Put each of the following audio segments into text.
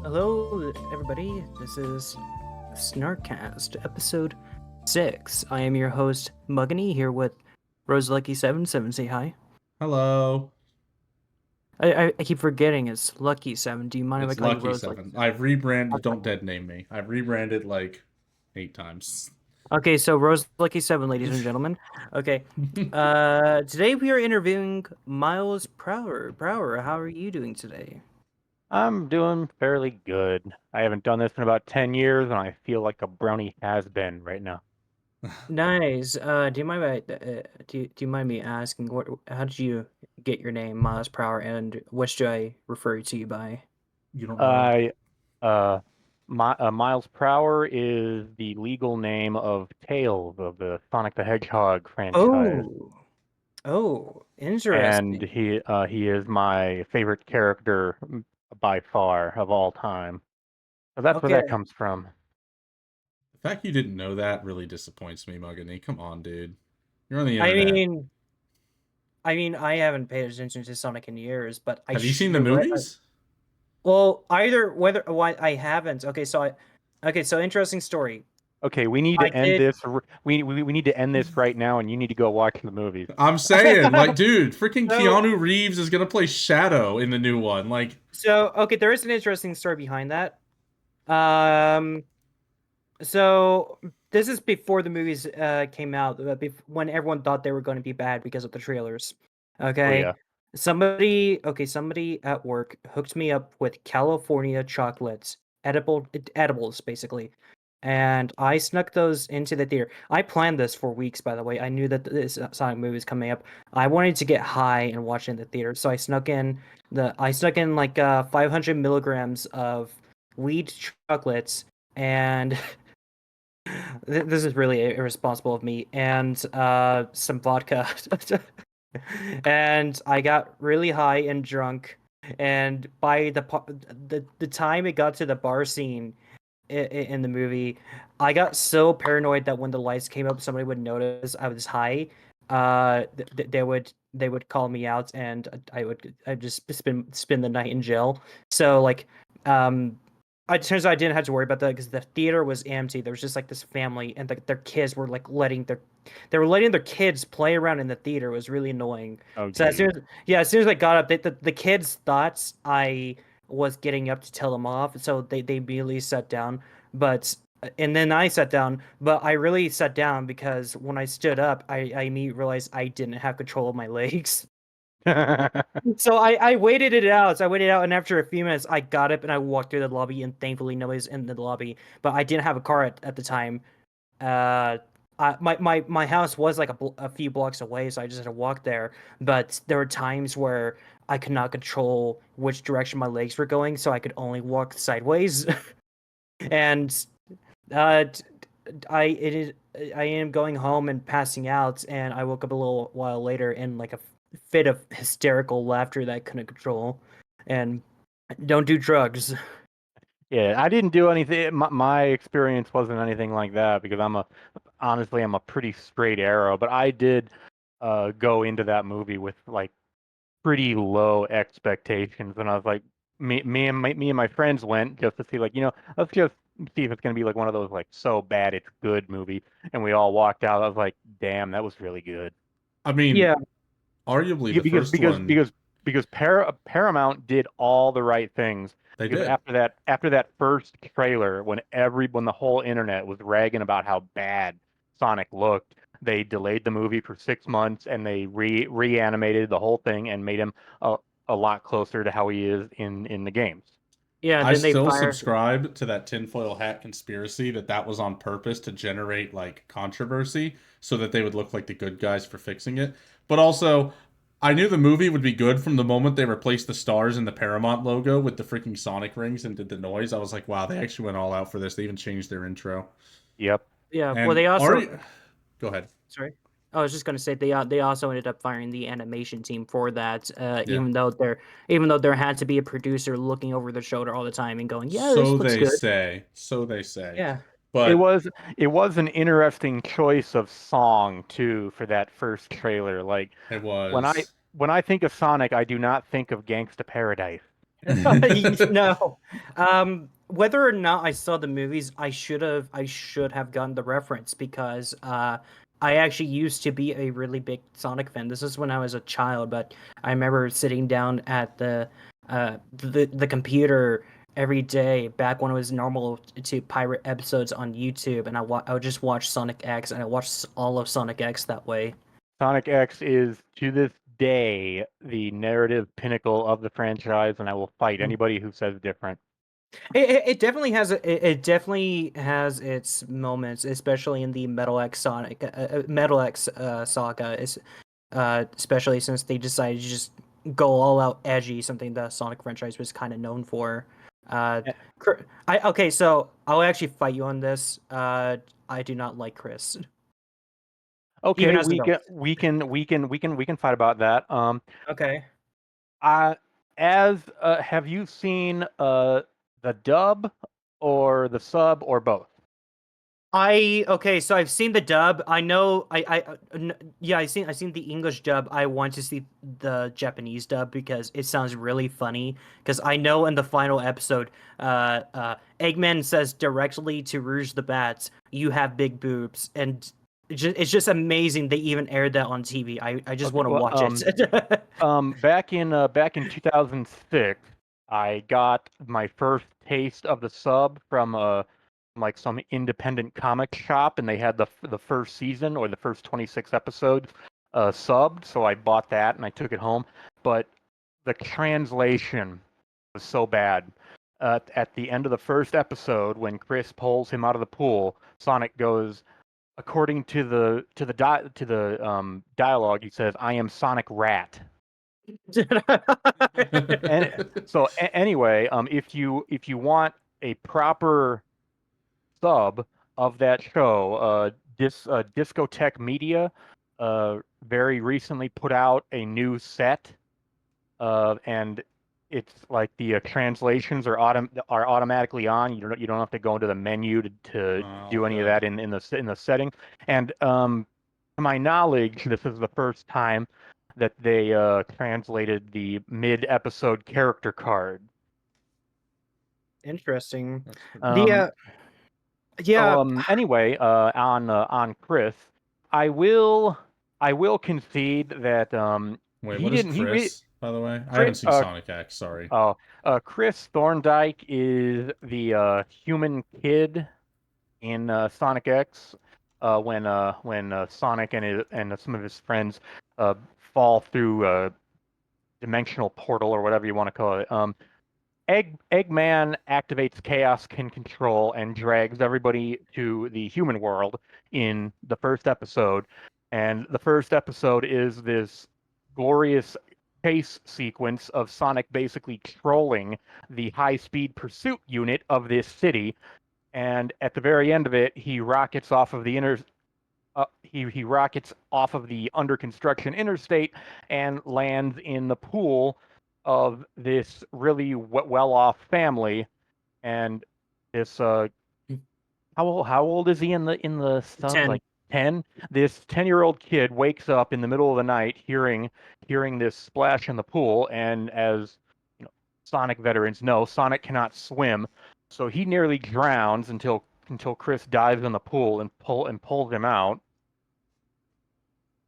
Hello, everybody. This is SnarkCast, episode 6. I am your host, Muggany, here with Rose Lucky 77. Say hi. Hello. I keep forgetting it's Lucky 7. Do you mind if I It's call you Lucky Rose Lucky Seven. 7? I've rebranded. Don't Okay. dead name me. I've rebranded like 8 times. Okay, so Rose Lucky 7, ladies and gentlemen. Okay. Today we are interviewing Miles Prower. Prower, how are you doing today? I'm doing fairly good. I haven't done this in about 10 years, and I feel like a brownie has been right now. Nice. Do you mind me asking how did you get your name, Miles Prower, and what should I refer to you by? You don't know. I, uh, Miles Prower is the legal name of Tails of the Sonic the Hedgehog franchise, Oh, oh, and interesting. he is my favorite character by far of all time. So that's where Okay. that comes from. The fact you didn't know that really disappoints me, Muggany. Come on, dude. You're on the I internet. mean, I haven't paid attention to Sonic in years, but Have you seen the you're right. movies? Well, either whether why I haven't. Okay, so interesting story. Okay, we need I to end did. this. We need to end this right now, and you need to go watch the movies. I'm saying, like, dude, freaking So, Keanu Reeves is gonna play Shadow in the new one. Like, okay, there is an interesting story behind that. Um, So this is before the movies came out, when everyone thought they were going to be bad because of the trailers. Oh Okay, yeah. somebody at work hooked me up with California chocolates, edibles basically, and I snuck those into the theater. I planned this for weeks, by the way. I knew that this Sonic movie was coming up. I wanted to get high and watch it in the theater, so I snuck in like 500 milligrams of weed chocolates and this is really irresponsible of me, and some vodka. And I got really high and drunk, and by the time it got to the bar scene in the movie, I got so paranoid that when the lights came up, somebody would notice I was high. They would call me out, and I just spend the night in jail. So like, um, it turns out I didn't have to worry about that because the theater was empty. There was just like this family, and their kids were like they were letting their kids play around in the theater. It was really annoying. Oh So geez. as soon as I got up, the kids thought I was getting up to tell them off, so they immediately sat down. But and then I sat down, but I really sat down because when I stood up, I immediately realized I didn't have control of my legs. So I waited it out. So I waited out, and after a few minutes, I got up and I walked through the lobby, and thankfully nobody's in the lobby. But I didn't have a car at the time. Uh, my house was like a few blocks away, so I just had to walk there. But there were times where I could not control which direction my legs were going, so I could only walk sideways. And t- I am going home and passing out, and I woke up a little while later in like a fit of hysterical laughter that I couldn't control. And don't do drugs. Yeah, I didn't do anything. My experience wasn't anything like that because honestly, I'm a pretty straight arrow. But I did go into that movie with like pretty low expectations, and I was like, me and my friends went just to see like let's just see if it's gonna be like one of those like so bad it's good movie, and we all walked out. I was like, damn, that was really good. I mean, Yeah, arguably Be- the because first because one because because Paramount did all the right things. they Because did. after that first trailer, when the whole internet was ragging about how bad Sonic looked, they delayed the movie for 6 months and they reanimated the whole thing and made him a, a lot closer to how he is in the games. yeah. I Then they still fire. subscribe to that tinfoil hat conspiracy that was on purpose to generate like controversy so that they would look like the good guys for fixing it. But also, I knew the movie would be good from the moment they replaced the stars in the Paramount logo with the freaking Sonic rings and did the noise. I was like, wow, they actually went all out for this. They even changed their intro. Yep. Yeah. Well, And they also. Ari, go ahead. Sorry. I was just gonna say they also ended up firing the animation team for that, Yeah. even though there had to be a producer looking over their shoulder all the time and going, "Yeah, So this looks they good." say. So they say. Yeah. It But was it was an interesting choice of song too for that first trailer. Like it when I was. when I think of Sonic, I do not think of Gangsta Paradise. No. Whether or not I saw the movies, I should have gotten the reference because I actually used to be a really big Sonic fan. This is when I was a child, but I remember sitting down at the computer every day back when it was normal to pirate episodes on YouTube, and I would just watch Sonic X, and I watched all of Sonic X that way. Sonic X is to this day the narrative pinnacle of the franchise, and I will fight anybody who says different. It definitely has it definitely has its moments, especially in the Metal X saga, is especially since they decided to just go all out edgy, something the Sonic franchise was kind of known for. Uh, Eh, okay, so I'll actually fight you on this. I do not like Chris, even Okay, as an we can adult. we can we can we can we can fight about that. Okay. I have you seen the dub or the sub or both? Okay, so I've seen the dub. I know yeah, I seen the English dub. I want to see the Japanese dub because it sounds really funny. Because I know in the final episode, Eggman says directly to Rouge the Bats, "You have big boobs," and it's just amazing they even aired that on TV. I just Okay, want to well, watch it. back in 2006, I got my first taste of the sub from like some independent comic shop, and they had the first season or the first 26 episodes subbed, so I bought that and I took it home. But the translation was so bad. At the end of the first episode, when Chris pulls him out of the pool, Sonic goes, according to the dialogue, he says, "I am Sonic Rat." And so anyway, if you want a proper sub of that show, Discotheque Media very recently put out a new set, and it's like the translations are automatically on. You don't have to go into the menu to Oh, do any of good. that in the setting. And to my knowledge, this is the first time that they translated the mid-episode character card. Interesting. The Um, yeah, Anyway, on Chris, I will I will concede that Wait, he what is didn't Chris, by the way? I Chris haven't seen Sonic X, sorry. Chris Thorndike is the human kid in Sonic X when Sonic and some of his friends fall through a dimensional portal or whatever you want to call it. Eggman activates Chaos Can Control and drags everybody to the human world in the first episode. And the first episode is this glorious chase sequence of Sonic basically trolling the high-speed pursuit unit of this city. And at the very end of it, he rockets off of the he rockets off of the under construction interstate and lands in the pool of this really well-off family. And this how old is he in the sub? 10. Like 10. This 10-year-old kid wakes up in the middle of the night hearing this splash in the pool, and as you know, Sonic veterans know, Sonic cannot swim, so he nearly drowns until Chris dives in the pool and pulls him out.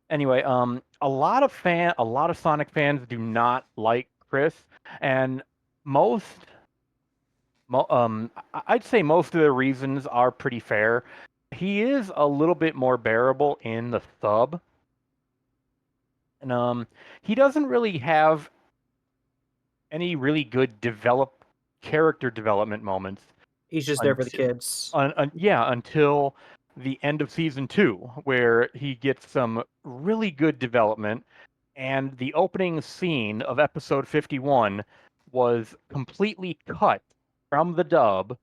Anyway, a lot of Sonic fans do not like Chris, and most I'd say most of the reasons are pretty fair. He is a little bit more bearable in the sub, and he doesn't really have any really good character development moments He's just there for the until kids. until the end of season 2, where he gets some really good development. And the opening scene of episode 51 was completely cut from the dub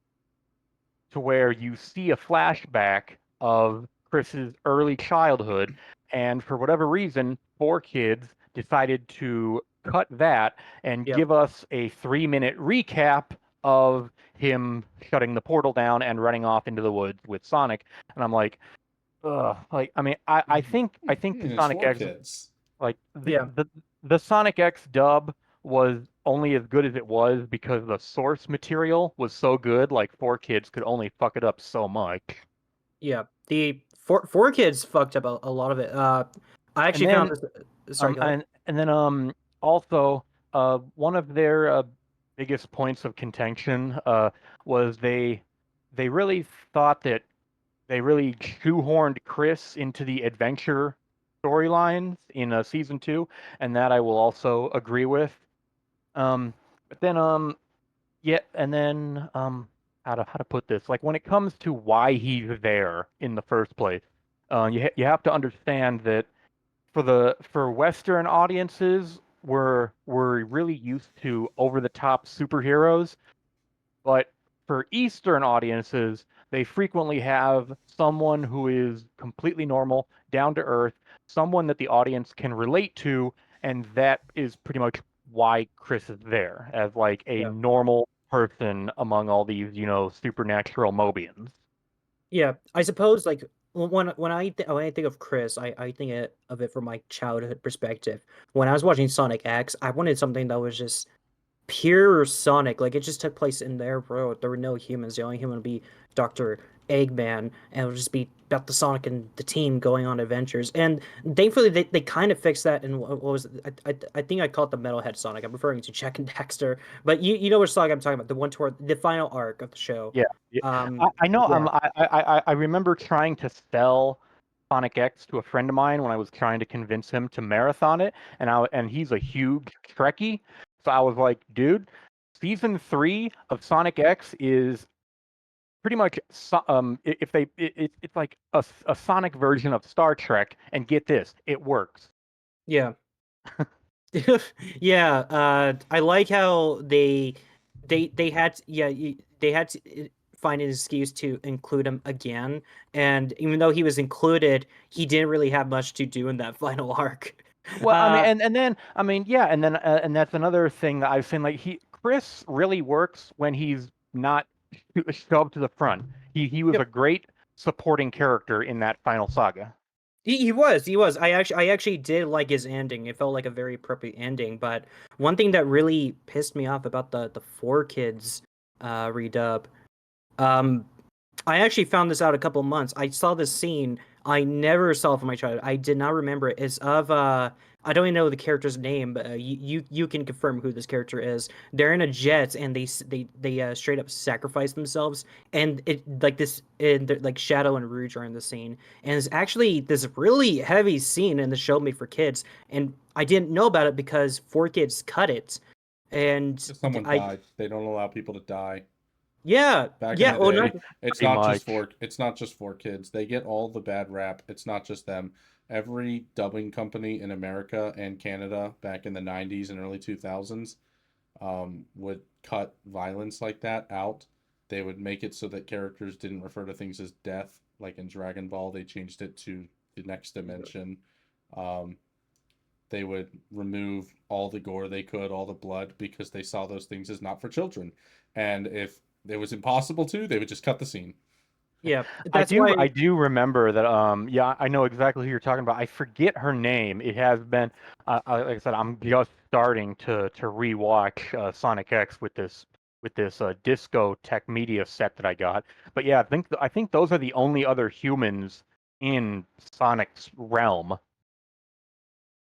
to where you see a flashback of Chris's early childhood, and for whatever reason, 4Kids decided to cut that and Yep. give us a 3-minute recap of him shutting the portal down and running off into the woods with Sonic. And I'm like, ugh. Like, I mean, I think the It's Sonic for X, kids. like Yeah. the Sonic X dub was only as good as it was because the source material was so good. Like 4Kids could only fuck it up so much. Yeah, the four kids fucked up a lot of it. I And actually found then this. Sorry, go ahead. and then also one of their biggest points of contention was they really thought that they really shoehorned Chris into the adventure storylines in season 2, and that I will also agree with. But then yeah, and then how to put this? Like when it comes to why he's there in the first place, you have to understand that for Western audiences, we're really used to over the top superheroes, but for Eastern audiences, they frequently have someone who is completely normal, down to earth, someone that the audience can relate to, and that is pretty much why Chris is there as like a Yeah. normal person among all these, supernatural Mobians. Yeah, I suppose like when I think of Chris, I think of it from my childhood perspective. When I was watching Sonic X, I wanted something that was just pure Sonic. Like it just took place in their world. There were no humans. The only human would be Dr. Eggman, and it would just be about the Sonic and the team going on adventures. And thankfully, they kind of fixed that. And what was I think I call it the Metalhead Sonic. I'm referring to Jack and Dexter, but you know which Sonic I'm talking about, the one toward the final arc of the show. Yeah, yeah. Um, I know. yeah. I remember trying to sell Sonic X to a friend of mine when I was trying to convince him to marathon it, and he's a huge Trekkie, so I was like, dude, season 3 of Sonic X is pretty much if they it's like a Sonic version of Star Trek, and get this, it works. Yeah. Yeah, I like how they had they had to find an excuse to include him again, and even though he was included, he didn't really have much to do in that final arc. Well, I mean, Uh, and then I mean, yeah, and that's another thing that I've seen. Like Chris really works when he's not shoved to the front. He was a yep, great supporting character in that final saga. he was. I actually did like his ending. It felt like a very appropriate ending. But one thing that really pissed me off about the four kids redub, um, I actually found this out a couple months. I saw this scene. I never saw it from my childhood. I did not remember it. It's of I don't even know the character's name, but you can confirm who this character is. They're in a jet and they straight up sacrifice themselves, and it like this and like Shadow and Rouge are in the scene, and it's actually this really heavy scene in the show made for kids, and I didn't know about it because four kids cut it, and If someone I died, they don't allow people to die. yeah Back in yeah the oh not day, it's Pretty not just much. for kids. They get all the bad rap. It's not just them. Every dubbing company in America and Canada back in the 90s and early 2000s would cut violence like that out. They would make it so that characters didn't refer to things as death. Like in Dragon Ball, they changed it to the next dimension. Um, they would remove all the gore they could, all the blood, because they saw those things as not for children. And if it was impossible to, they would just cut the scene. yeah I that's do why I do remember that yeah, I know exactly who you're talking about. I forget her name. It has been like I said, I'm just starting to rewatch Sonic X with this Disco Tech Media set that I got. But yeah, I think those are the only other humans in Sonic's realm.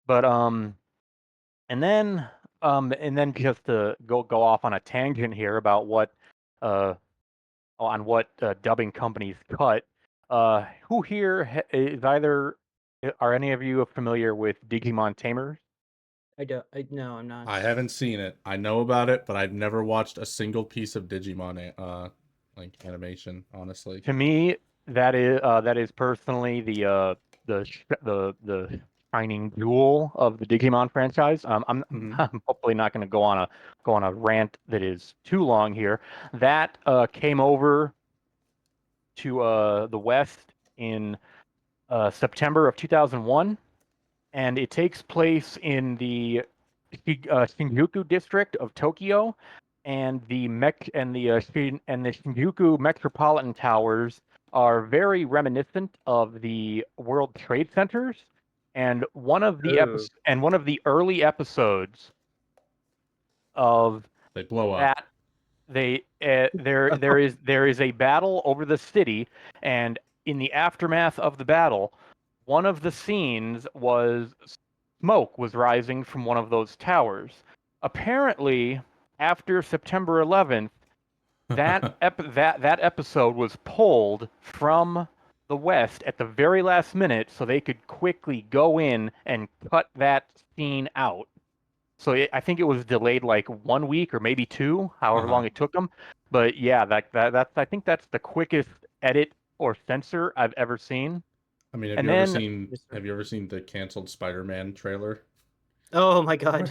But and then just to go off on a tangent here about what uh dubbing companies cut. Who here is either are any of you familiar with Digimon Tamers? I don't no I'm I not. haven't seen it. I know about it, but I've never watched a single piece of Digimon like animation, honestly. To me, that is personally the shining jewel of the Digimon franchise. Hmm. I'm hopefully not going to go on a rant that is too long here. That came over to the West in September of 2001, and it takes place in the Shinjuku district of Tokyo, and the Shinjuku metropolitan towers are very reminiscent of the World Trade Centers. And one of the Oh. early episodes of They blow up. that there is a battle over the city, and in the aftermath of the battle, one of the scenes was smoke was rising from one of those towers. Apparently, after September 11th, that episode was pulled from the West at the very last minute so they could quickly go in and cut that scene out. So I think it was delayed like 1 week or maybe two, however long it took them. But yeah, that's I think that's the quickest edit or censor I've ever seen. I mean, And then have you ever seen the canceled Spider-Man trailer? Oh my god.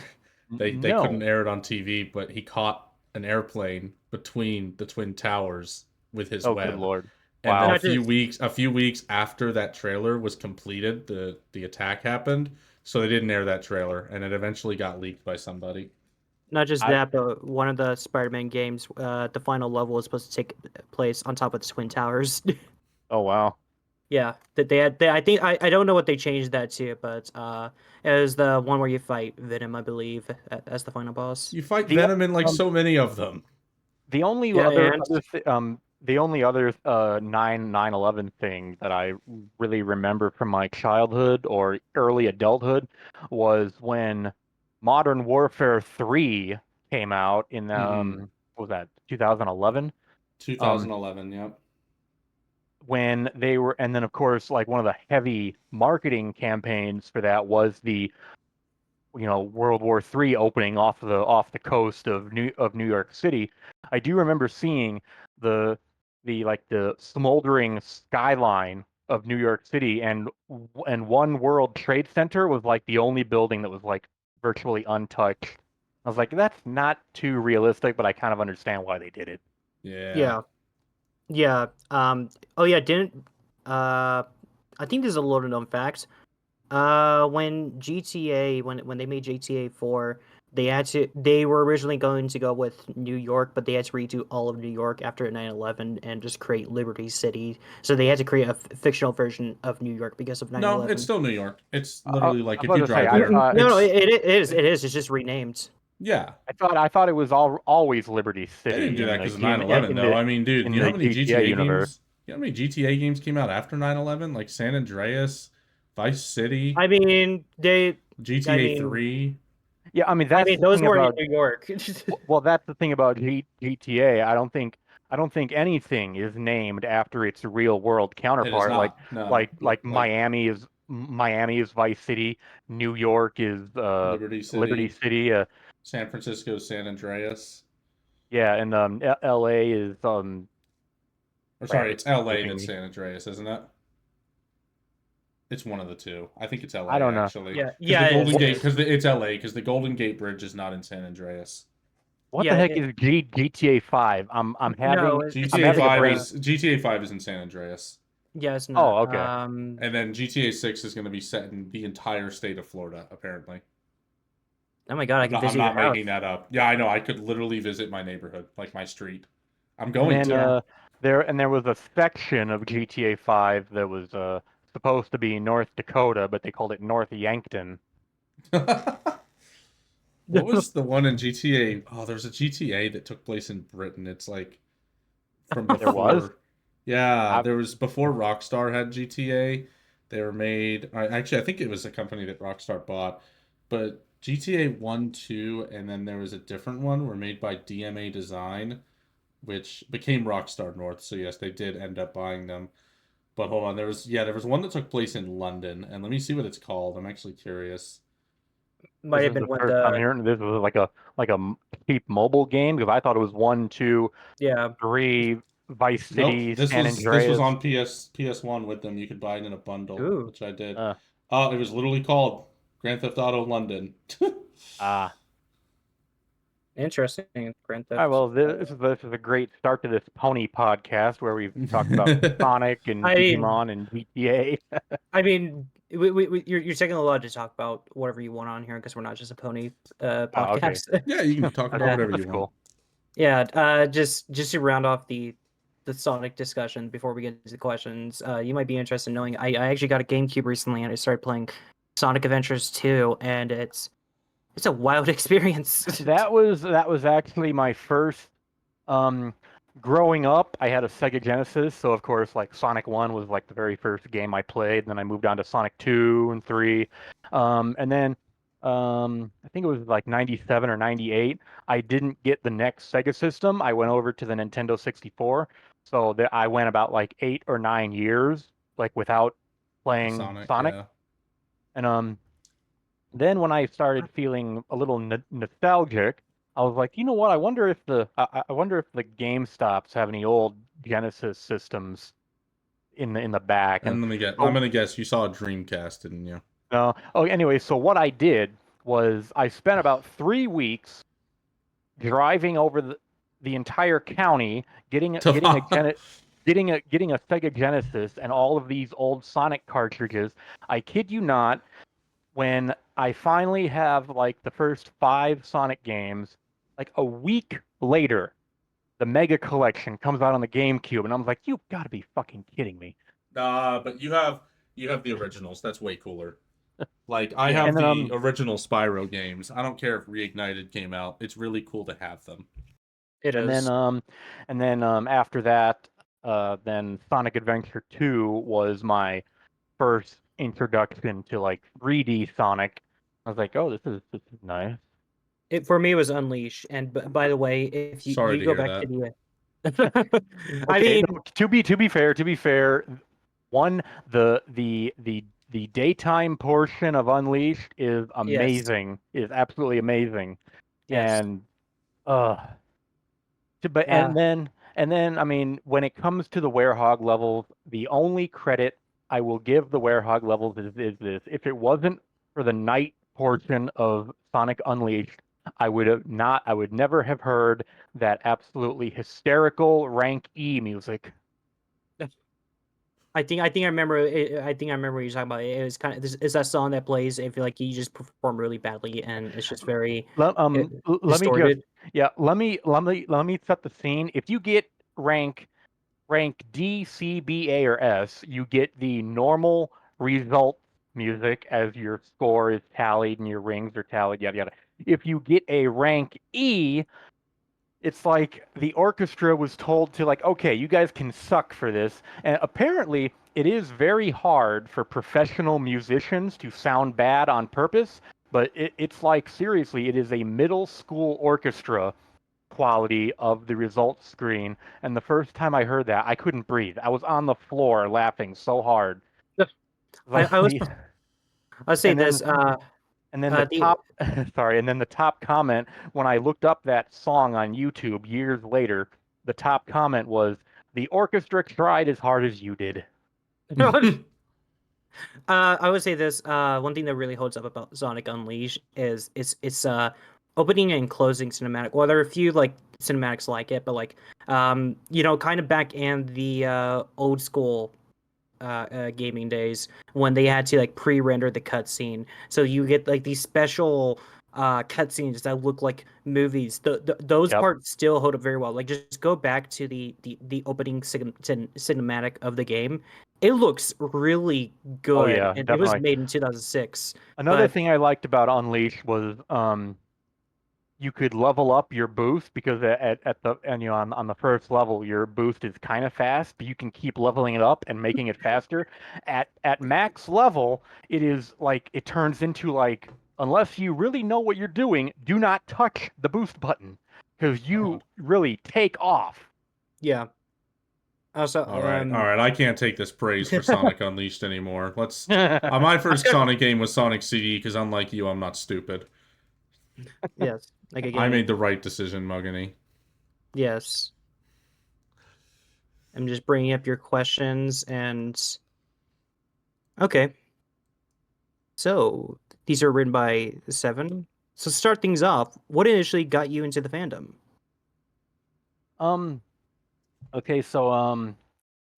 They couldn't no, air it on TV, but he caught an airplane between the twin towers with his oh good web. lord, And then wow. a few weeks after that trailer was completed, the attack happened. So they didn't air that trailer, and it eventually got leaked by somebody. Not just I, that, but one of the Spider-Man games, the final level was supposed to take place on top of the Twin Towers. oh wow. Yeah, that they had. I think I don't know what they changed that to, but it was the one where you fight Venom, I believe, as the final boss. You fight The Venom in like um, so many of them. the only Yeah, and the only other 9/11 thing that I really remember from my childhood or early adulthood was when Modern Warfare 3 came out in what was that, 2011? 2011, yep. When they were, and then of course, like one of the heavy marketing campaigns for that was the World War III opening off the coast of New York City. I do remember seeing the the smoldering skyline of New York City, and One World Trade Center was like the only building that was like virtually untouched. I was like, that's not too realistic, but I kind of understand why they did it. Yeah. yeah, yeah. Oh yeah, didn't. I think there's a load of known facts. When GTA, when they made GTA 4, they were originally going to go with New York, but they had to redo all of New York after 9/11 and just create Liberty City. So they had to create a fictional version of New York because of No, 9/11. it's still New York. It's I literally like was if you about to say, drive I there, thought No, no, it's it is. It's just renamed. yeah. I thought it was always Liberty They didn't City do that in because of the 9/11 though. I mean, dude, in you know the how many GTA GTA universe. games? You know how many GTA games came out after 9/11? Like San Andreas, Vice City, I mean, I GTA mean, 3. Yeah, I mean that's the those thing weren't about in New York. well, that's the thing about GTA. I don't think anything is named after its real world It is counterpart. not. No, but like Miami is Vice City, New York is Liberty Liberty City, City. San Francisco, San Andreas. Yeah, and L.A. is Or crap. sorry, It's it's LA escaping that's me. San Andreas, isn't it? It's one of the two. I think it's I LA don't know. actually, Yeah, because the yeah, it is. Golden It Gate, is. it's LA, because the Golden Gate Bridge is not in San Andreas. What the Yeah, heck is GTA 5? no, I'm GTA having a 5 brain. is GTA 5 is in San Andreas, yeah, it's Oh, not. okay. and then GTA 6 is going to be set in the entire state of Florida. Apparently, Oh my god, I can I'm visit your not house. making that up. Yeah, I know. I could literally visit my neighborhood, like my street. I'm And going then Yeah. there was a section of GTA 5 that was supposed to be North Dakota, but they called it North Yankton. to. What was the one in GTA? Oh, there's a GTA that took place in Britain. It's like from There was. before. Yeah, I, there was before Rockstar had GTA. They were made. Actually, I think it was a company that Rockstar bought, but GTA 1, 2, and then there was a different one were made by DMA Design, which became Rockstar North. So yes, they did end up buying them. But hold on, there was one that took place in London, and let me see what it's called. I'm actually curious. Might this have is been the when first I'm the hearing this was like a cheap mobile game because I thought it was 1, 2, yeah. 3, Vice Nope, City, San this was Andreas. on PS1 with them. You could buy it in a bundle, Ooh. which I did. Uh, It was literally called Grand Theft Auto London. ah. Interesting. Grand All right, Theft. well, this is a great start to this Pony podcast where we've talked about Sonic and I mean, Digimon and GTA. I mean, you're taking a lot to talk about whatever you want on here because we're not just a pony Oh, okay. podcast. Yeah, you can talk about That's, whatever that's you want. cool. Yeah. Just to round off the Sonic discussion before we get into the questions, you might be interested in knowing I actually got a GameCube recently and I started playing Sonic Adventures 2, and it's It's a wild experience. That was actually my first. Um, Growing up, I had a Sega Genesis, so of course, like Sonic 1 was like the very first game I played. And then I moved on to Sonic 2 and 3. And then I think it was like 97 or 98. I didn't get the next Sega system. I went over to the Nintendo 64. So that I went about like 8 or 9 years like without playing Sonic, Sonic. yeah. And then when I started feeling a little nostalgic, I was like, you know what? I wonder if the GameStops have any old Genesis systems in the back. And And let me get. I'm oh gonna guess you saw a Dreamcast, didn't you? no, oh anyway, so what I did was I spent about 3 weeks driving over the entire county, To getting a Sega Genesis and all of these old Sonic cartridges. I kid you not. When I finally have like the first 5 Sonic games, like a week later, the Mega Collection comes out on the GameCube, and I'm like, you've got to be fucking kidding me. but you have the originals. That's way cooler. Like I Yeah, have and then the original Spyro games. I don't care if Reignited came out. It's really cool to have them. It and then is. after that, then Sonic Adventure 2 was my first introduction to like 3D Sonic. I was like, oh, this is nice. It for me it was Unleash. And by the way, if Sorry you to go hear back to that. the I Okay, mean, no, to be fair, one the daytime portion of Unleashed is yes, amazing, is absolutely amazing, yes. and uh, but Uh, and then I mean, when it comes to the Werehog levels, the only credit I will give the Werehog levels is this: if it wasn't for the night portion of Sonic Unleashed, I would never have heard that absolutely hysterical rank E music. I remember I think I remember what you're talking about. It was kind of this is that song that plays if like you just perform really badly and it's just very uh, Let me just distorted. yeah, let me set the scene. If you get rank D, C, B, A, or S, you get the normal result music as your score is tallied and your rings are tallied, yada yada. If you get a rank E, it's like the orchestra was told to like, okay, you guys can suck for this. And apparently it is very hard for professional musicians to sound bad on purpose, but it's like seriously, it is a middle school orchestra quality of the results screen. And the first time I heard that, I couldn't breathe. I was on the floor laughing so hard. Like I was I'll say and this. then the The top sorry, and then the top comment when I looked up that song on YouTube years later, the top comment was the orchestra tried as hard as you did. I would say this. One thing that really holds up about Sonic Unleashed is it's opening and closing cinematic. Well, there are a few like cinematics like it, but like kind of back in the old school gaming days when they had to like pre-render the cutscene, so you get like these special cutscenes that look like movies. Those Yep. parts still hold up very well. Like just go back to the opening cinematic of the game. It looks really Oh good, yeah, and it was definitely. made in 2006. Another But thing I liked about Unleashed was you could level up your boost because at the and you know on the first level your boost is kind of fast, but you can keep leveling it up and making it faster. At max level, it is like it turns into like unless you really know what you're doing, do not touch the boost button because you Oh, really take off. yeah, also all right, all right. I can't take this praise for Sonic Unleashed anymore. Let's. My I was first gonna Sonic game was Sonic CD because unlike you, I'm not stupid. yes, like I again, made the right decision, Mugany. yes. I'm just bringing up your questions and okay. So these are written by Seven. So to start things off, what initially got you into the fandom? um. Okay, so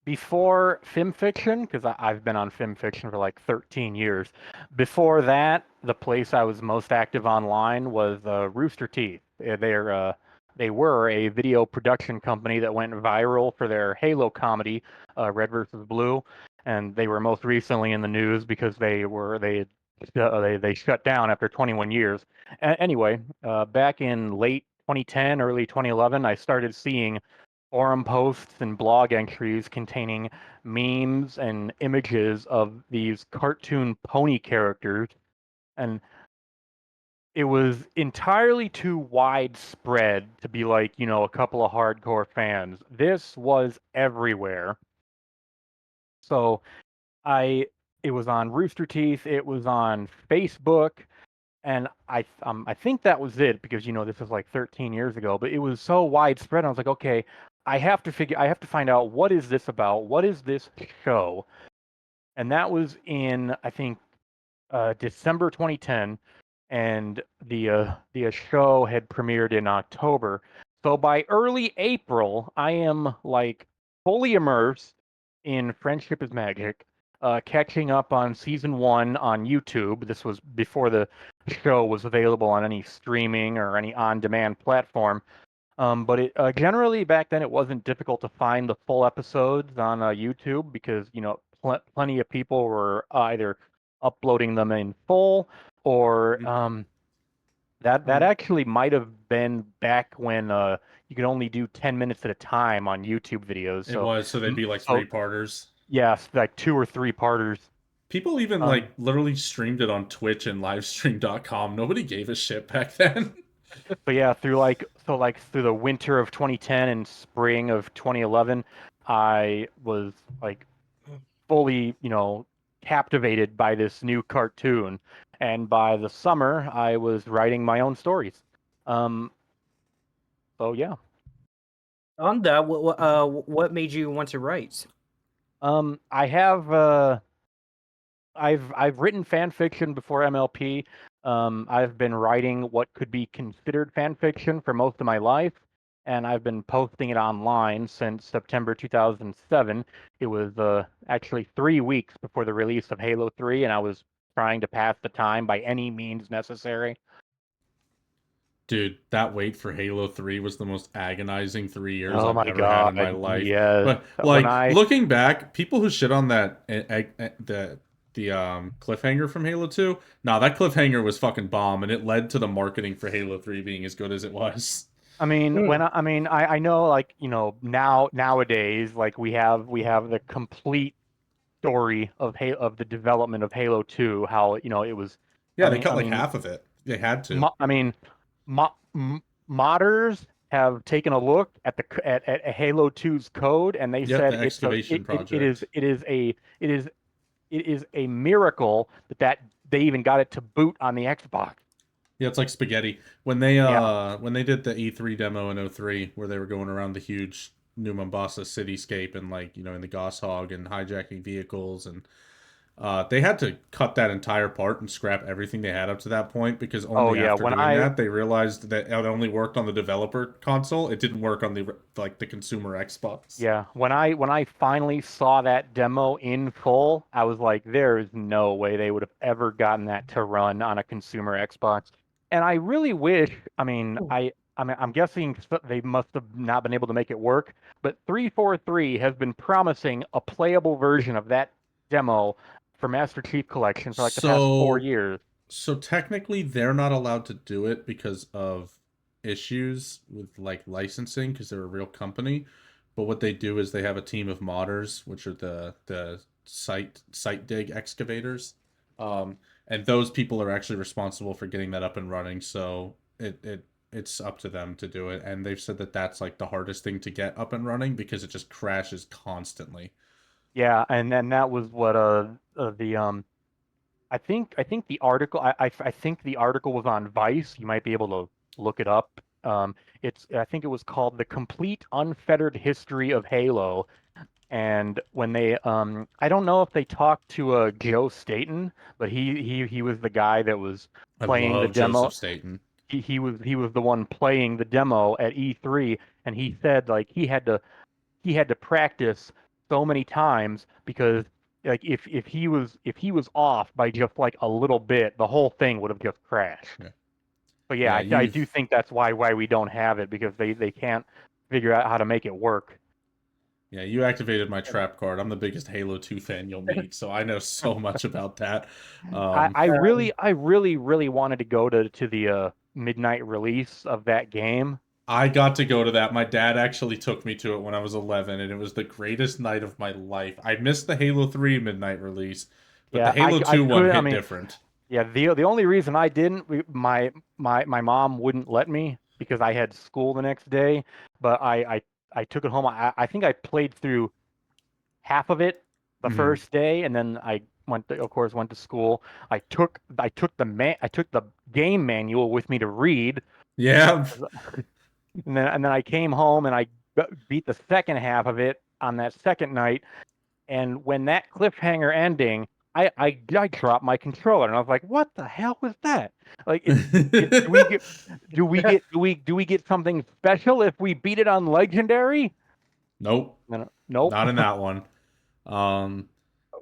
before film fiction, because I've been on film fiction for like 13 years. Before that, the place I was most active online was Rooster Teeth. They were a video production company that went viral for their Halo comedy, Red versus Blue, and they were most recently in the news because they they shut down after 21 years. Anyway, back in late 2010, early 2011, I started seeing forum posts and blog entries containing memes and images of these cartoon pony characters, and it was entirely too widespread to be like, a couple of hardcore fans. This was everywhere. So I it was on Rooster Teeth, it was on Facebook, and I think that was it because this was like 13 years ago, but it was so widespread. I was like, okay, I have to find out what is this about? What is this show? And that was in I think December 2010, and the show had premiered in October. So by early April, I am like fully immersed in Friendship is Magic, catching up on season 1 on YouTube. This was before the show was available on any streaming or any on-demand platform. But generally back then it wasn't difficult to find the full episodes on YouTube because plenty of people were either uploading them in full or that actually might have been back when you could only do 10 minutes at a time on YouTube videos. It was, so they'd be like so 3-parters. yes, like 2 or 3 parters. People even like literally streamed it on Twitch and livestream.com. Nobody gave a shit back then. But yeah, through the winter of 2010 and spring of 2011, I was like fully, captivated by this new cartoon. And by the summer, I was writing my own stories. So yeah. On that, what made you want to write? I have I've written fan fiction before MLP. I've been writing what could be considered fan fiction for most of my life, and I've been posting it online since September 2007. It was actually 3 weeks before the release of Halo 3, and I was trying to pass the time by any means necessary. Dude, that wait for Halo 3 was the most agonizing 3 years Oh I've my ever had in my God, life. yes. But When like I looking back, people who shit on that the cliffhanger from Halo 2, nah, that cliffhanger was fucking bomb and it led to the marketing for Halo 3 being as good as it was. I mean, I know, like, nowadays, like we have the complete story of the development of Halo 2, how it was. Yeah, I they mean, cut I like mean, half of it. They had to. mo- I mean, modders have taken a look at at Halo 2's code, and they Yep, said the excavation project. it is a miracle that they even got it to boot on the Xbox. Yeah, it's like spaghetti. Yeah. When they did the E3 demo in '03, where they were going around the huge New Mombasa cityscape and like, in the Goshawk and hijacking vehicles, and they had to cut that entire part and scrap everything they had up to that point because Oh only yeah. after doing that they realized that it only worked on the developer console. It didn't work on the consumer Xbox. When I finally saw that demo in full, I was like, there is no way they would have ever gotten that to run on a consumer Xbox. And I really wish, I'm guessing they must have not been able to make it work, but 343 has been promising a playable version of that demo for Master Chief Collection for like the past 4 So years. So technically, they're not allowed to do it because of issues with like licensing because they're a real company. But what they do is they have a team of modders, which are the site dig excavators, and those people are actually responsible for getting that up and running. So it's up to them to do it, and they've said that that's like the hardest thing to get up and running because it just crashes constantly. Yeah, and then that was what the I think the article I think the article was on Vice. You might be able to look it up. I think it was called "The Complete Unfettered History of Halo." And when they I don't know if they talked to Joe Staten, but he was the guy that was I playing the love Joseph demo. Staten. He was the one playing the demo at E3, and he said like he had to practice so many times because like if he was off by just like a little bit, the whole thing would have just crashed. Yeah, But yeah, yeah, I do you've think that's why we don't have it because they can't figure out how to make it work. Yeah, you activated my trap card. I'm the biggest Halo 2 fan you'll meet, so I know so much about that. Um, I really wanted to go to the midnight release of that game. I got to go to that. My dad actually took me to it when I was 11, and it was the greatest night of my life. I missed the Halo 3 midnight release, but the Yeah, I Halo I 2 one could. I hit mean, different. yeah. The only reason I didn't, my mom wouldn't let me because I had school the next day. But I took it home. I think I played through half of it the Mhm. first day, and then I of course, went to school. I took the game manual with me to read, Yeah. and then I came home and I beat the second half of it on that second night. And when that cliffhanger ending, I dropped my controller and I was like, "What the hell was that?" Like, do we get something special if we beat it on legendary? Nope, No, nope. not in that one. Um,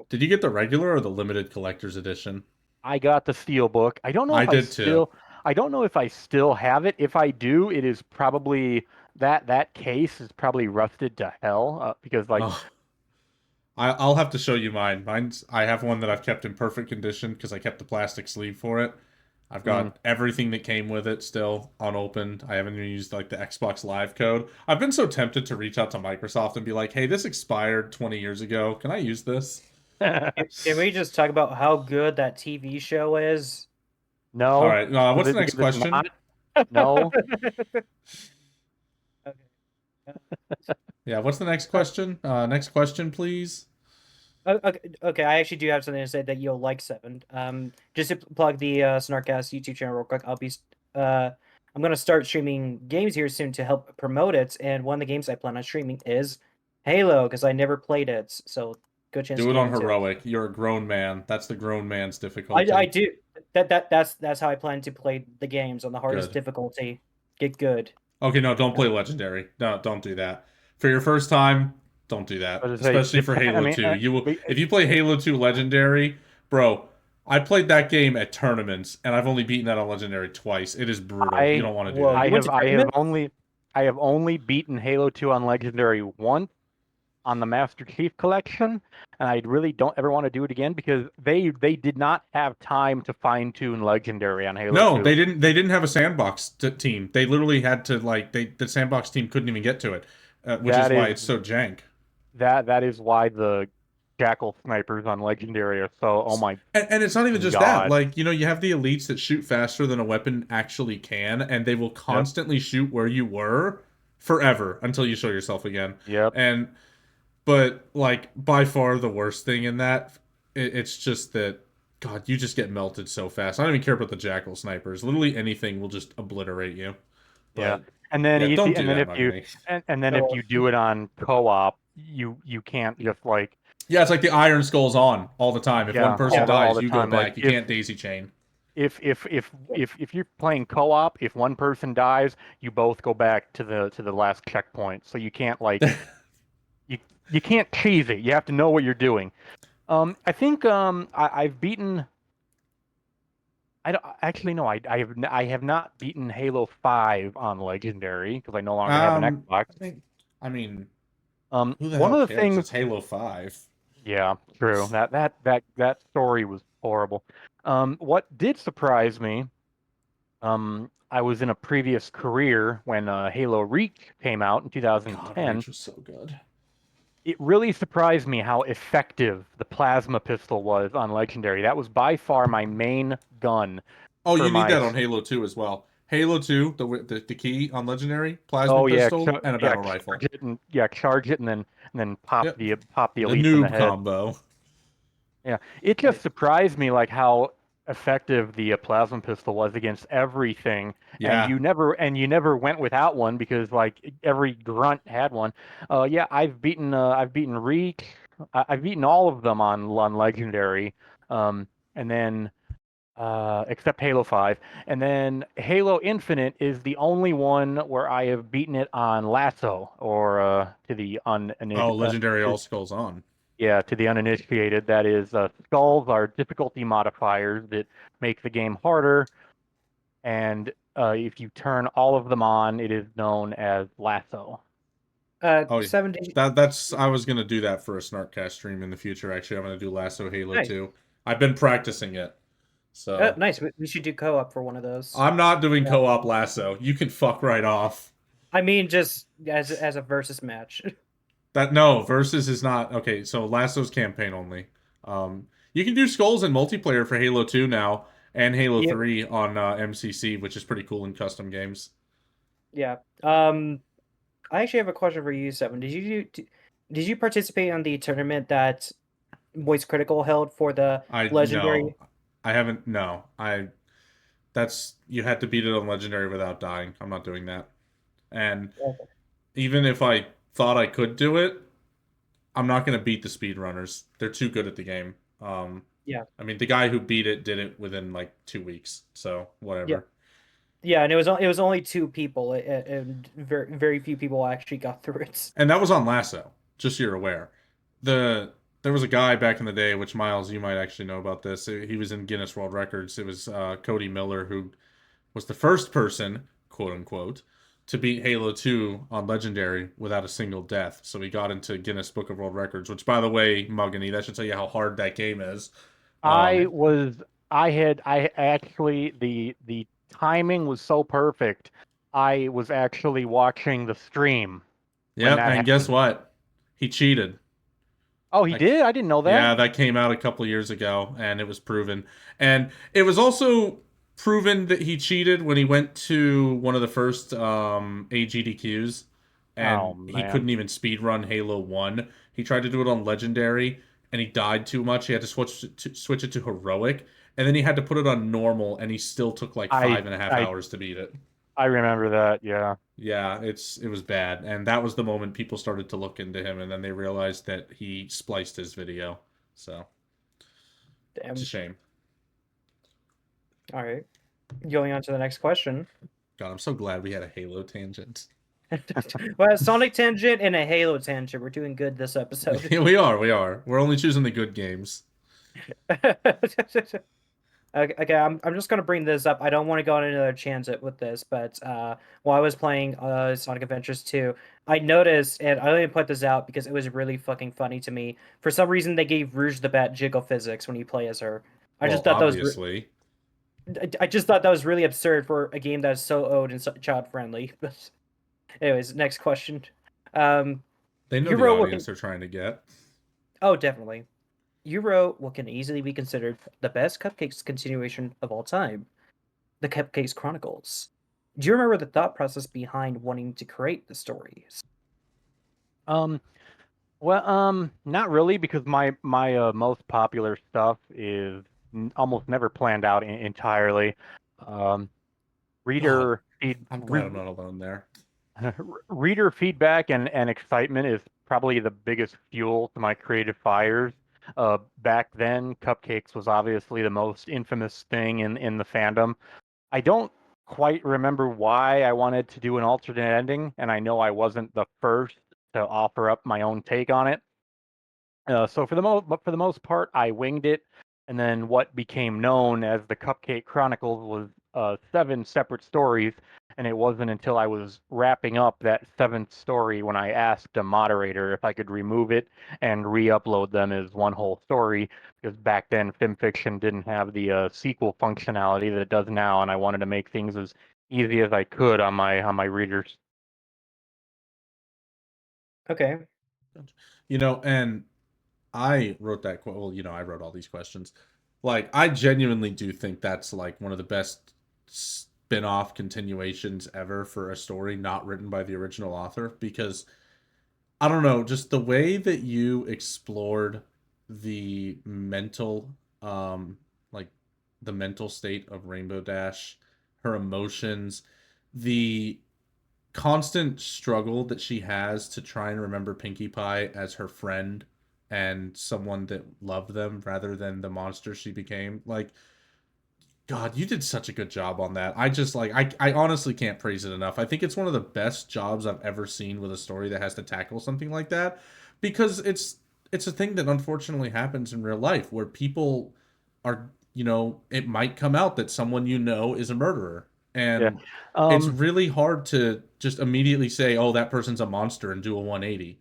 did you get the regular or the limited collector's edition? I got the steelbook. I did too. I don't know if I still have it. If I do, it is probably that case is probably rusted to hell because like Oh, I'll have to show you mine. I have one that I've kept in perfect condition because I kept the plastic sleeve for it. I've mm, got everything that came with it still unopened. I haven't even used like the Xbox Live code. I've been so tempted to reach out to Microsoft and be like, "Hey, this expired 20 years ago. Can I use this?" Can we just talk about how good that TV show is? All no, right. because What's the next it's question? not. No. Okay. Yeah, what's the next question? Next question, please. Okay, I actually do have something to say that you'll like Seven. Just to plug the SnarkCast YouTube channel real quick. I'm gonna start streaming games here soon to help promote it, and one of the games I plan on streaming is Halo because I never played it, so good chance Do to it get on into it. heroic. You're a grown man. That's the grown man's I difficulty. do that's how I plan to play the games on the hardest Good. difficulty. Get good. Okay, no, don't play legendary. No, don't do that. For your first time, don't do that. But it's a Especially for depend. I Halo mean, 2. You will but, if you play Halo 2 legendary, bro, I played that game at tournaments and I've only beaten that on legendary twice. It is brutal. You I don't want to do Whoa, that. you went to tournament? I have only beaten Halo 2 on legendary once on the Master Chief Collection, and I really don't ever want to do it again because they did not have time to fine tune legendary on Halo No, 2. they didn't have a sandbox team. They literally had to like the sandbox team couldn't even get to it, which is That why is it's so jank. that is why the Jackal snipers on legendary are so, oh my And it's not even just that. god. Like, you have the elites that shoot faster than a weapon actually can, and they will Yep. constantly shoot where you were forever until you show yourself again. Yep. And, but, like, by far the worst thing in that, it's just that, God, you just get melted so fast. I don't even care about the jackal snipers. Literally anything will just obliterate you. Yeah. But, And then yeah, you see, don't do and then that, if you Mugany. and then if Oh, you do it on co-op, you can't just like, Yeah, it's like the Iron Skull's on all the time. If one yeah, person yeah. all dies, the you go time. Like back. You can't daisy chain. if you're playing co-op, if one person dies, you both go back to the last checkpoint. So you can't like you you can't cheese it. You have to know what you're doing. I think I've beaten. I don't actually no. I have not beaten Halo 5 on Legendary because I no longer have an Xbox. I mean, who the One hell of the cares? things. It's Halo 5. Yeah, true. That story was horrible. What did surprise me, I was in a previous career when Halo Reach came out in God, 2010. Reach was so good. It really surprised me how effective the plasma pistol was on Legendary. That was by far my main gun Oh, for you need my. that on Halo 2 as well. Halo 2, the key on Legendary, plasma Oh yeah, pistol, and a battle rifle. charge it and then Yep. pop the The elites in the noob head. combo. Yeah, it just surprised me like how effective the plasma pistol was against everything, and Yeah. you never went without one because like every grunt had one. Yeah, I've beaten Reek, I've beaten all of them on Legendary, and then except Halo 5, and then Halo Infinite is the only one where I have beaten it on Lasso or to the Oh, Legendary all skulls on. yeah, to the uninitiated, that is, skulls are difficulty modifiers that make the game harder, and if you turn all of them on, it is known as lasso. Oh yeah. 70. That's I was gonna do that for a SnarkCast stream in the future. Actually, I'm gonna do Lasso Halo Nice. 2. I've been practicing it. So Nice. We should do co-op for one of those. I'm not doing Yeah. co-op Lasso. You can fuck right off. I mean, just as a versus match. That no, versus is not okay, so Lasso's campaign only. You can do skulls in multiplayer for Halo 2 now and Halo Yep. 3 on MCC, which is pretty cool in custom games. Yeah. I actually have a question for you, Seven. Did you participate on the tournament that Voice Critical held for the I legendary? no. I haven't no. I that's you had to beat it on legendary without dying. I'm not doing that. And Okay. even if I thought I could do it, I'm not going to beat the speedrunners. They're too good at the game. Yeah. I mean, the guy who beat it did it within like 2 weeks. So Yeah. whatever. Yeah, and it was only two people, and very few people actually got through it. And that was on Lasso. Just so you're aware. There was a guy back in the day, which Miles, you might actually know about this. He was in Guinness World Records. It was Cody Miller, who was the first person, quote unquote, to beat Halo 2 on Legendary without a single death. So he got into Guinness Book of World Records, which, by the way, Muggany, that should tell you how hard that game is. I Um, was I actually the timing was so perfect. I was actually watching the stream when yep, that and guess happened. what? He cheated. Oh, he Like, did? I didn't know that. yeah, that came out a couple years ago, and it was proven. And it was also proven that he cheated when he went to one of the first AGDQs, Oh and he man. couldn't even speed run Halo 1. He tried to do it on Legendary, and he died too much. He had to switch it to Heroic, and then he had to put it on Normal, and he still took like I 5.5 hours to beat it. I remember that, yeah. Yeah, it was bad, and that was the moment people started to look into him, and then they realized that he spliced his video. So it's a Damn. shame. All right. Going on to the next question. God, I'm so glad we had a Halo tangent. Well, Sonic tangent and a Halo tangent. We're doing good this episode. We are, we are. We're only choosing the good games. Okay, I'm just gonna bring this up. I don't want to go on another tangent with this, but while I was playing Sonic Adventures 2, I noticed, and I only put this out because it was really fucking funny to me. For some reason, they gave Rouge the Bat jiggle physics when you play as her. I Well, just thought that was obviously. I just thought that was really absurd for a game that is so old and so child friendly. But anyways, next question. Um, They know you the wrote what audience can, they're trying to get. oh, definitely. You wrote what can easily be considered the best Cupcakes continuation of all time, the Cupcakes Chronicles. Do you remember the thought process behind wanting to create the stories? Um well, not really because my most popular stuff is almost never planned out entirely. Um God, reader feed I'm glad re- I'm not alone there. reader feedback and excitement is probably the biggest fuel to my creative fires. Back then, Cupcakes was obviously the most infamous thing in the fandom. I don't quite remember why I wanted to do an alternate ending, and I know I wasn't the first to offer up my own take on it. So for the most part, I winged it, and then what became known as the Cupcake Chronicles was 7 separate stories, and it wasn't until I was wrapping up that seventh story when I asked a moderator if I could remove it and re-upload them as one whole story, because back then FimFiction didn't have the sequel functionality that it does now, and I wanted to make things as easy as I could on my readers. Okay. And I wrote that quote. Well, I wrote all these questions. Like, I genuinely do think that's like one of the best spin-off continuations ever for a story not written by the original author, because I don't know, just the way that you explored the mental like the mental state of Rainbow Dash, her emotions, the constant struggle that she has to try and remember Pinkie Pie as her friend and someone that loved them rather than the monster she became. Like, God, you did such a good job on that. I just like I honestly can't praise it enough. I think it's one of the best jobs I've ever seen with a story that has to tackle something like that, because it's a thing that unfortunately happens in real life where people are, it might come out that someone is a murderer. Yeah. And it's really hard to just immediately say, "Oh, that person's a monster," and do a 180.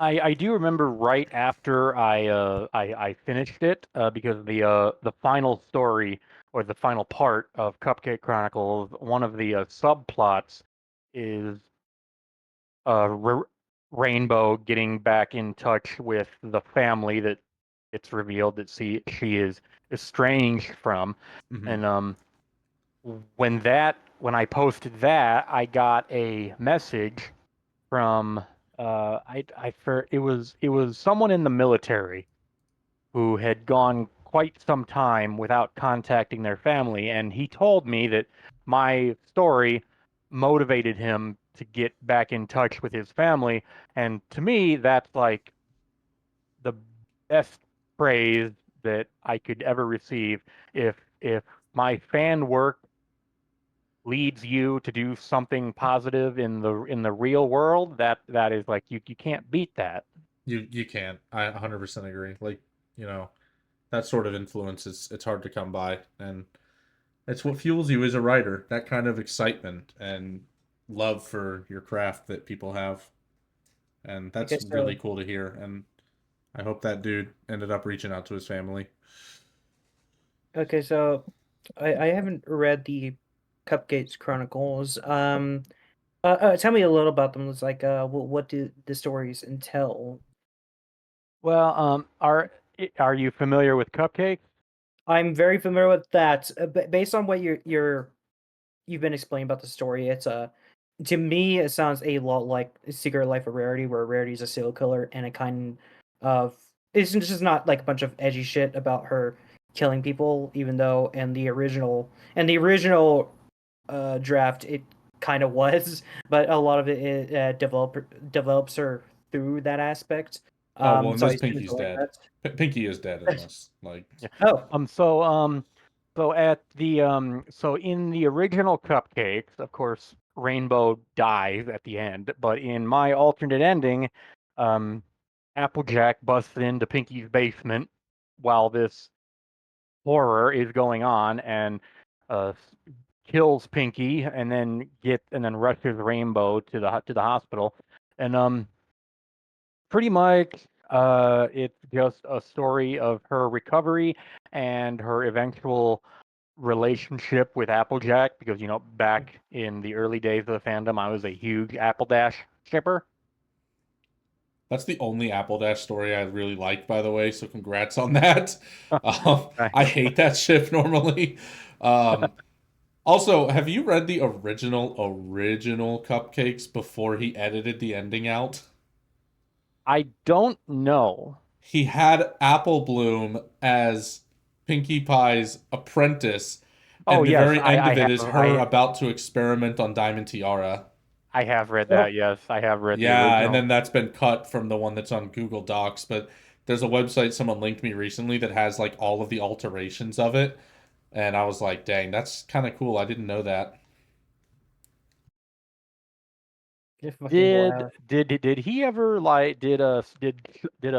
I do remember right after I finished it because the final story or the final part of Cupcake Chronicles, one of the subplots is Rainbow getting back in touch with the family that it's revealed that she is estranged from, Hmm. and when I posted that, I got a message from it was someone in the military who had gone quite some time without contacting their family, and he told me that my story motivated him to get back in touch with his family, and to me, that's like the best praise that I could ever receive. If my fan work leads you to do something positive in the real world, that is like you can't beat that. You can't. I 100% agree. Like, you know, that sort of influence is it's hard to come by, and it's what fuels you as a writer. That kind of excitement and love for your craft that people have, and Okay, that's really so cool to hear. And I hope that dude ended up reaching out to his family. okay, so I haven't read the Cupcakes Chronicles. Tell me a little about them. It's like, what do the stories entail? Well, are you familiar with Cupcake? I'm very familiar with that. Based on what you've been explaining about the story, it's to me it sounds a lot like Secret Life of Rarity, where Rarity is a serial killer, and it kind of it's just not like a bunch of edgy shit about her killing people, even though in the original draft it kind of was, but a lot of it develops her through that aspect. Oh well, in So I this assume it's Pinky's like dead. that. Pinky is dead in this. Like, Yeah. Oh, Um. So um. So at the So in the original Cupcakes, of course, Rainbow dies at the end. But in my alternate ending, um, Applejack busts into Pinky's basement while this horror is going on and kills Pinky, and then rushes Rainbow to the hospital, and pretty much it's just a story of her recovery and her eventual relationship with Applejack, because back in the early days of the fandom I was a huge Apple Dash shipper. that's the only Apple Dash story I really like, by the way. So congrats on that. I Thanks. hate that ship normally. Um, Also, have you read the original Cupcakes before he edited the ending out? I don't know. He had Apple Bloom as Pinkie Pie's apprentice, Oh and the yes, very I, end I of it have is her about to experiment on Diamond Tiara. I have read oh, that. Yes, I have read the Yeah, and original. then that's been cut from the one that's on Google Docs, but there's a website someone linked me recently that has like all of the alterations of it, and I was like, dang, that's kind of cool. I didn't know that. you're fucking Did wow. did he ever like did a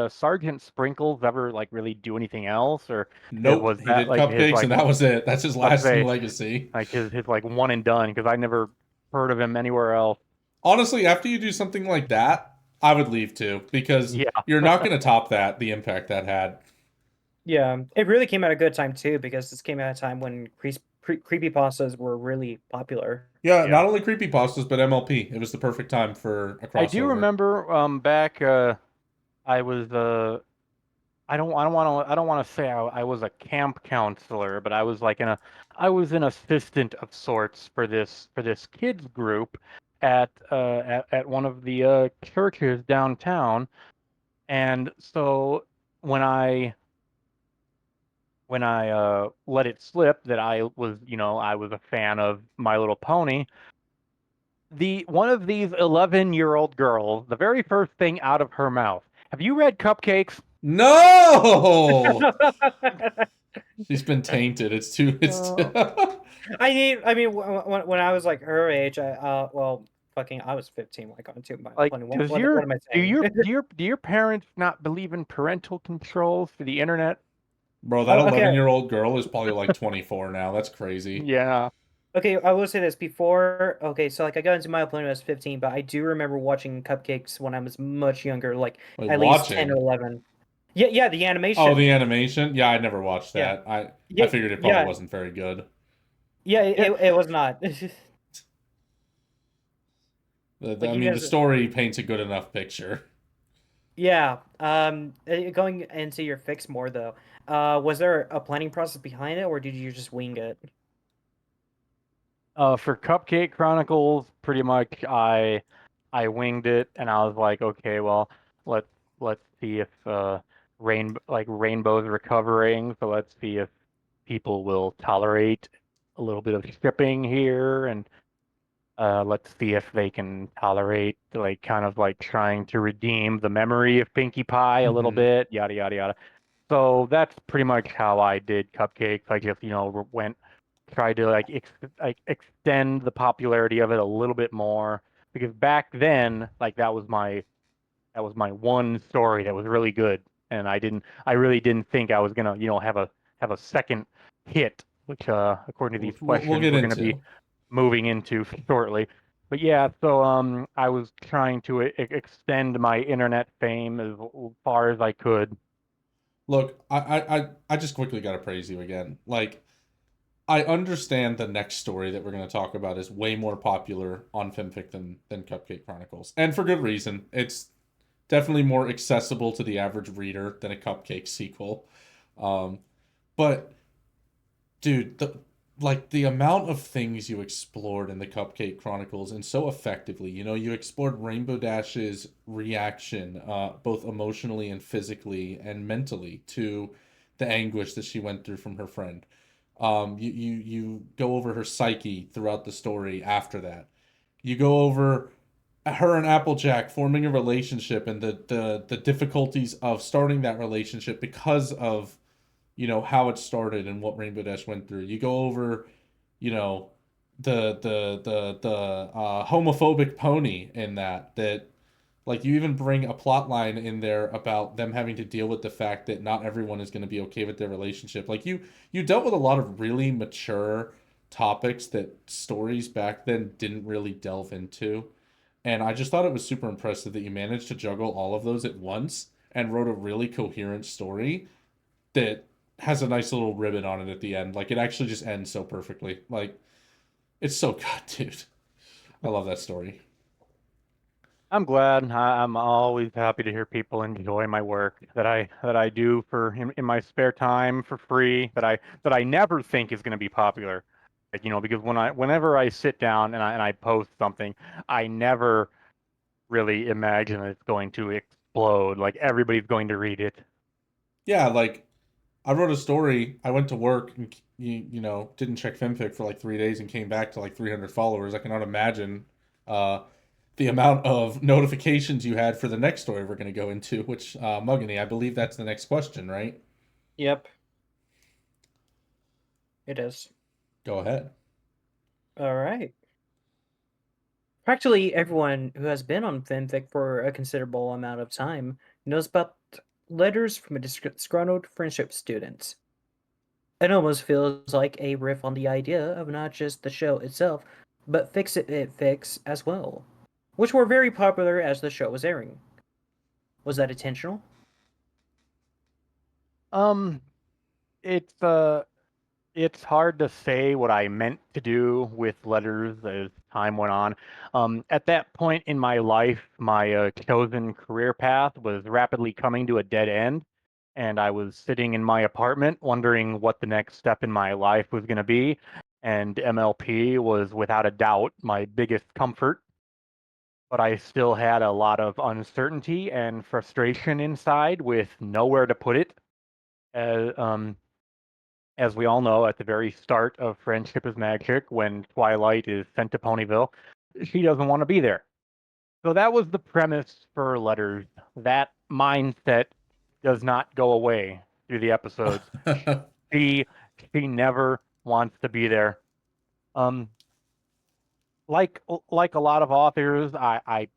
Sergeant Sprinkles ever like really do anything else, or Nope, was he that did like his Cupcakes and like, that was it. That's his let's lasting say, legacy. like his like one and done? Because I never heard of him anywhere else. Honestly, after you do something like that, I would leave too because Yeah. you're not going to top that, the impact that had. Yeah, it really came at a good time too, because this came at a time when creepypastas were really popular. Yeah, Yeah. not only creepypastas, but MLP. It was the perfect time for a I do crossover. remember back I was I don't want to say I was a camp counselor, but I was an assistant of sorts for this kids group at one of the churches downtown. And so when I let it slip that I was a fan of My Little Pony, the one of these 11-year-old girls, the very first thing out of her mouth, "Have you read Cupcakes?" No! She's been tainted. It's Uh, I mean, when I was like her age, fucking, I was 15, like on to my Like, 21. What am I saying? do your parents not believe in parental controls for the internet? Bro, that Oh, okay. 11-year-old girl is probably like 24 now. That's crazy. Yeah. Okay, I will say this before. Okay, so like I got into My Opponent when I was 15, but I do remember watching Cupcakes when I was much younger, like Wait, at least 10 or watching? 11. Yeah, yeah, the Oh, animation. the animation? Yeah, I never watched Yeah. that. I Yeah, figured it probably yeah, wasn't very good. yeah, Yeah. it was not. I Like you mean, the guys, story paints a good enough picture. yeah. Going into your fix more though, was there a planning process behind it, or did you just wing it? For Cupcake Chronicles, pretty much I winged it, and I was like, okay, well, let's let's see if Rainbow's recovering, so let's see if people will tolerate a little bit of stripping here, and let's see if they can tolerate like kind of like trying to redeem the memory of Pinkie Pie a little Hmm. bit, yada yada yada. So that's pretty much how I did Cupcakes. I just, went tried to like extend the popularity of it a little bit more because back then, like that was my one story that was really good, and I really didn't think I was gonna, have a second hit, which according to these We'll questions get we're gonna be into. moving into shortly. But yeah, so I was trying to extend my internet fame as far as I could. Look, I just quickly gotta praise you again. Like, I understand the next story that we're going to talk about is way more popular on Fanfic than Cupcake Chronicles. And for good reason. It's definitely more accessible to the average reader than a Cupcake sequel. Um, but dude, the amount of things you explored in the Cupcake Chronicles and so effectively. You explored Rainbow Dash's reaction, both emotionally and physically and mentally, to the anguish that she went through from her friend. You go over her psyche throughout the story after that. You go over her and Applejack forming a relationship and the difficulties of starting that relationship because of how it started and what Rainbow Dash went through. You go over, you know, the homophobic pony in that like you even bring a plot line in there about them having to deal with the fact that not everyone is going to be okay with their relationship. Like you dealt with a lot of really mature topics that stories back then didn't really delve into. And I just thought it was super impressive that you managed to juggle all of those at once and wrote a really coherent story that has a nice little ribbon on it at the end. Like it actually just ends so perfectly. Like it's so good, dude. I love that story. I'm glad. I'm always happy to hear people enjoy my work that I do for in my spare time for free that I never think is going to be popular. Like, because whenever I sit down and I post something, I never really imagine it's going to explode. Like everybody's going to read it. Yeah, like I wrote a story. I went to work and didn't check FemFic for like 3 days and came back to like 300 followers. I cannot imagine uh, the amount of notifications you had for the next story we're going to go into. Which Mugany, I believe that's the next question, right? Yep, it is. Go ahead. All right. Practically everyone who has been on fanfic for a considerable amount of time knows about letters from a disgruntled friendship student. It almost feels like a riff on the idea of not just the show itself, but Fix It It Fix as well, which were very popular as the show was airing. Was that intentional? Um, it's uh it's hard to say what I meant to do with letters as time went on. At that point in my life, my chosen career path was rapidly coming to a dead end, and I was sitting in my apartment wondering what the next step in my life was going to be. And MLP was without a doubt my biggest comfort, but I still had a lot of uncertainty and frustration inside with nowhere to put it. Uh, um, as we all know, at the very start of Friendship is Magic, when Twilight is sent to Ponyville, she doesn't want to be there. So that was the premise for Letters. That mindset does not go away through the episodes. She she never wants to be there. Um, like a lot of authors, I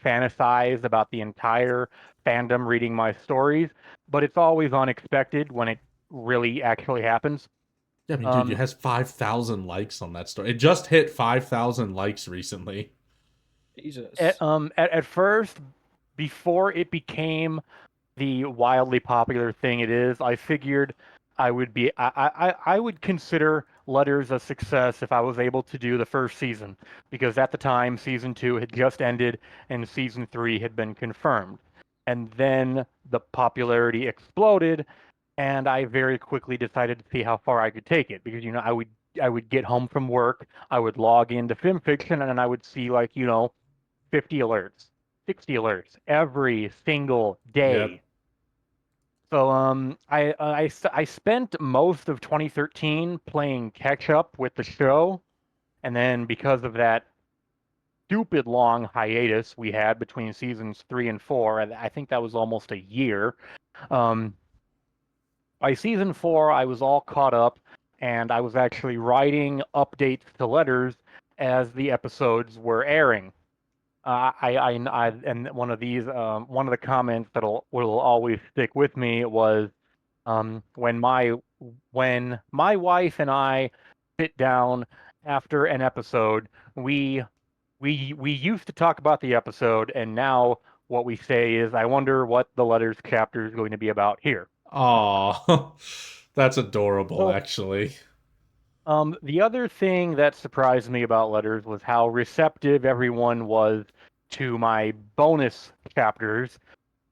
fantasize about the entire fandom reading my stories, but it's always unexpected when it really actually happens. Yeah, I mean, dude, it Um, has 5,000 likes on that story. It just hit 5,000 likes recently. Jesus. at first, before it became the wildly popular thing it is, I figured I would consider Letters a success if I was able to do the first season, because at the time season 2 had just ended and season 3 had been confirmed. And then the popularity exploded, and I very quickly decided to see how far I could take it, because I would get home from work, I would log into FimFiction, and I would see, like, 50 alerts, 60 alerts every single Yep. day. So I spent most of 2013 playing catch up with the show, and then because of that stupid long hiatus we had between seasons 3 and 4, and I think that was almost a year. Um, by season 4, I was all caught up, and I was actually writing updates to Letters as the episodes were airing. And one of the comments will always stick with me was, when my wife and I sit down after an episode, we we used to talk about the episode, and now what we say is, I wonder what the Letters chapter is going to be about here. Aw, that's adorable, So, actually. the other thing that surprised me about Letters was how receptive everyone was to my bonus chapters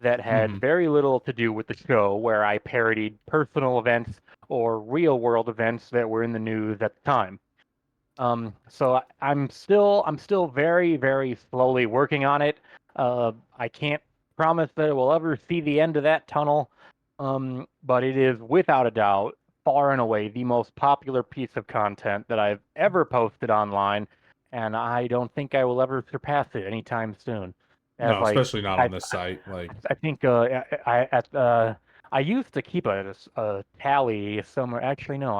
that had Hmm. very little to do with the show, where I parodied personal events or real world events that were in the news at the time. So I'm still very, very slowly working on it. I can't promise that it will ever see the end of that tunnel, but it is without a doubt far and away the most popular piece of content that I've ever posted online, and I don't think I will ever surpass it anytime soon. As No, like especially not I on this site. Like, I think I used to keep a tally somewhere. Actually, no,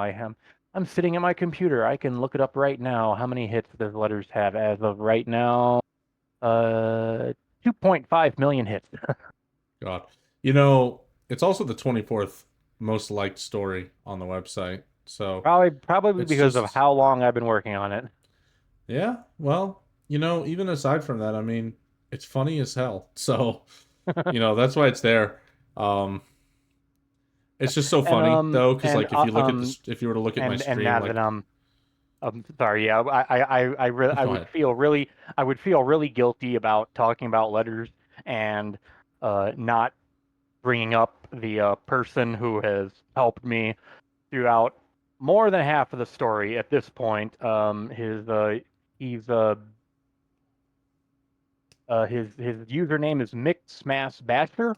I'm sitting at my computer. I can look it up right now. How many hits does Letters have as of right now? Uh, 2.5 million hits. God. It's also the 24th most liked story on the website. So Probably it's because of just, how long I've been working on it. yeah, well, even aside from that, I mean, it's funny as hell. So, that's why it's there. Um, it's just so And funny though, because and like if you were to look at my and stream, now that like, I'm sorry, yeah, I go would ahead. feel really guilty about talking about Letters and not bringing up the person who has helped me throughout more than half of the story at this point. He's his username is Mick Smash Basher,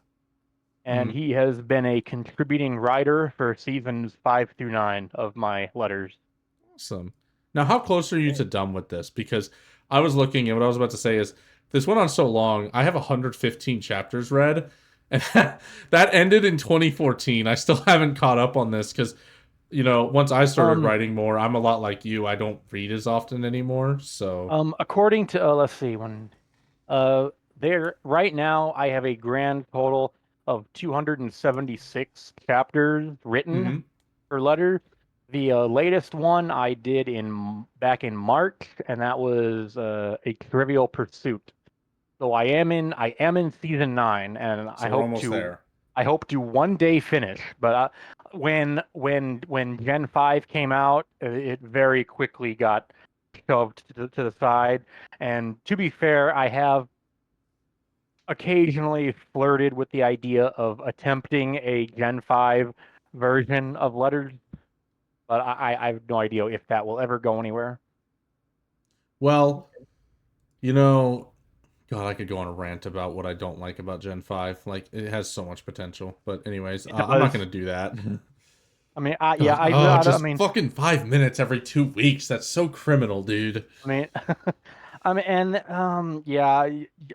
and Mhm. he has been a contributing writer for seasons 5 through 9 of my Letters. Awesome. Now, how close are you to done with this? Because I was looking, and what I was about to say is this went on so long. I have 115 chapters read, and that ended in 2014. I still haven't caught up on this because, once I started Um, writing more, I'm a lot like you. I don't read as often anymore. So, According to let's see, when uh there right now I have a grand total of 276 chapters written hmm. for Letters. The latest one I did in back in March, and that was a Trivial Pursuit. So I am in season 9, and So we're almost there. I hope to one day finish. But when Gen 5 came out, it very quickly got shoved to the side. And to be fair, I have occasionally flirted with the idea of attempting a Gen 5 version of Letters, but I have no idea if that will ever go anywhere. Well, you know, God, I could go on a rant about what I don't like about Gen 5. Like, it has so much potential. But anyways, It I'm not does. going to do that. I mean, yeah, God, oh, I just mean, fucking 5 minutes every 2 weeks. That's so criminal, dude. I mean, and yeah,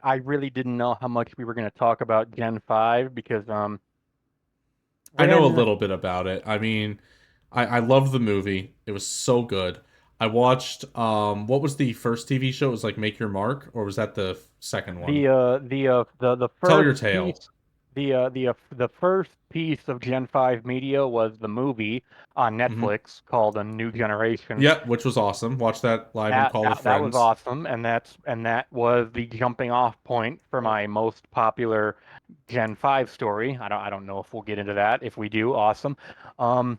I really didn't know how much we were going to talk about Gen 5, because I know a when little bit about it. I mean, I love the movie. It was so good. I watched, what was the first TV show? It was like Make Your Mark, or was that the second one? the Tell first Your Tale. piece the first piece of Gen 5 media was the movie on Hmm. Netflix called A New Generation. Yep, which was awesome. Watch that live on Call with That was Friends. awesome, and that was the jumping off point for my most popular Gen 5 story. I don't know if we'll get into that. If we do, awesome. Um,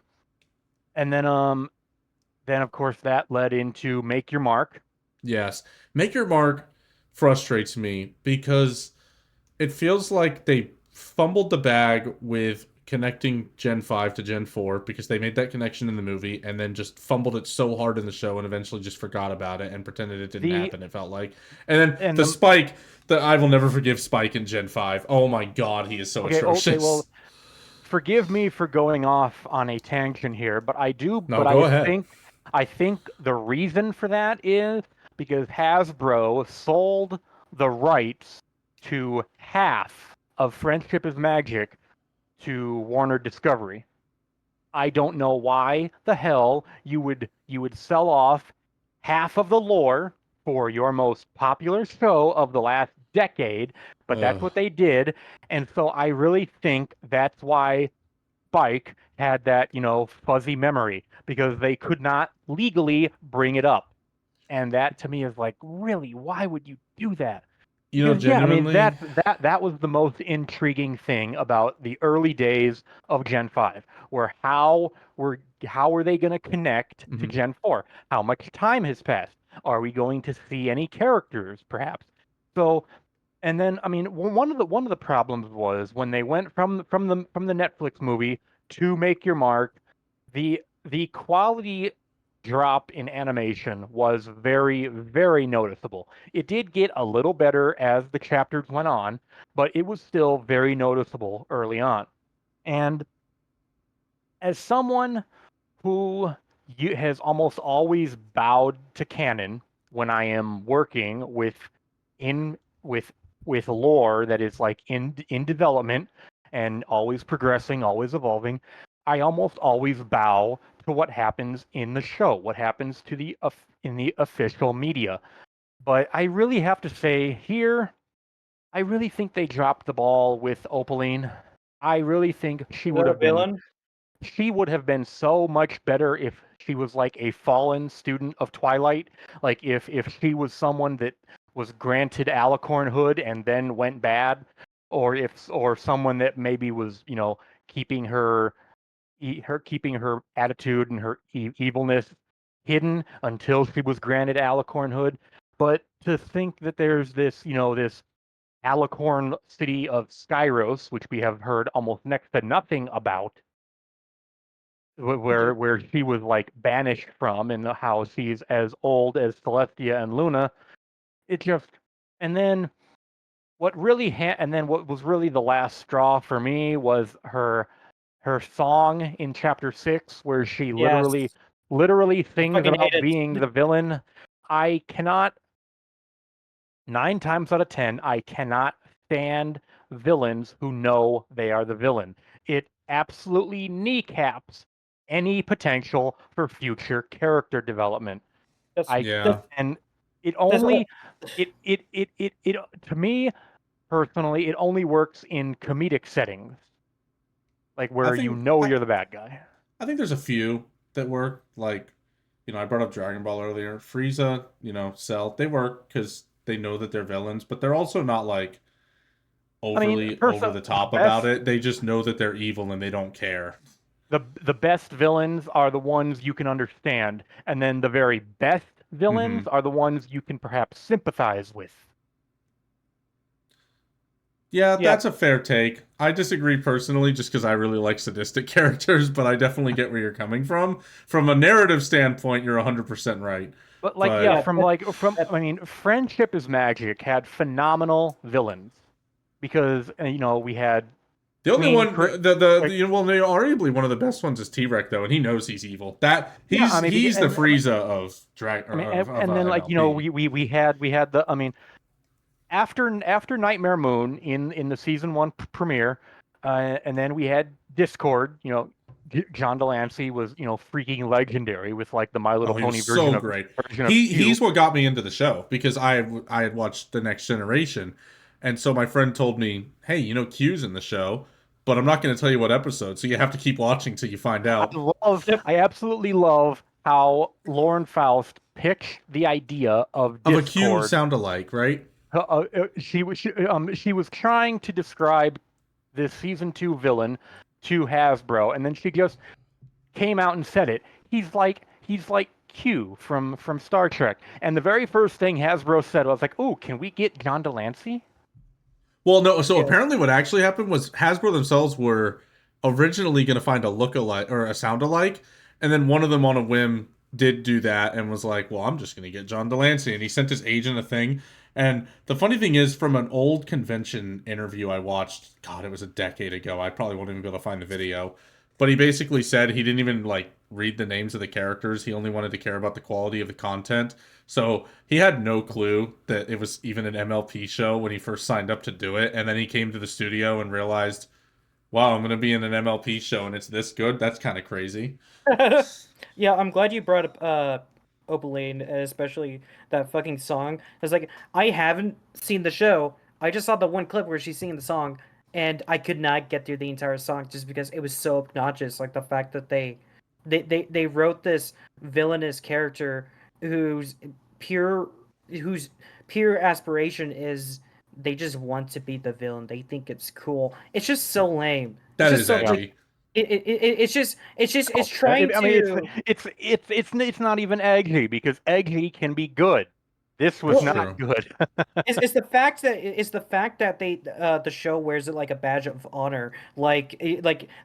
and then of course that led into Make Your Mark. Yes. Make Your Mark frustrates me because it feels like they fumbled the bag with connecting Gen 5 to Gen 4 because they made that connection in the movie and then just fumbled it so hard in the show and eventually just forgot about it and pretended it didn't The happen, it felt like. And then and the the Spike, that I will never forgive Spike in Gen 5. Oh my god, he is so okay, well, atrocious. forgive me for going off on a tangent here, No, but go ahead. I think the reason for that is because Hasbro sold the rights to half of Friendship is Magic to Warner Discovery. I don't know why the hell you would sell off half of the lore for your most popular show of the last decade, but that's Ugh. what they did. And so I really think that's why Spike had that, fuzzy memory because they could not legally bring it up. And that to me is like, really, why would you do that? You know, Because yeah, I mean genuinely. that was the most intriguing thing about the early days of Gen 5, where how are they going to connect to Mhm. Gen 4? How much time has passed? Are we going to see any characters perhaps? So and then I mean one of the problems was when they went from the Netflix movie to Make Your Mark, the quality drop in animation was very noticeable. It did get a little better as the chapters went on, but it was still very noticeable early on. And as someone who has almost always bowed to canon when I am working in with lore that is like in development and always progressing, always evolving. I almost always bow to what happens in the show, what happens to in the official media. But I really have to say here, I really think they dropped the ball with Opaline. I really think The villain. she would have been so much better if she was like a fallen student of Twilight. Like if she was someone that was granted alicorn hood and then went bad, or someone that maybe was keeping keeping her attitude and her evilness hidden until she was granted alicorn hood. But to think that there's this this alicorn city of Skyros, which we have heard almost next to nothing about, where she was like banished from, and how she's as old as Celestia and Luna. It just and then and then what was really the last straw for me was her song in chapter 6 where she Yes, literally I sings fucking hate about being it. the villain. I cannot 9 times out of 10 I cannot stand villains who know they are the villain. It absolutely kneecaps any potential for future character development. That's I Yeah. and it that's only it to me personally it only works in comedic settings, like I where think I, you're the bad guy. I think there's a few that work. Like, I brought up Dragon Ball earlier. Frieza, Cell, they work because they know that they're villains, but they're also not like I mean, overly first over the the top about best it. They just know that they're evil and they don't care. the best villains are the ones you can understand, and then the very best Hmm. villains are the ones you can perhaps sympathize with. Yeah, yeah. that's a fair take. I disagree personally just because I really like sadistic characters, but I definitely get where you're coming from. From a narrative standpoint, you're 100% right. But like, yeah, But Yeah, that I mean, Friendship is Magic had phenomenal villains because we had the only Queen one, Cra- the like, well, arguably one of the best ones is T-Rex though, and he knows he's evil. That yeah, I mean, he's the Frieza of drag I mean, of and then like MLP. we had the I mean after Nightmare Moon in the season 1 premiere, and then we had Discord. John Delancey was freaking legendary with like the My Oh, Little he was Pony so great. version of Q. He's what got me into the show because I had watched The Next Generation, And so my friend told me, "Hey, Q's in the show, but I'm not going to tell you what episode, so you have to keep watching till you find out." Yep. I absolutely love how Lauren Faust picked the idea of Of a Q Discord. sound alike, right? She was trying to describe this season 2 villain to Hasbro, and then she just came out and said it. He's like Q from Star Trek. And the very first thing Hasbro said was like, "Oh, can we get John Delancey?" Well, no. So Yeah. apparently, what actually happened was Hasbro themselves were originally going to find a look-alike or a sound-alike, and then one of them on a whim did do that and was like, "Well, I'm just going to get John Delancey," and he sent his agent a thing. And the funny thing is, from an old convention interview I watched, God, it was a decade ago. I probably won't even be able to find the video, but he basically said he didn't even like read the names of the characters. He only wanted to care about the quality of the content. So he had no clue that it was even an MLP show when he first signed up to do it. And then he came to the studio and realized, wow, I'm going to be in an MLP show and it's this good. That's kind of crazy. Yeah, I'm glad you brought up Opaline, especially that fucking song. It's like I haven't seen the show. I just saw the one clip where she's singing the song, and I could not get through the entire song just because it was so obnoxious. Like the fact that they wrote this villainous character whose pure whose pure aspiration is they just want to be the villain. They think it's cool. It's just so lame. It's That just is so like edgy. it's trying I mean, to it's not even eggy because eggy can be good. This was That's well not true. good. it's the fact that they the show wears it like a badge of honor, like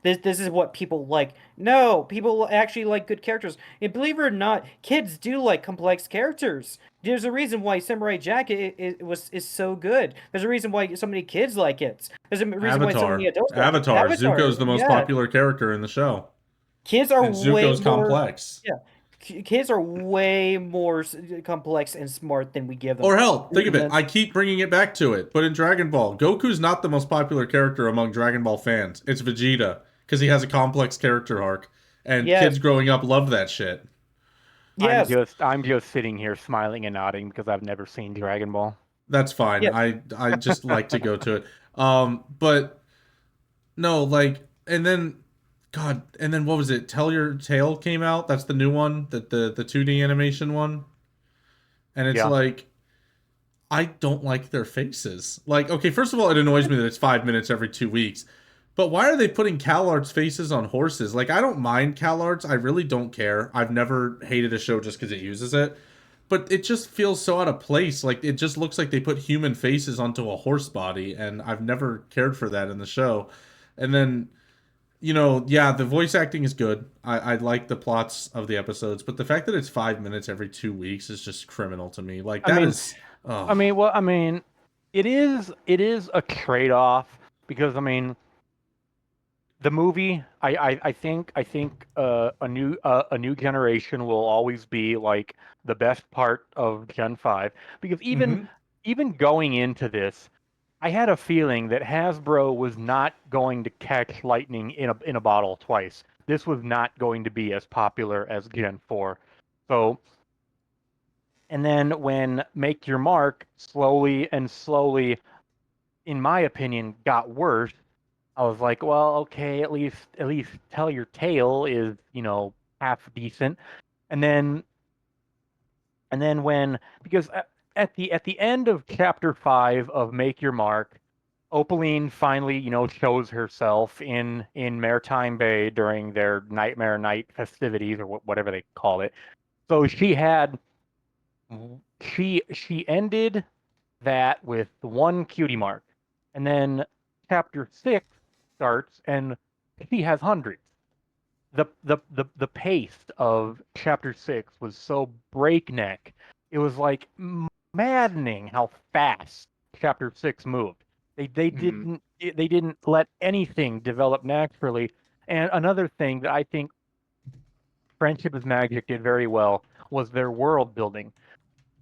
this is what people like. No, people actually like good characters, and believe it or not, kids do like complex characters. There's a reason why Samurai Jack is so good. There's a reason why so many kids like it. There's a reason why so many Avatar. adults like it. Avatar. Avatar, Zuko's the most yeah, popular character in the show. kids are And way Zuko's more. complex. Yeah, kids are way more complex and smart than we give them. Or hell, think of And it. then, I keep bringing it back to it, but in Dragon Ball, Goku's not the most popular character among Dragon Ball fans. It's Vegeta because he has a complex character arc, and yes, kids growing up love that shit. yes, I'm just sitting here smiling and nodding because I've never seen Dragon Ball. That's fine. yes. I just like to go to it. But no, like, and then, God, and then what was it? Tell Your Tale came out. That's the new one, the 2D animation one, and it's Yeah. like I don't like their faces. Like, okay, first of all, it annoys me that it's 5 minutes every 2 weeks. But why are they putting CalArts faces on horses? Like, I don't mind CalArts. I really don't care. I've never hated a show just because it uses it. But it just feels so out of place. Like, it just looks like they put human faces onto a horse body. And I've never cared for that in the show. And then, yeah, the voice acting is good. I like the plots of the episodes. But the fact that it's 5 minutes every 2 weeks is just criminal to me. Like, I that mean, is. I Oh. mean, well, I mean, it is a trade-off because I mean, the movie, I think a new generation will always be like the best part of Gen 5 because Mm-hmm. even going into this, I had a feeling that Hasbro was not going to catch lightning in a bottle twice. This was not going to be as popular as Gen 4. So, and then when Make Your Mark slowly and slowly, in my opinion, got worse, I was like, well, okay, at least Tell Your Tale is, half decent. And then when because at the end of chapter 5 of Make Your Mark, Opaline finally, shows herself in Maritime Bay during their Nightmare Night festivities or whatever they call it. So she ended that with one cutie mark. And then chapter 6 starts and she has hundreds. The pace of chapter 6 was so breakneck. It was like maddening how fast chapter 6 moved. Mm-hmm. They didn't let anything develop naturally. And another thing that I think Friendship is Magic did very well was their world building.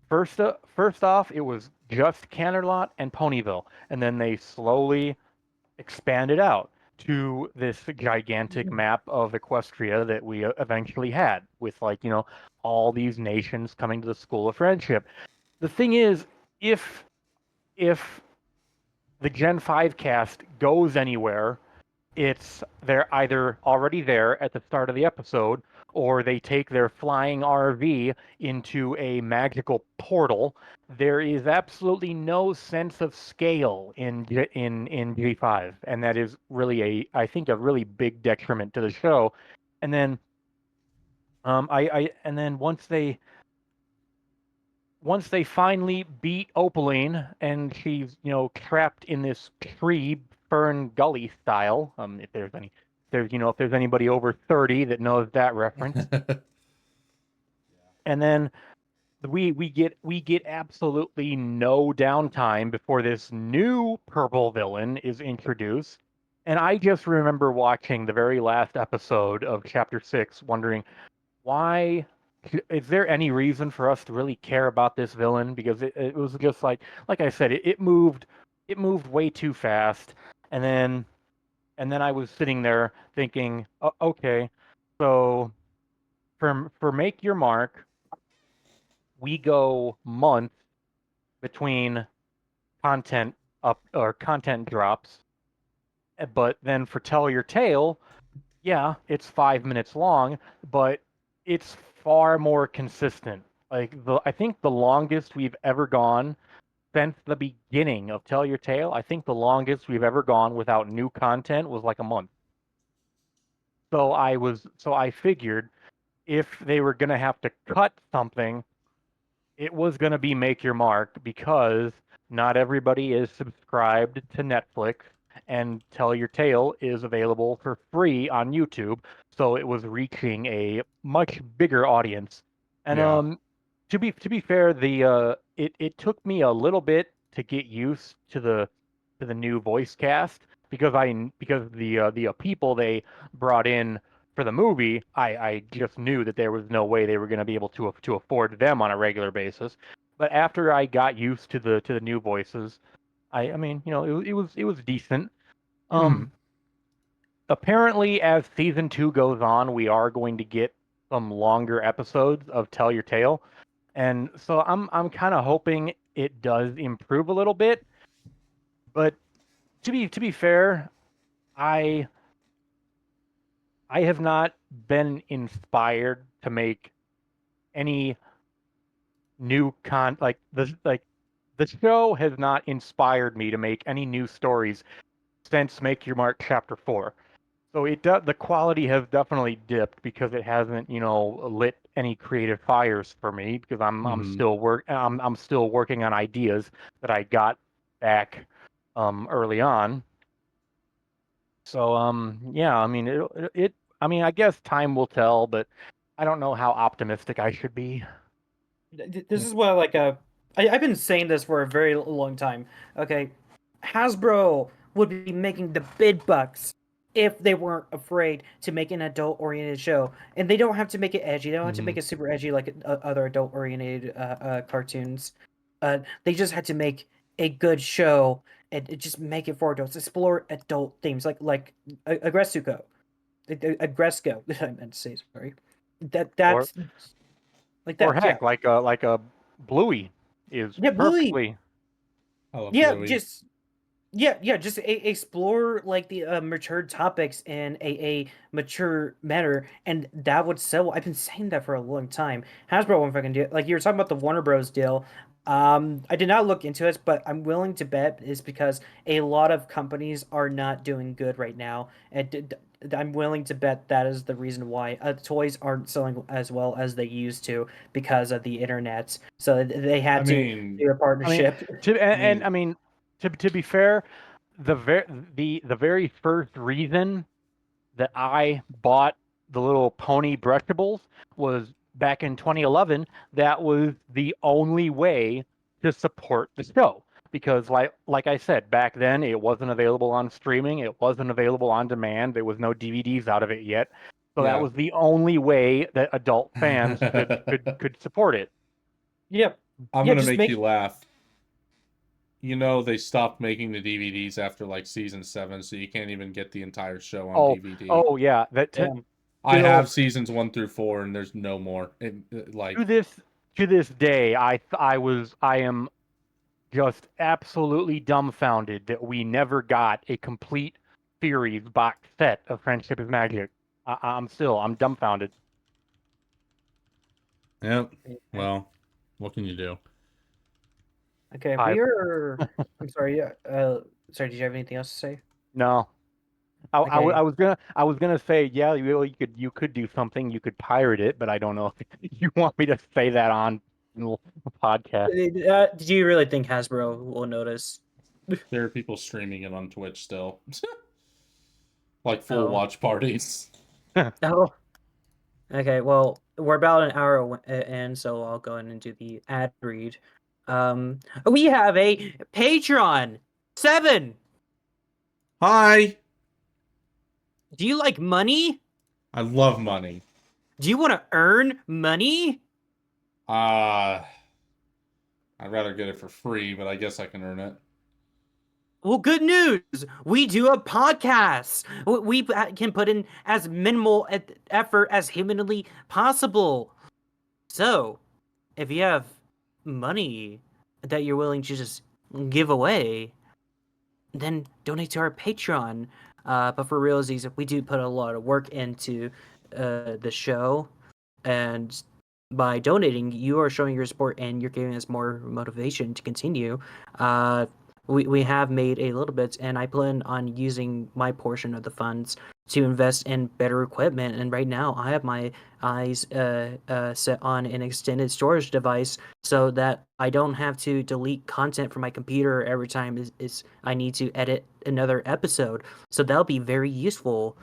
First off, it was just Canterlot and Ponyville, and then they slowly expanded out to this gigantic map of Equestria that we eventually had, with like all these nations coming to the School of Friendship. The thing is, if if the Gen 5 cast goes anywhere, they're either already there at the start of the episode, or they take their flying RV into a magical portal. There is absolutely no sense of scale in G5, and that is really I think a really big detriment to the show. And then and then once they finally beat Opaline and she's, trapped in this tree, Fern Gully style, if there's anybody over 30 that knows that reference. And then we get absolutely no downtime before this new purple villain is introduced. And I just remember watching the very last episode of chapter 6 wondering, why is there any reason for us to really care about this villain? Because it was just like I said, it moved way too fast. And then I was sitting there thinking, okay, so for Make Your Mark, we go months between content content drops. But then for Tell Your Tale, yeah, it's 5 minutes long, but it's far more consistent. I think the longest we've ever gone since the beginning of Tell Your Tale, I think the longest we've ever gone without new content was like a month. So I figured if they were gonna have to cut something, it was gonna be Make Your Mark, because not everybody is subscribed to Netflix, and Tell Your Tale is available for free on YouTube, so it was reaching a much bigger audience. And Yeah. to be fair, it took me a little bit to get used to the new voice cast, because the people they brought in for the movie, I just knew that there was no way they were going to be able to afford them on a regular basis. But after I got used to the new voices, I mean, it was decent. Mhm. Apparently, as season 2 goes on, we are going to get some longer episodes of Tell Your Tale, and so I'm kind of hoping it does improve a little bit. But to be fair, I I have not been inspired to make any new the show has not inspired me to make any new stories since Make Your Mark Chapter 4. So the quality has definitely dipped because it hasn't, lit any creative fires for me, because Mhm. I'm still working on ideas that I got back early on. So yeah, I mean I mean, I guess time will tell, but I don't know how optimistic I should be. This is what I've been saying this for a very long time. Okay, Hasbro would be making the big bucks if they weren't afraid to make an adult-oriented show, and they don't have to make it edgy. They don't have to Mhm. make it super edgy like other adult-oriented cartoons. They just had to make a good show and just make it for adults. Explore adult themes like Aggressuko, Aggresco. I meant to say sorry. Or That's like or that. Yeah, heck, like a Bluey is yeah, Bluey. perfectly. I love Yeah, Bluey. just explore like the mature topics in a mature manner, and that would sell. I've been saying that for a long time. Hasbro won't fucking do it. Like you were talking about the Warner Bros. Deal. I did not look into it, but I'm willing to bet is because a lot of companies are not doing good right now, and I'm willing to bet that is the reason why toys aren't selling as well as they used to because of the internet. So they I had to mean, do a I mean, partnership. I and mean, I mean, to be fair, the very first reason that I bought the little pony brushables was back in 2011. That was the only way to support the show, because like I said, back then it wasn't available on streaming, it wasn't available on demand, there was no DVDs out of it yet. So that yeah. was the only way that adult fans could support it. Yep. I'm Yeah, gonna just make you make laugh. They stopped making the DVDs after like season 7, so you can't even get the entire show on Oh, DVD. oh yeah, yeah. I still have seasons 1 through 4, and there's no more. to Like, this to this day, I am just absolutely dumbfounded that we never got a complete series box set of Friendship is Magic. I'm dumbfounded. Yep. Okay. Well, what can you do? Okay, I we are. I'm sorry. Yeah. Sorry. Did you have anything else to say? No. Okay. I was gonna say, yeah, you could do something, you could pirate it, but I don't know if you want me to say that on the podcast. Did you really think Hasbro will notice? There are people streaming it on Twitch still. Like full Oh. watch parties. Oh. Okay. Well, we're about an hour in, so I'll go in and do the ad read. We have a Patreon 7. Hi! Do you like money? I love money. Do you want to earn money? I'd rather get it for free, but I guess I can earn it. Well, good news. We do a podcast. We can put in as minimal effort as humanly possible. So, if you have money that you're willing to just give away, then donate to our Patreon. But for realsies, we do put a lot of work into the show, and by donating, you are showing your support and you're giving us more motivation to continue. We have made a little bit, and I plan on using my portion of the funds to invest in better equipment. And right now, I have my eyes set on an extended storage device so that I don't have to delete content from my computer every time I need to edit another episode. So that'll be very useful.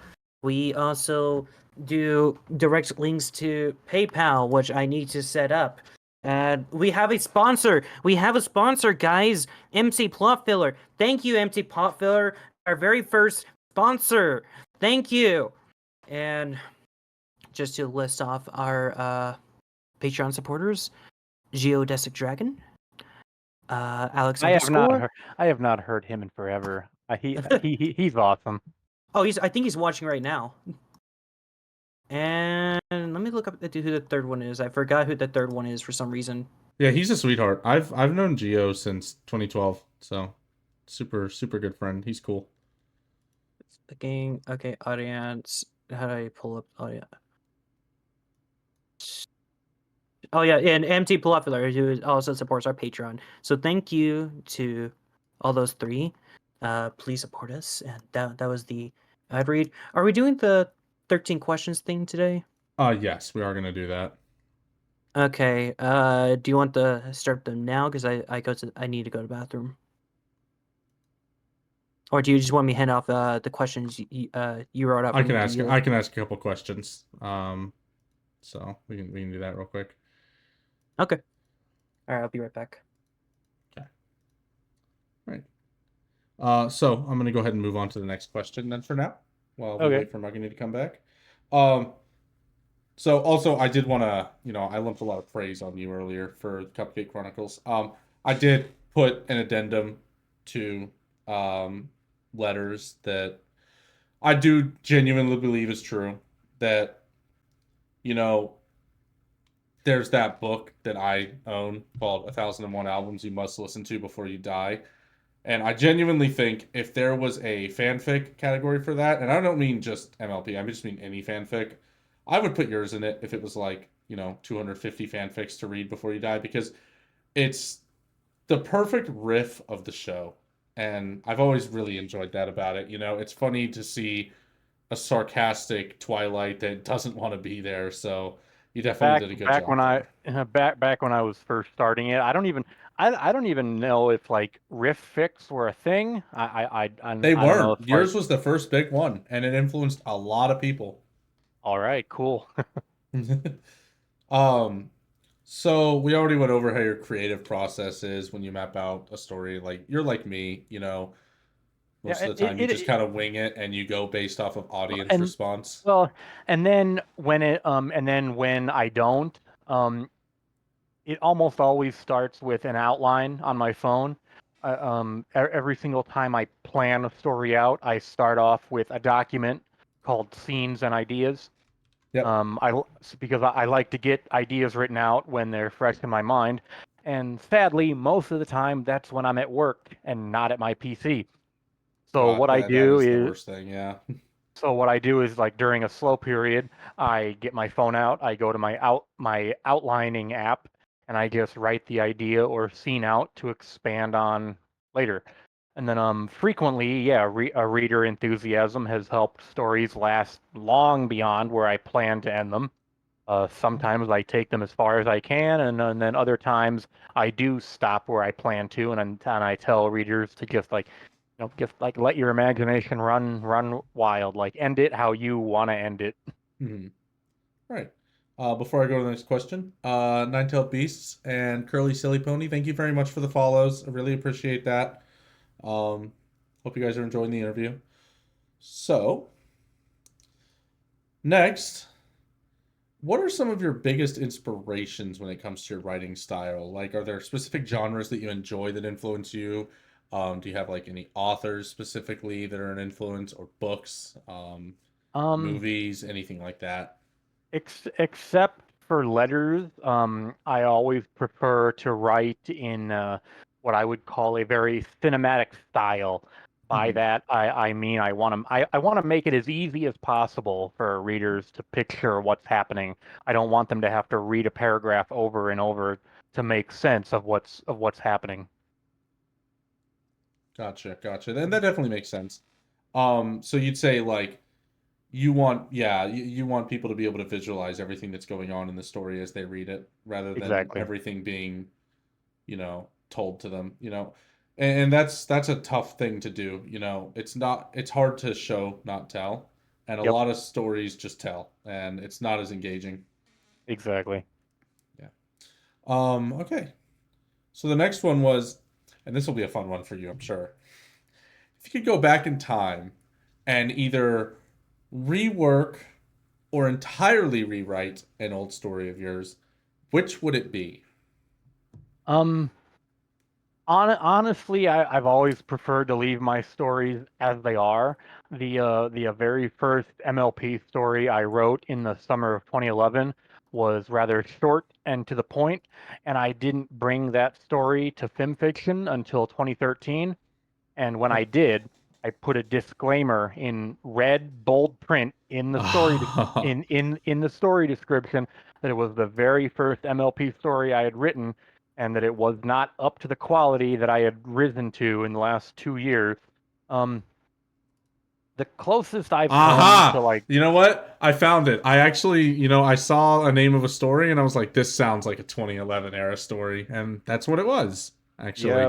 We also do direct links to PayPal, which I need to set up. And we have a sponsor. We have a sponsor, guys. MC Plot Filler. Thank you, MC Plot Filler, our very first sponsor. Thank you. And just to list off our Patreon supporters: Geodesic Dragon, Alex underscore. I have not heard him in forever. He's awesome. Oh, I think he's watching right now. And let me look up who the third one is. I forgot who the third one is for some reason. Yeah, he's a sweetheart. I've known Geo since 2012, so super good friend. He's cool. Clicking. Okay, audience. How do I pull up audience? Oh yeah, and MT Popular, who also supports our Patreon. So thank you to all those three. Please support us. And that was the ad read. Are we doing the 13 questions thing today? Yes, we are gonna do that. Okay. Do you want to start them now? Because I need to go to the bathroom. Or do you just want me to hand off the questions you wrote up? I can ask a couple questions. So we can do that real quick. Okay. All right, I'll be right back. Okay. So I'm gonna go ahead and move on to the next question then for now, while we wait for Mugany to come back. So also I did want to, I lumped a lot of praise on you earlier for Cupcake Chronicles. I did put an addendum to letters that I do genuinely believe is true, that there's that book that I own called 1001 Albums You Must Listen to Before You Die. And I genuinely think if there was a fanfic category for that, and I don't mean just MLP, I just mean any fanfic, I would put yours in it if it was like, 250 fanfics to read before you die, because it's the perfect riff of the show. And I've always really enjoyed that about it. It's funny to see a sarcastic Twilight that doesn't want to be there. So you definitely did a good job there. Back when I was first starting it, I don't even know if like riff fics were a thing. They I don't know weren't. if Yours was the first big one, and it influenced a lot of people. all right, cool. um, so we already went over how your creative process is when you map out a story. Like you're like me, most Yeah, of the time you just kind of wing it and you go based off of audience and response. well, and then when I don't, it almost always starts with an outline on my phone. Every single time I plan a story out, I start off with a document called Scenes and Ideas. Yep. Because I like to get ideas written out when they're fresh in my mind, And sadly, most of the time, that's when I'm at work and not at my PC. So God, what I that do is the is worst thing. Yeah. like during a slow period, I get my phone out, I go to my outlining app, and I just write the idea or scene out to expand on later. And then frequently, yeah, a reader enthusiasm has helped stories last long beyond where I plan to end them. Sometimes I take them as far as I can, and then other times I do stop where I plan to, and I tell readers to just like, just like let your imagination run wild, like end it how you want to end it. Mhm. Right. Before I go to the next question, Nine-Tailed Beasts and Curly Silly Pony, thank you very much for the follows. I really appreciate that. Um, Hope you guys are enjoying the interview. So, next, what are some of your biggest inspirations when it comes to your writing style? Like, are there specific genres that you enjoy that influence you? Do you have like any authors specifically that are an influence, or books, Um, movies, anything like that? except for letters, I always prefer to write in what I would call a very cinematic style. By Hmm. that, I mean I want to make it as easy as possible for readers to picture what's happening. I don't want them to have to read a paragraph over and over to make sense of what's happening. Gotcha, gotcha. Then that definitely makes sense. So you'd say like you want people to be able to visualize everything that's going on in the story as they read it, rather than Exactly. everything being, told to them, and that's a tough thing to do. It's hard to show, not tell, and a Yep. lot of stories just tell, and it's not as engaging. Exactly. Yeah. Okay. So the next one was, and this will be a fun one for you, I'm sure. If you could go back in time and either rework or entirely rewrite an old story of yours, which would it be? Um, Honestly, I've always preferred to leave my stories as they are. The very first MLP story I wrote in the summer of 2011 was rather short and to the point, and I didn't bring that story to film fiction until 2013. And when I did, I put a disclaimer in red bold print in the in the story description that it was the very first MLP story I had written and that it was not up to the quality that I had risen to in the last 2 years. Um, the closest I've come to Aha! like, You know what? I found it. I actually, I saw a name of a story and I was like, this sounds like a 2011 era story. And that's what it was, yeah, actually.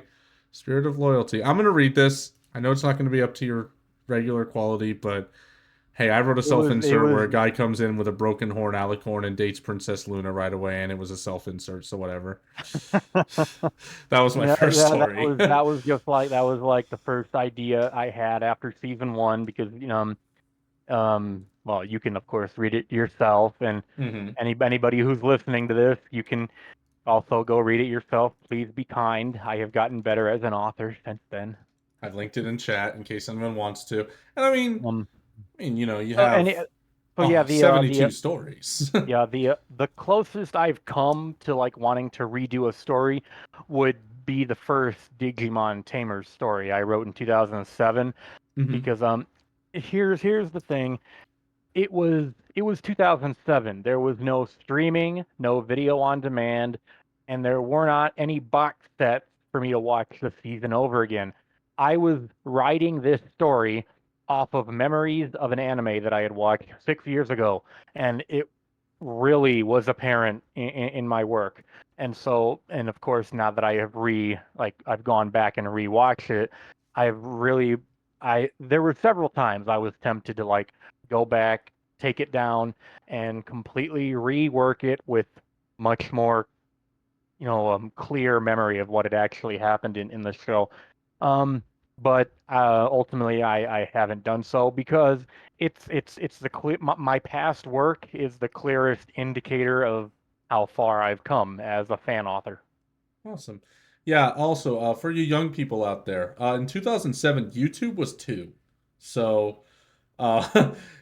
Spirit of Loyalty. I'm going to read this. I know it's not going to be up to your regular quality, but hey, I wrote a self it insert was where a guy comes in with a broken horn alicorn and dates Princess Luna right away, and it was a self insert, so whatever. That was my yeah, first yeah, story. that was like the first idea I had after season one because well, you can of course read it yourself, and Hmm. anybody who's listening to this, you can also go read it yourself. Please be kind. I have gotten better as an author since then. I've linked it in chat in case anyone wants to. And Um, you so any, have so yeah, 72 stories. the closest I've come to like wanting to redo a story would be the first Digimon Tamers story I wrote in 2007 Hmm. because here's the thing. It was 2007. There was no streaming, no video on demand, and there were not any box sets for me to watch the season over again. I was writing this story off of memories of an anime that I had watched 6 years ago, and it really was apparent in my work. And so, and of course, now that I have I've gone back and rewatched it, I've really, there were several times I was tempted to like go back, take it down, and completely rework it with much more, clear memory of what had actually happened in the show. Um, but ultimately, I haven't done so because it's the clear. My past work is the clearest indicator of how far I've come as a fan author. Awesome. Yeah, also, for you young people out there, in 2007, YouTube was two. So,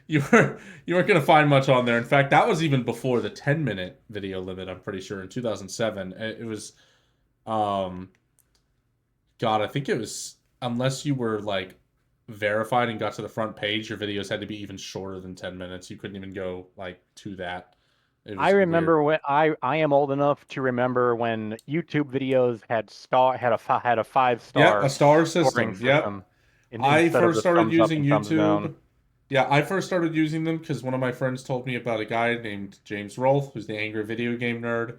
you weren't gonna find much on there. In fact, that was even before the 10-minute video limit, I'm pretty sure, in 2007. It was Um, God, I think it was, unless you were like verified and got to the front page, your videos had to be even shorter than 10 minutes. You couldn't even go like to that. It I was weird. remember when I am old enough to remember when YouTube videos had a five Yeah, a star star scoring system. Yep. system I instead of first the started thumbs up using and thumbs down. YouTube. Yeah, I first started using them because one of my friends told me about a guy named James Rolfe, who's the angry video game nerd.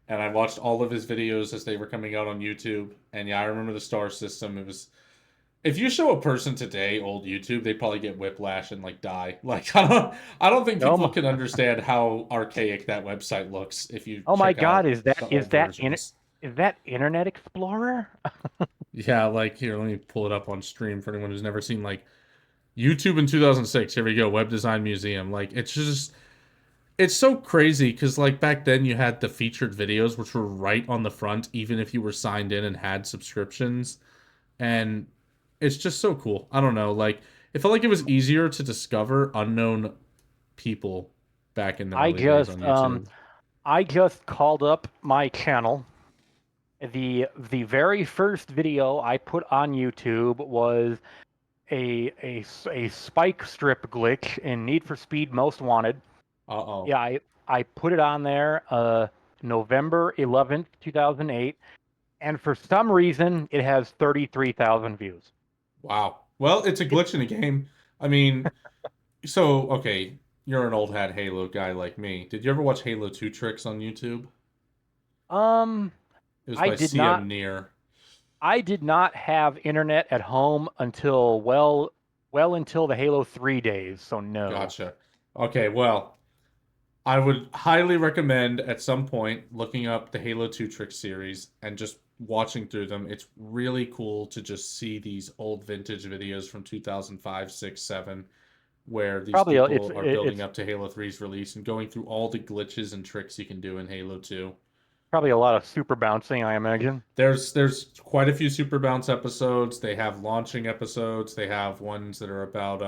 And I watched all of his videos as they were coming out on YouTube. And yeah, I remember the star system. It was, if you show a person today old YouTube, they probably get whiplash and like die. Like I don't think Oh people my, can understand how archaic that website looks if you oh my check God, out is that the is old that in versions. is that Internet Explorer? Yeah, like here, let me pull it up on stream for anyone who's never seen like YouTube in 2006. Here we go, Web Design Museum. Like it's just, it's so crazy because like back then you had the featured videos which were right on the front even if you were signed in and had subscriptions, and it's just so cool. I don't know, like it felt like it was easier to discover unknown people back in the I early days on just YouTube. I just called up my channel. The very first video I put on YouTube was a spike strip glitch in Need for Speed Most Wanted. Uh-oh. Yeah, I put it on there November 11th, 2008, and for some reason it has 33,000 views. Wow. Well, it's a glitch in the game. I mean, so okay, you're an old hat Halo guy like me. Did you ever watch Halo 2 tricks on YouTube? Um, It was I by did not CM Near. I did not have internet at home until well until the Halo 3 days, so no. Gotcha. Okay, well, I would highly recommend at some point looking up the Halo 2 Trick series and just watching through them. It's really cool to just see these old vintage videos from 2005, 6, 7, where these Probably people are building up to Halo 3's release and going through all the glitches and tricks you can do in Halo 2. probably a lot of super bouncing, I imagine. There's quite a few Super Bounce episodes. They have launching episodes. They have ones that are about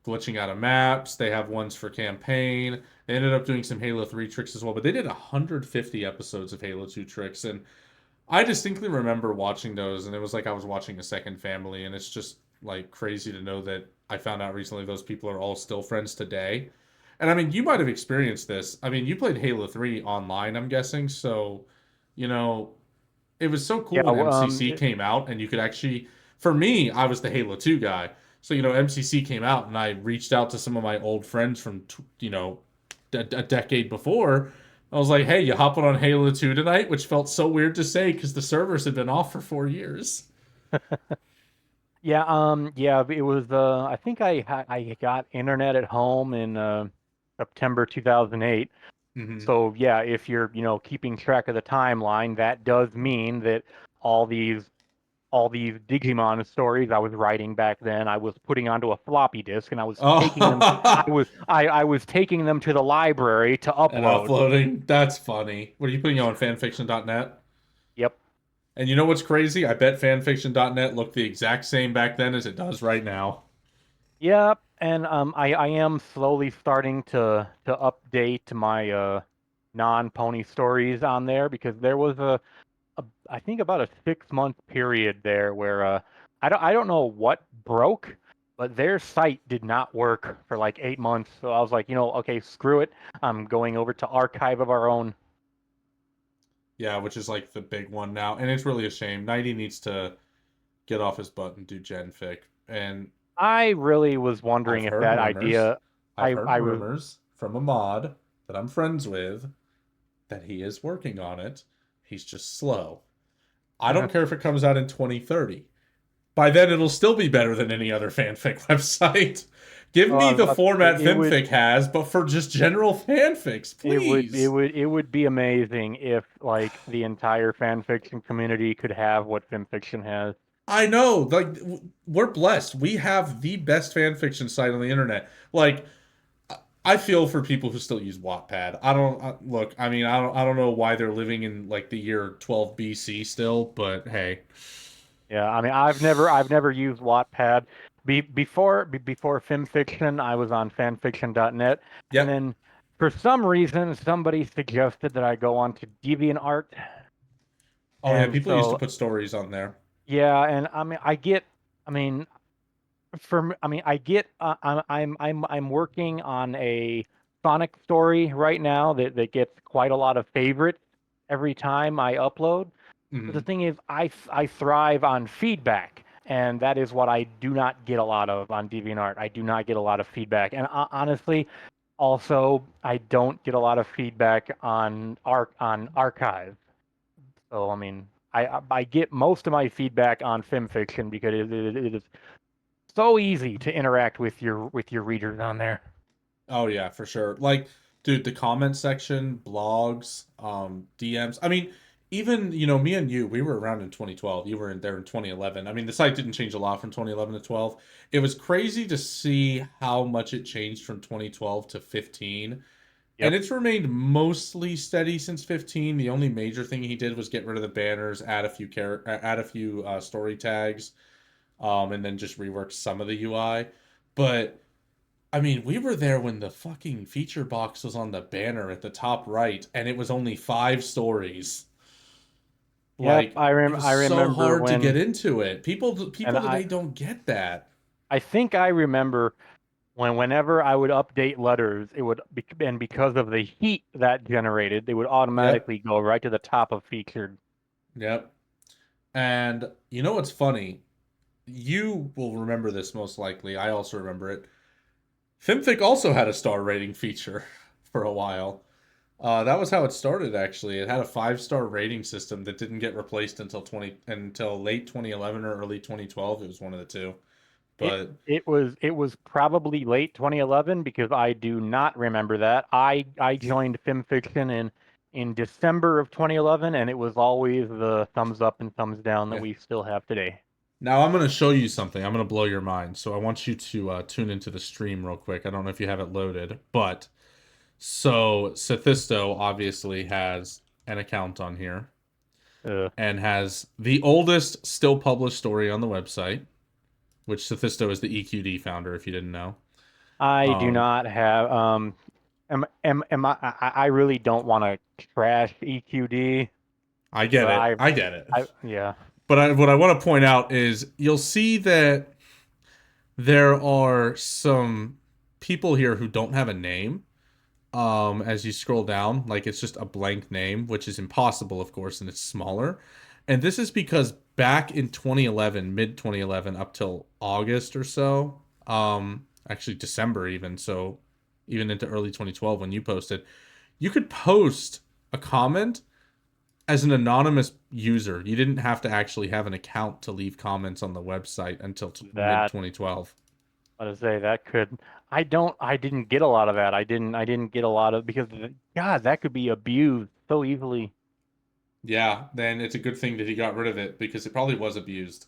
glitching out of maps. They have ones for campaign. They ended up doing some Halo 3 tricks as well, but they did 150 episodes of Halo 2 tricks. And I distinctly remember watching those, and it was like I was watching a second family. And it's just like crazy to know that I found out recently those people are all still friends today. And I mean, you might have experienced this. I mean, you played Halo 3 online, I'm guessing. So, you know, it was so cool Yeah, when MCC came out and you could actually, for me, I was the Halo 2 guy. So, MCC came out and I reached out to some of my old friends from, a decade before. I was like, hey, you hopping on Halo 2 tonight? Which felt so weird to say because the servers had been off for 4 years. yeah, it was I think I got internet at home in September 2008. Hmm. So yeah, if you're, keeping track of the timeline, that does mean that all these all these Digimon stories I was writing back then, I was putting onto a floppy disk and I was taking them Oh, I was taking them to the library to and upload. uploading. That's funny. What are you putting on fanfiction.net? Yep. And you know what's crazy? I bet fanfiction.net looked the exact same back then as it does right now. Yep. And I am slowly starting to update my non-pony stories on there because there was I think about a 6 month period there where I don't know what broke, but their site did not work for like 8 months. So I was like, okay, screw it. I'm going over to Archive of Our Own. Yeah, which is like the big one now. And it's really a shame. 90 needs to get off his butt and do genfic. And I really was I've wondering if heard that rumors. idea. I've I heard I was rumors from a mod that I'm friends with that he is working on it. He's just slow. I don't care if it comes out in 2030. By then, it'll still be better than any other fanfic website. Give oh, I me was the about to say format FimFic has, but for just general fanfics, please. it would be amazing if like the entire fan fiction community could have what fan fiction has. I know, like we're blessed. We have the best fan fiction site on the internet. Like I feel for people who still use Wattpad. I don't look. I mean, I don't know why they're living in like the year 12 BC still, but hey. Yeah, I mean, I've never used Wattpad. Before FimFiction, I was on fanfiction.net, and Yep. then for some reason, somebody suggested that I go on to DeviantArt. Oh yeah, And people used to so put stories on there. yeah, and I mean, I get, I'm working on a Sonic story right now that gets quite a lot of favorites every time I upload. But the Hmm. thing is, I thrive on feedback, and that is what I do not get a lot of on DeviantArt. I do not get a lot of feedback, and honestly, also I don't get a lot of feedback on archive. So I mean, I get most of my feedback on FimFiction because it is so easy to interact with your readers on there. Oh yeah, for sure. Like, dude, the comment section, blogs, DMs. I mean, even, me and you, we were around in 2012. You were in there in 2011. I mean, the site didn't change a lot from 2011 to 12. It was crazy to see how much it changed from 2012 to 15. And Yep. it's remained mostly steady since 15. The only major thing he did was get rid of the banners, add a few story tags, and then just rework some of the UI. But I mean, we were there when the fucking feature box was on the banner at the top right, and it was only 5 stories. Yep. Like, it was I so remember hard to get when, into it. and People today don't get that. I think I remember whenever I would update letters, it would be, and because of the heat that generated, they would Yep, automatically go right to the top of featured. yep. And you know what's funny? You will remember this most likely. I also remember it. FimFic also had a star rating feature for a while. That was how it started. Actually, it had a 5-star rating system that didn't get replaced until late 2011 or early 2012. It was one of the two. But It was probably late 2011 because I do not remember that. I joined FimFiction in December of 2011, and it was always the thumbs up and thumbs down that yeah. we still have today. Now I'm gonna show you something. I'm gonna blow your mind. So I want you to tune into the stream real quick. I don't know if you have it loaded, but so Sophisto obviously has an account on here Uh, and has the oldest still published story on the website, which Sophisto is the EQD founder, if you didn't know. I do Um, not have am I really don't want to trash EQD, I get but it. I get it. I yeah. But what I want to point out is you'll see that there are some people here who don't have a name. As you scroll down, like it's just a blank name, which is impossible, of course, and it's smaller. And this is because back in 2011, mid 2011, up till August or so, actually December even, so even into early 2012 when you posted, you could post a comment as an anonymous user. You didn't have to actually have an account to leave comments on the website until mid That 2012. I to say that could I didn't get a lot of that. I didn't get a lot of because God, that could be abused so easily. Yeah, then it's a good thing that he got rid of it because it probably was abused.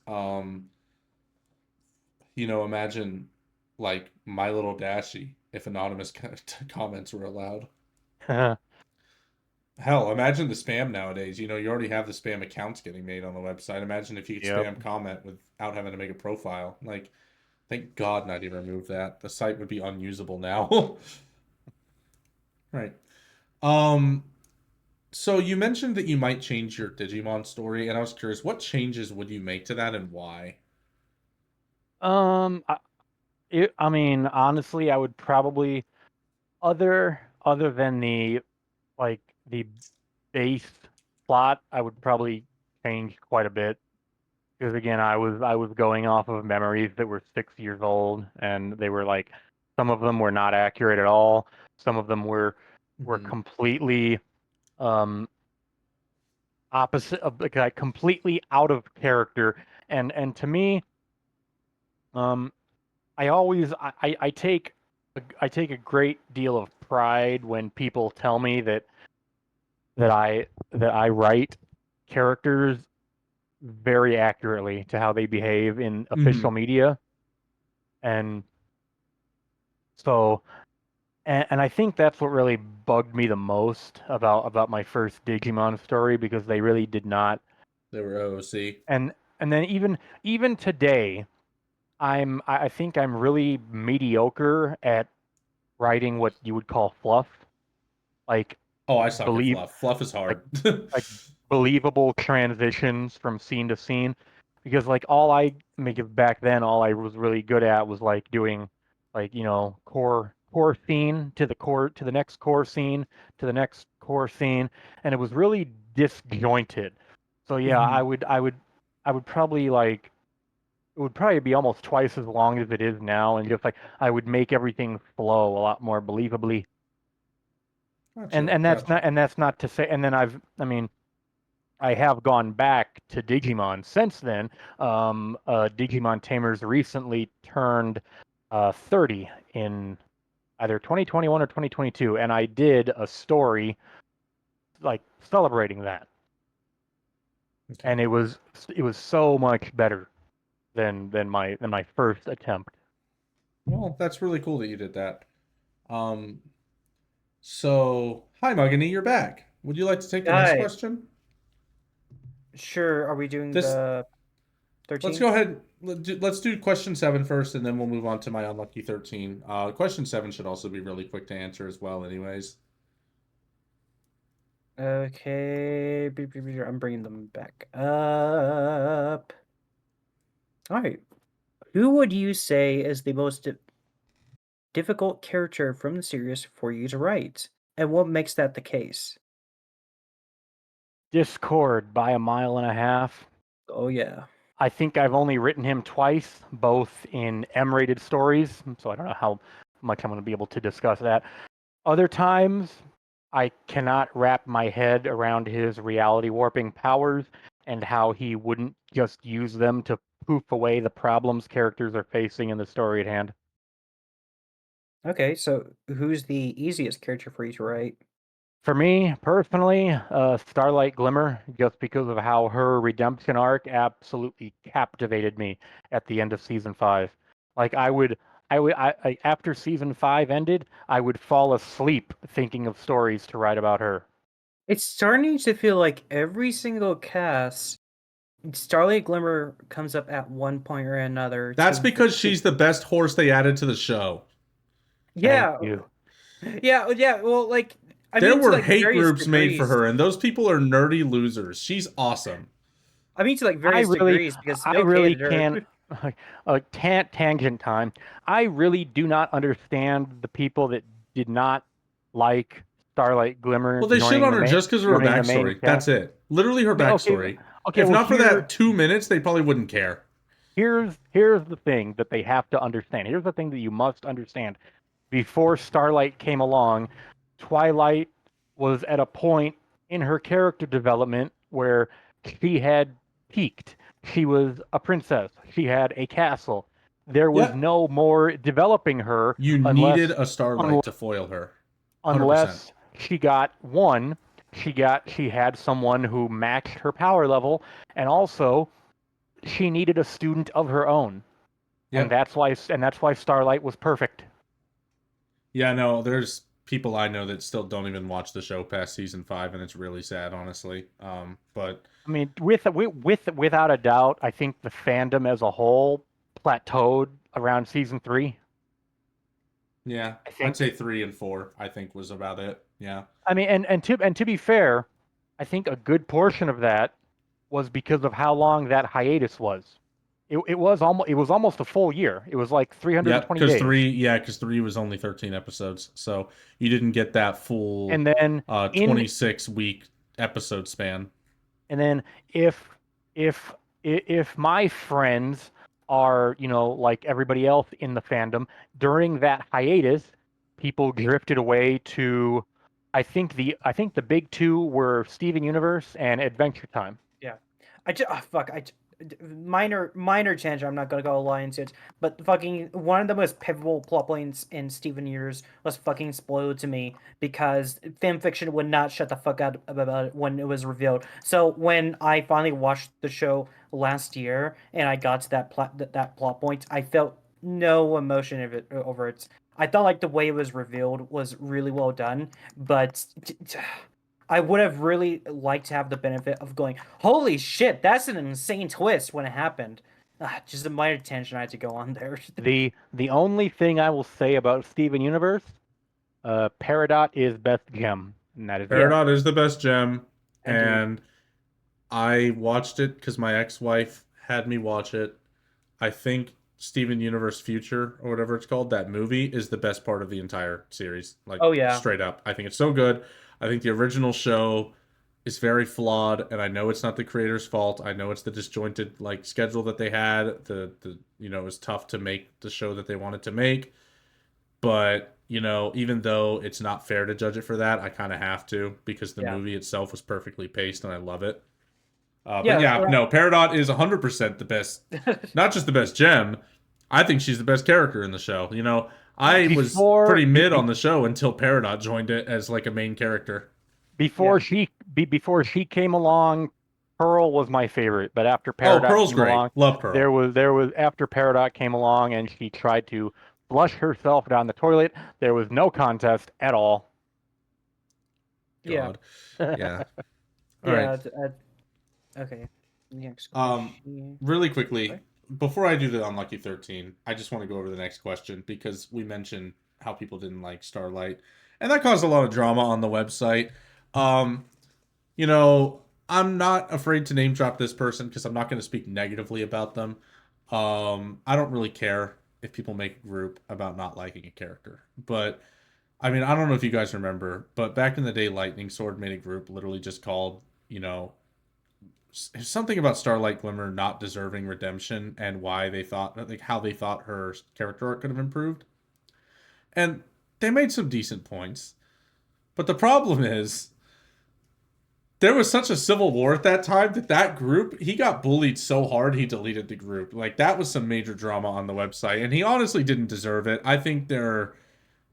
Imagine like My Little Dashie if anonymous comments were allowed. Hell, imagine the spam nowadays. You already have the spam accounts getting made on the website. Imagine if you could Yep. spam comment without having to make a profile. Like, thank God Nighty removed that. The site would be unusable now. Right. Um, so you mentioned that you might change your Digimon story, and I was curious, what changes would you make to that and why? I, I mean, honestly, I would probably other than the like the base plot, I would probably change quite a bit because again, I was going off of memories that were 6 years old, and they were like some of them were not accurate at all. Some of them were Hmm. completely um opposite of like completely out of character. And to me, um, I always I take a great deal of pride when people tell me that I write characters very accurately to how they behave in official Hmm. media. And so and I think that's what really bugged me the most about my first Digimon story because they really did not. They were OOC. And then even today, I think I'm really mediocre at writing what you would call fluff. Like Oh, I suck at believe fluff. Fluff is like hard. like believable transitions from scene to scene, because like all I make back then, all I was really good at was like doing like core scene to the next core scene to the next core scene, and it was really disjointed. So yeah, Mhm. I would probably like it would probably be almost twice as long as it is now, and just like I would make everything flow a lot more believably. Gotcha. And that's not to say, and then I mean, I have gone back to Digimon since then. Digimon Tamers recently turned 30 in either 2021 or 2022, and I did a story like celebrating that, Okay. and it was so much better than my first attempt. Well, that's really cool that you did that. Um, so hi Mugany, you're back. Would you like to take the next Hi. question? Sure. Are we doing This the let's 13? go ahead. Let's do question 7 first, and then we'll move on to my unlucky 13. Question 7 should also be really quick to answer as well, anyways. Okay. I'm bringing them back up. All right. Who would you say is the most difficult character from the series for you to write, and what makes that the case? Discord by a mile and a half. Oh yeah. I think I've only written him twice, both in M-rated stories, so I don't know how much I'm going to be able to discuss that. Other times, I cannot wrap my head around his reality warping powers and how he wouldn't just use them to poof away the problems characters are facing in the story at hand. Okay, so who's the easiest character for you to write? For me personally, Starlight Glimmer, just because of how her redemption arc absolutely captivated me at the end of season 5. Like after season 5 ended, I would fall asleep thinking of stories to write about her. It's starting to feel like every single cast, Starlight Glimmer comes up at one point or another That's because she's the best horse they added to the show. Thank yeah, you. yeah. Well, like I There mean to were like hate various groups made for degrees. her, and those people are nerdy losers. She's awesome. I mean to like I various really, degrees because I Milk really hated her. can't. Tangent time. I really do not understand the people that did not like Starlight Glimmer Well, they shit on her just because of her joining the main backstory. That's cast. it. Literally her Okay, backstory. okay. If Well, not for that 2 minutes, they probably wouldn't care. here's the thing that they have to understand. Here's the thing that you must understand. Before Starlight came along, Twilight was at a point in her character development where she had peaked. She was a princess. She had a castle. There was Yep. no more developing her You needed unless a Starlight to foil her. 100%. unless she had someone who matched her power level, and also she needed a student of her own. Yep. And that's why Starlight was perfect. Yeah, no, there's people I know that still don't even watch the show past season 5, and it's really sad, honestly. But I mean, without a doubt, I think the fandom as a whole plateaued around season 3. yeah, I I'd think. say 3 and 4, I think was about it. Yeah. I mean, and to be fair, I think a good portion of that was because of how long that hiatus was. It was almost a full year. It was like Yep, 320 because days. 3, yeah, because 3 was only 13 episodes, so you didn't get that full And then in 26-week episode span. and then if if if my friends are, like everybody else in the fandom, during that hiatus, people drifted away to I think the big two were Steven Universe and Adventure Time. Yeah, I just fuck. Minor tangent. I'm not gonna go alliance yet, but fucking one of the most pivotal plot points in Steven Universe was fucking spoiled to me because fanfiction would not shut the fuck up about it when it was revealed. So when I finally watched the show last year and I got to that plot point, I felt no emotion of it over it. I thought like the way it was revealed was really well done, but I would have really liked to have the benefit of going, holy shit, that's an insane twist when it happened. Just a minor tangent I had to go on there. The only thing I will say about Steven Universe, Peridot is best gem, and that is it. Yeah. Peridot is the best gem, Indeed. and I watched it because my ex-wife had me watch it. I think Steven Universe Future or whatever it's called, that movie is the best part of the entire series. Like Oh yeah, straight up. I think it's so good. I think the original show is very flawed, and I know it's not the creator's fault. I know it's the disjointed like schedule that they had. The it was tough to make the show that they wanted to make. But, even though it's not fair to judge it for that, I kind of have to because the yeah, movie itself was perfectly paced and I love it. But yeah. yeah, no, Peridot is 100% the best, not just the best gem. I think she's the best character in the show. I was Before pretty be, mid on be, the show until Peridot joined it as like a main character. before Yeah, she came along, Pearl was my favorite. But after Oh, Peridot Pearl's came great. along, Love Pearl. there was after Peridot came along and she tried to flush herself down the toilet. There was no contest at all. yeah, God. Yeah. All right. yeah. Okay. Next Um, question. really Sorry? quickly, before I do the unlucky 13, I just want to go over the next question because we mentioned how people didn't like Starlight, and that caused a lot of drama on the website. Um, you know, I'm not afraid to name drop this person because I'm not going to speak negatively about them. I don't really care if people make a group about not liking a character, but I mean, I don't know if you guys remember, but back in the day, Lightning Sword made a group literally just called, something about Starlight Glimmer not deserving redemption and why they thought, like, how they thought her character arc could have improved. And they made some decent points. But the problem is, there was such a civil war at that time that that group, he got bullied so hard he deleted the group. Like, that was some major drama on the website. And he honestly didn't deserve it. I think there are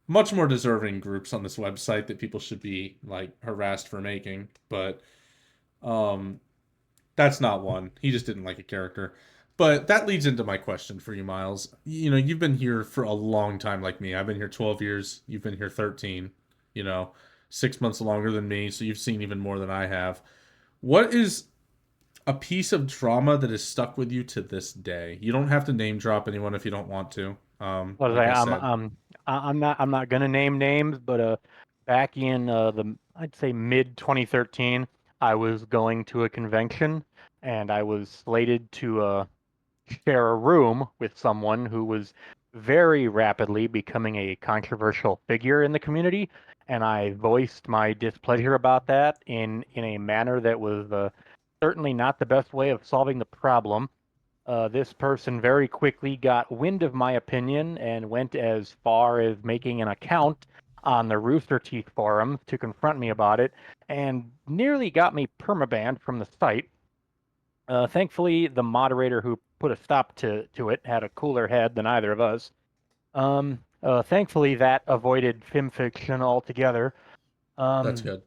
much more deserving groups on this website that people should be, like, harassed for making. But, um, that's not one. He just didn't like a character. But that leads into my question for you, Miles. You've been here for a long time like me. I've been here 12 years. You've been here 13, you know, 6 months longer than me. So you've seen even more than I have. What is a piece of drama that has stuck with you to this day? You don't have to name drop anyone if you don't want to. Was Like I? I said, I'm not gonna name names, but back in the I'd say mid 2013, I was going to a convention, and I was slated to share a room with someone who was very rapidly becoming a controversial figure in the community, and I voiced my displeasure about that in a manner that was certainly not the best way of solving the problem. This person very quickly got wind of my opinion and went as far as making an account on the Rooster Teeth forum to confront me about it, and nearly got me permabanned from the site. Thankfully, the moderator who put a stop to it had a cooler head than either of us. Thankfully, that avoided FimFiction altogether. that's Um, good.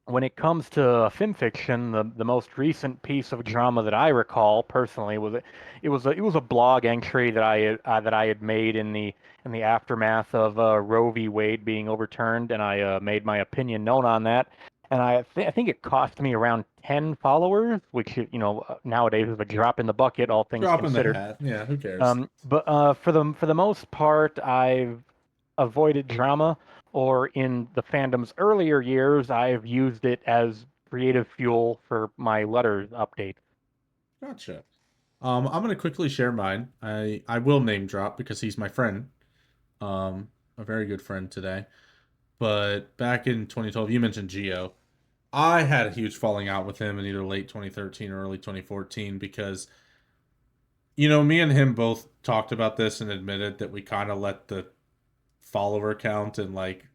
when it comes to film fiction, the most recent piece of drama that I recall personally was it was a blog entry that I had made in the aftermath of Roe v. Wade being overturned, and I made my opinion known on that. And I think it cost me around 10 followers, which nowadays is a drop in the bucket, all things Drop in the considered. hat. Yeah, who cares? But for the most part, I've avoided drama, or in the fandom's earlier years, I've used it as creative fuel for my letters update. Gotcha. I'm gonna quickly share mine. I will name drop because he's my friend. A very good friend today. But back in 2012, you mentioned Geo. I had a huge falling out with him in either late 2013 or early 2014 because, me and him both talked about this and admitted that we kind of let the follower count and like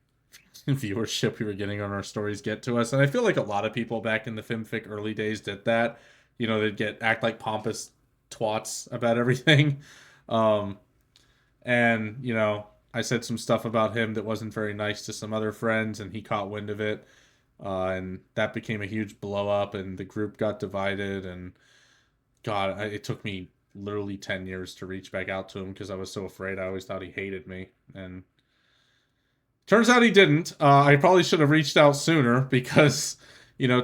viewership we were getting on our stories get to us. And I feel like a lot of people back in the FimFic early days did that. They'd act like pompous twats about everything. Um, and I said some stuff about him that wasn't very nice to some other friends, and he caught wind of it, and that became a huge blow up, and the group got divided. And God, it took me literally 10 years to reach back out to him because I was so afraid. I always thought he hated me, and turns out he didn't. I probably should have reached out sooner because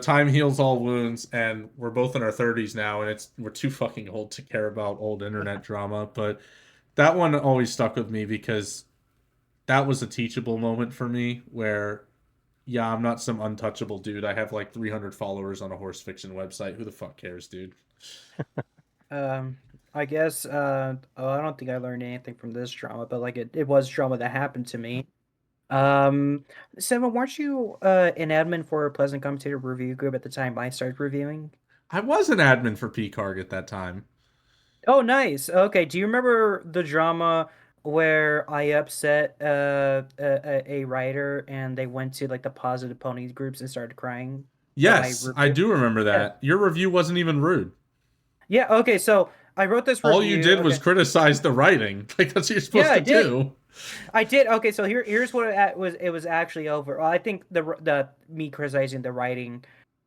time heals all wounds, and we're both in our 30s now, and we're too fucking old to care about old internet drama. But that one always stuck with me because that was a teachable moment for me where, Yeah, I'm not some untouchable dude. I have like 300 followers on a horse fiction website. Who the fuck cares, dude? Um, I guess I don't think I learned anything from this drama, but like it was drama that happened to me. Um, Seven, weren't you an admin for a Pleasant Commentator review group at the time I started reviewing? I was an admin for PCarg at that time. Oh, nice. Okay, do you remember the drama where I upset a writer and they went to like the Positive Ponies groups and started crying for my Yes, I review? do remember Yeah. that. Your review wasn't even rude. Yeah, okay, so I wrote this All you review. did was Okay. criticize the writing. Like that's what you're Yeah, supposed I to did. do. I did. Okay, so here's what it was actually over. Well, I think the me criticizing the writing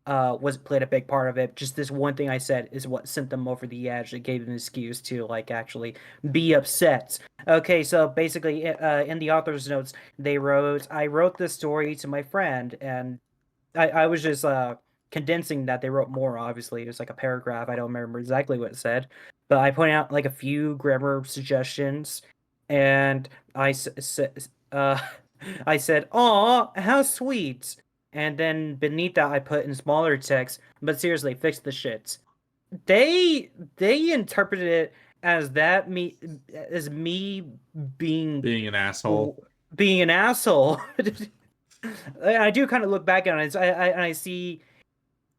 was played a big part of it. Just this one thing I said is what sent them over the edge. It gave them an excuse to like actually be upset. Okay, so basically in the author's notes they wrote I wrote this story to my friend and I was just condensing that. They wrote more, obviously. It was like a paragraph. I don't remember exactly what it said, but I pointed out like a few grammar suggestions, and uh, I said, "Aw, how sweet." And then beneath that, I put in smaller text, but seriously, fix the shit. They they interpreted it as that me as me being Being an asshole. being an asshole. I do kind of look back on it. I see.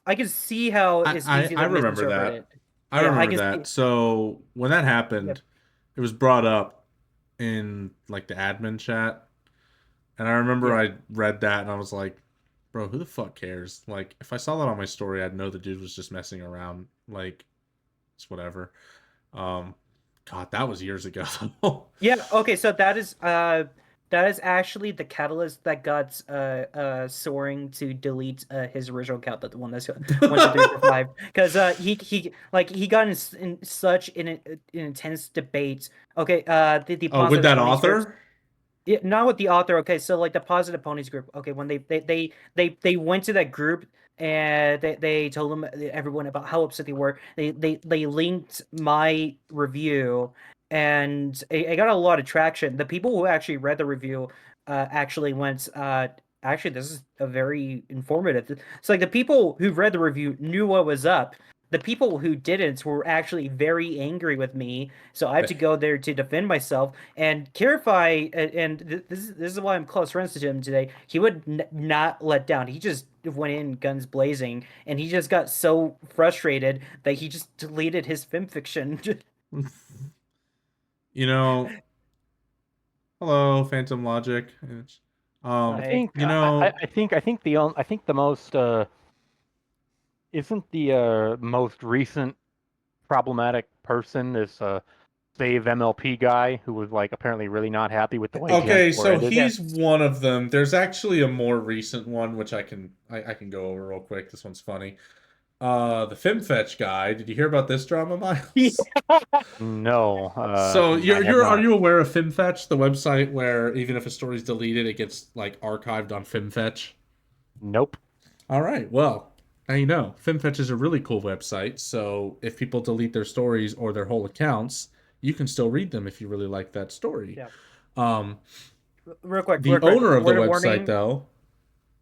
I can see how I, it's I, easy I to remember misinterpret that. it. I Yeah, I remember can see. that. So when that Yep. happened, it was brought up in like the admin chat. And I remember Yeah. I read that and I was like, bro, who the fuck cares? Like, if I saw that on my story, I'd know the dude was just messing around. Like, it's whatever. Um, God, that was years ago. Yeah. Okay. So that is actually the catalyst that got Soaring to delete his original account, that the one that's went to 345, because he got in such an intense debate. Okay. The Oh, with positive that ponies groups. author? Yeah, not with the author. Okay, so like the Positive Ponies group. Okay, when they went to that group and they told them everyone about how upset they were. They linked my review and it got a lot of traction. The people who actually read the review actually went actually this is a very informative. It's like the people who read the review knew what was up. The people who didn't were actually very angry with me, so I have to go there to defend myself. And Kirify, and this is why I'm close friends to him today. He would not let down. He just went in guns blazing, and he just got so frustrated that he just deleted his fiction. You know, hello, Phantom Logic. I I think You know, I think the most isn't the most recent problematic person this Save MLP guy who was like apparently really not happy with the way Gen okay, 4 so ended. Yeah. he's one of them. There's actually a more recent one which I can go over real quick. This one's funny. The FimFetch guy. Did you hear about this drama, Yeah. Miles? No, So I have are not. you aware of FimFetch, the website where even if a story's deleted, it gets like archived on FimFetch? Nope. All right, well, now you know. FimFetch is a really cool website, so if people delete their stories or their whole accounts, you can still read them if you really like that story. Yeah. Um, Real the quick. owner of the Word of website, warning. though,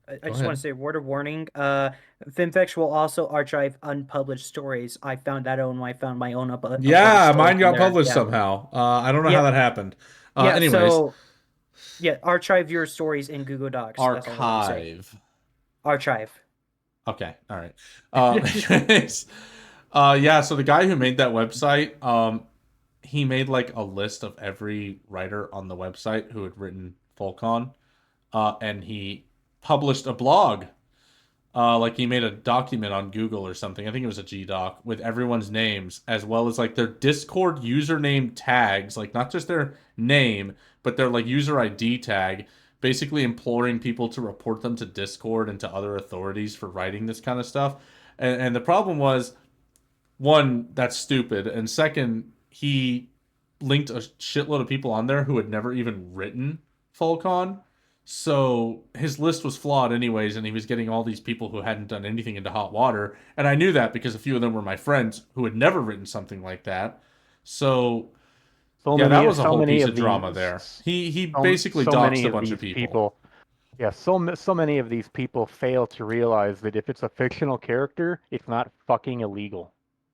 I go just want ahead. to say word of warning. FinFetch will also archive unpublished stories. I found that out when I found my own unpublished Yeah, stories mine in got there. published Yeah. somehow. I don't know how Yep. that happened. Yeah. Anyways, So yeah, archive your stories in Google Docs. That's all I want to say. archive. Archive. Okay, all right. Anyways, yeah. So the guy who made that website, he made like a list of every writer on the website who had written Volcon, and he published a blog. Like he made a document on Google or something. I think it was a G doc with everyone's names as well as like their Discord username tags, like not just their name, but their like user ID tag, basically imploring people to report them to Discord and to other authorities for writing this kind of stuff. And the problem was, one, that's stupid, and second, he linked a shitload of people on there who had never even written Falcon. So his list was flawed anyways, and he was getting all these people who hadn't done anything into hot water. And I knew that because a few of them were my friends who had never written something like that. So yeah, that was a So whole many piece of of drama these, there. He basically so many doxed a of bunch of these people. people. Yeah, so many of these people fail to realize that if it's a fictional character, it's not fucking illegal.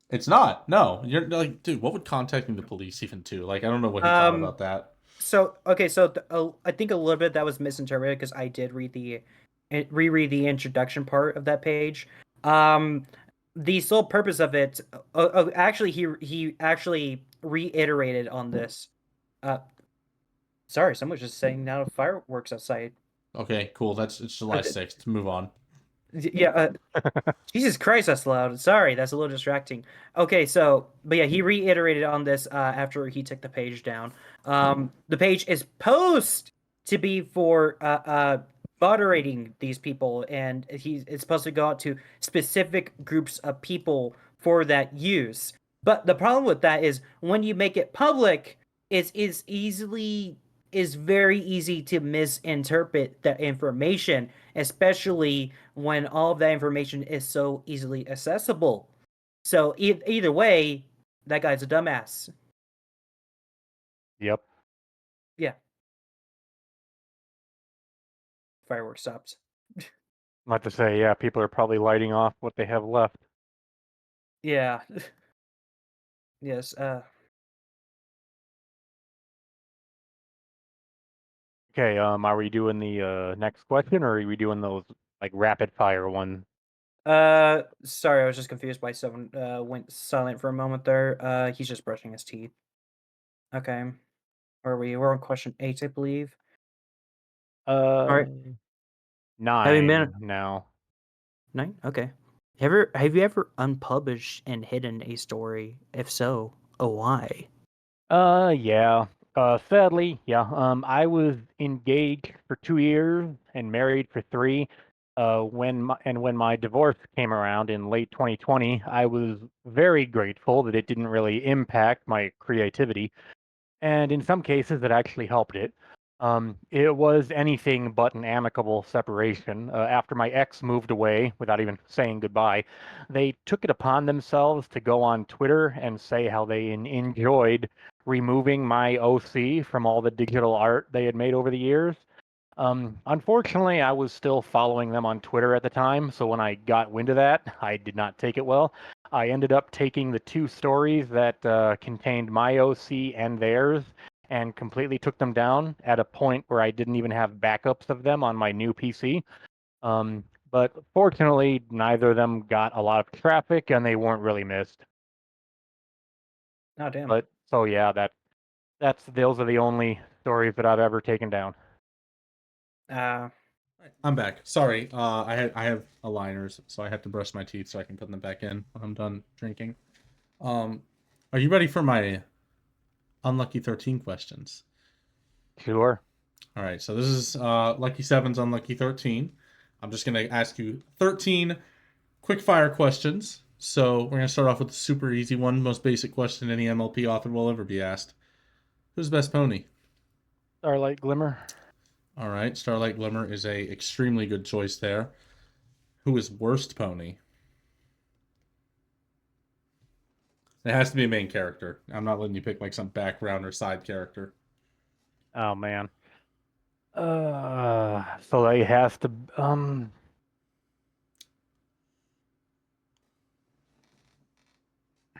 It's not. No, you're like, dude, what would contacting the police even do? Like, I don't know what he thought Um, about that. so okay, so I think a little bit that was misinterpreted because I did reread the introduction part of that page. Um, the sole purpose of it, actually, he actually reiterated on this. Uh, sorry, someone's just saying now fireworks outside. Okay, cool. It's July 6th. Move on. Yeah, Jesus Christ, that's loud. Sorry, that's a little distracting. Okay, so, but yeah, he reiterated on this after he took the page down. The page is supposed to be for moderating these people, and it's supposed to go out to specific groups of people for that use. But the problem with that is when you make it public, is very easy to misinterpret that information, especially when all of that information is so easily accessible. So either way, that guy's a dumbass. Yep. Yeah. Fireworks stopped. Not to say, yeah, people are probably lighting off what they have left. Yeah. Yes. Okay, are we doing the next question, or are we doing those like rapid fire one? Sorry, I was just confused by someone went silent for a moment there. He's just brushing his teeth. Okay. We're on question 8, I believe. All Uh, right. Having been 9 now. 9? Okay. Have you ever unpublished and hidden a story? If so, why? Yeah. Sadly, yeah. I was engaged for 2 years and married for three. When my divorce came around in late 2020, I was very grateful that it didn't really impact my creativity, and in some cases, it actually helped it. It was anything but an amicable separation. After my ex moved away without even saying goodbye, they took it upon themselves to go on Twitter and say how they enjoyed removing my OC from all the digital art they had made over the years. Unfortunately, I was still following them on Twitter at the time, so when I got wind of that, I did not take it well. I ended up taking the two stories that contained my OC and theirs and completely took them down at a point where I didn't even have backups of them on my new PC. But fortunately, neither of them got a lot of traffic and they weren't really missed. Oh, damn. But so yeah, that's those are the only stories that I've ever taken down. Uh, I'm back. Sorry. I have aligners, so I had to brush my teeth so I can put them back in when I'm done drinking. Um, are you ready for my unlucky 13 questions? Sure. All right. So this is Lucky Seven's unlucky 13. I'm just gonna ask you 13 quick fire questions. So we're gonna start off with the super easy one, most basic question any MLP author will ever be asked. Who's the best pony? Starlight Glimmer. All right, Starlight Glimmer is a extremely good choice there. Who is worst pony? It has to be a main character. I'm not letting you pick like some background or side character. Oh man. So it has to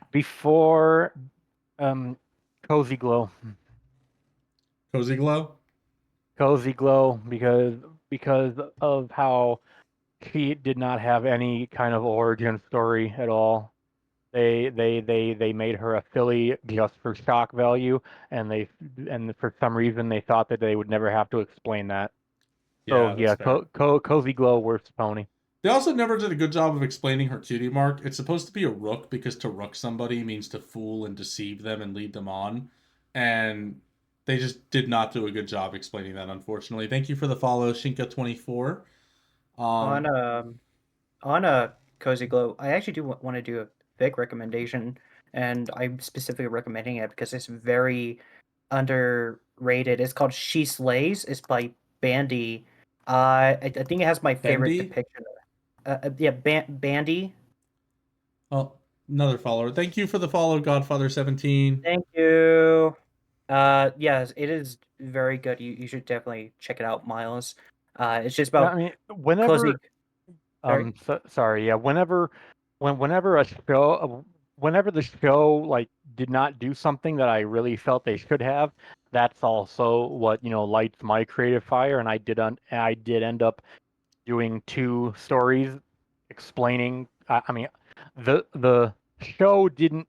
before um Cozy Glow. Cozy Glow? Cozy Glow because of how she did not have any kind of origin story at all. They made her a filly just for shock value, and for some reason they thought that they would never have to explain that. So Yeah, that's yeah, fair. Cozy Glow worst pony. They also never did a good job of explaining her cutie mark. It's supposed to be a rook because to rook somebody means to fool and deceive them and lead them on. And they just did not do a good job explaining that, unfortunately. Thank you for the follow, Shinka24. on Um, on a Cozy Glow, I actually do want to do a big recommendation, and I'm specifically recommending it because it's very underrated. It's called She Slays. It's by Bandy. I think it has my favorite Bendy? depiction. Yeah, Bandy. Oh, another follower. Thank you for the follow, Godfather17. Thank you. Yes, it is very good. You should definitely check it out, Miles. It's just Yeah, about I mean, cozy. whenever Sorry. sorry, yeah, whenever a show, whenever the show like did not do something that I really felt they should have, that's also what, lights my creative fire. And I did end up doing 2 stories explaining. I mean, the show didn't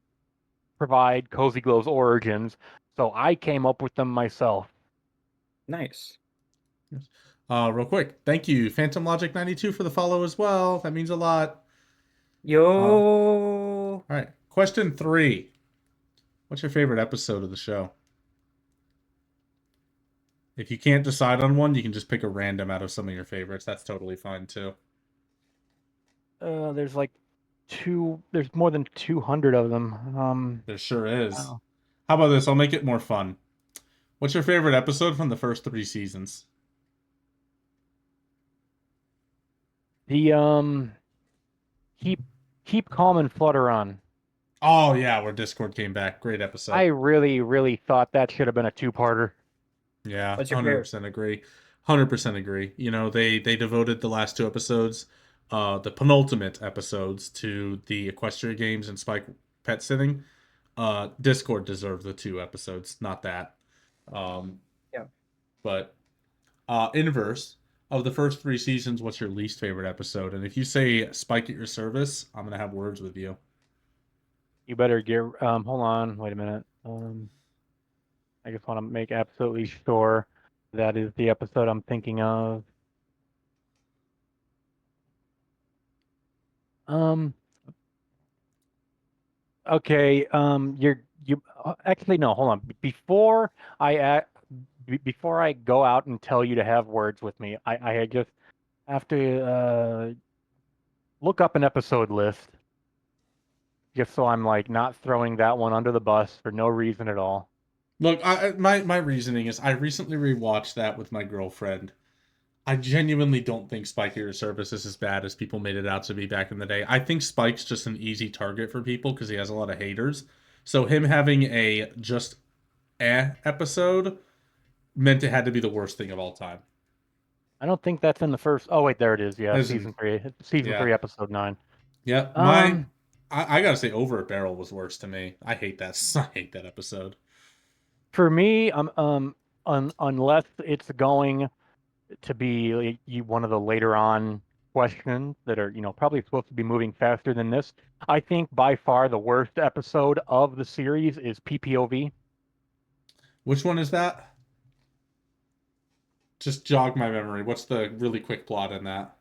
provide Cozy Glow's origins, so I came up with them myself. Nice. Real quick, thank you, Phantom Logic 92 for the follow as well. That means a lot. Yo. All right, question 3. What's your favorite episode of the show? If you can't decide on one, you can just pick a random out of some of your favorites. That's totally fine too. There's like there's more than 200 of them. There sure is. Wow. How about this? I'll make it more fun. What's your favorite episode from the first 3 seasons? The keep keep calm and flutter on. Oh yeah, where Discord came back. Great episode. I really, really thought that should have been a 2-parter. Yeah, What's your 100% agree. 100% agree. You know, they devoted the last 2 episodes, the penultimate episodes, to the Equestria games and Spike pet sitting. Discord deserved the 2 episodes, not that. Yeah. But inverse of the first 3 seasons, what's your least favorite episode? And if you say Spike at your service, I'm gonna have words with you. You better get. Hold on. Wait a minute. I just want to make absolutely sure that is the episode I'm thinking of. Um. Okay. You actually no. Hold on. Before I go out and tell you to have words with me, I just have to look up an episode list, just so I'm like not throwing that one under the bus for no reason at all. Look, my reasoning is I recently rewatched that with my girlfriend. I genuinely don't think Spike at your service is as bad as people made it out to be back in the day. I think Spike's just an easy target for people because he has a lot of haters. So him having a just episode meant it had to be the worst thing of all time. I don't think that's in the first. Oh wait, there it is. Yeah, As season in- 3. Season yeah. 3, episode 9. Yeah, I gotta say, Over a Barrel was worse to me. I hate that. I hate that episode. For me, unless it's going to be like, one of the later on questions that are, probably supposed to be moving faster than this, I think by far the worst episode of the series is PPOV. Which one is that? Just jog my memory. What's the really quick plot in that?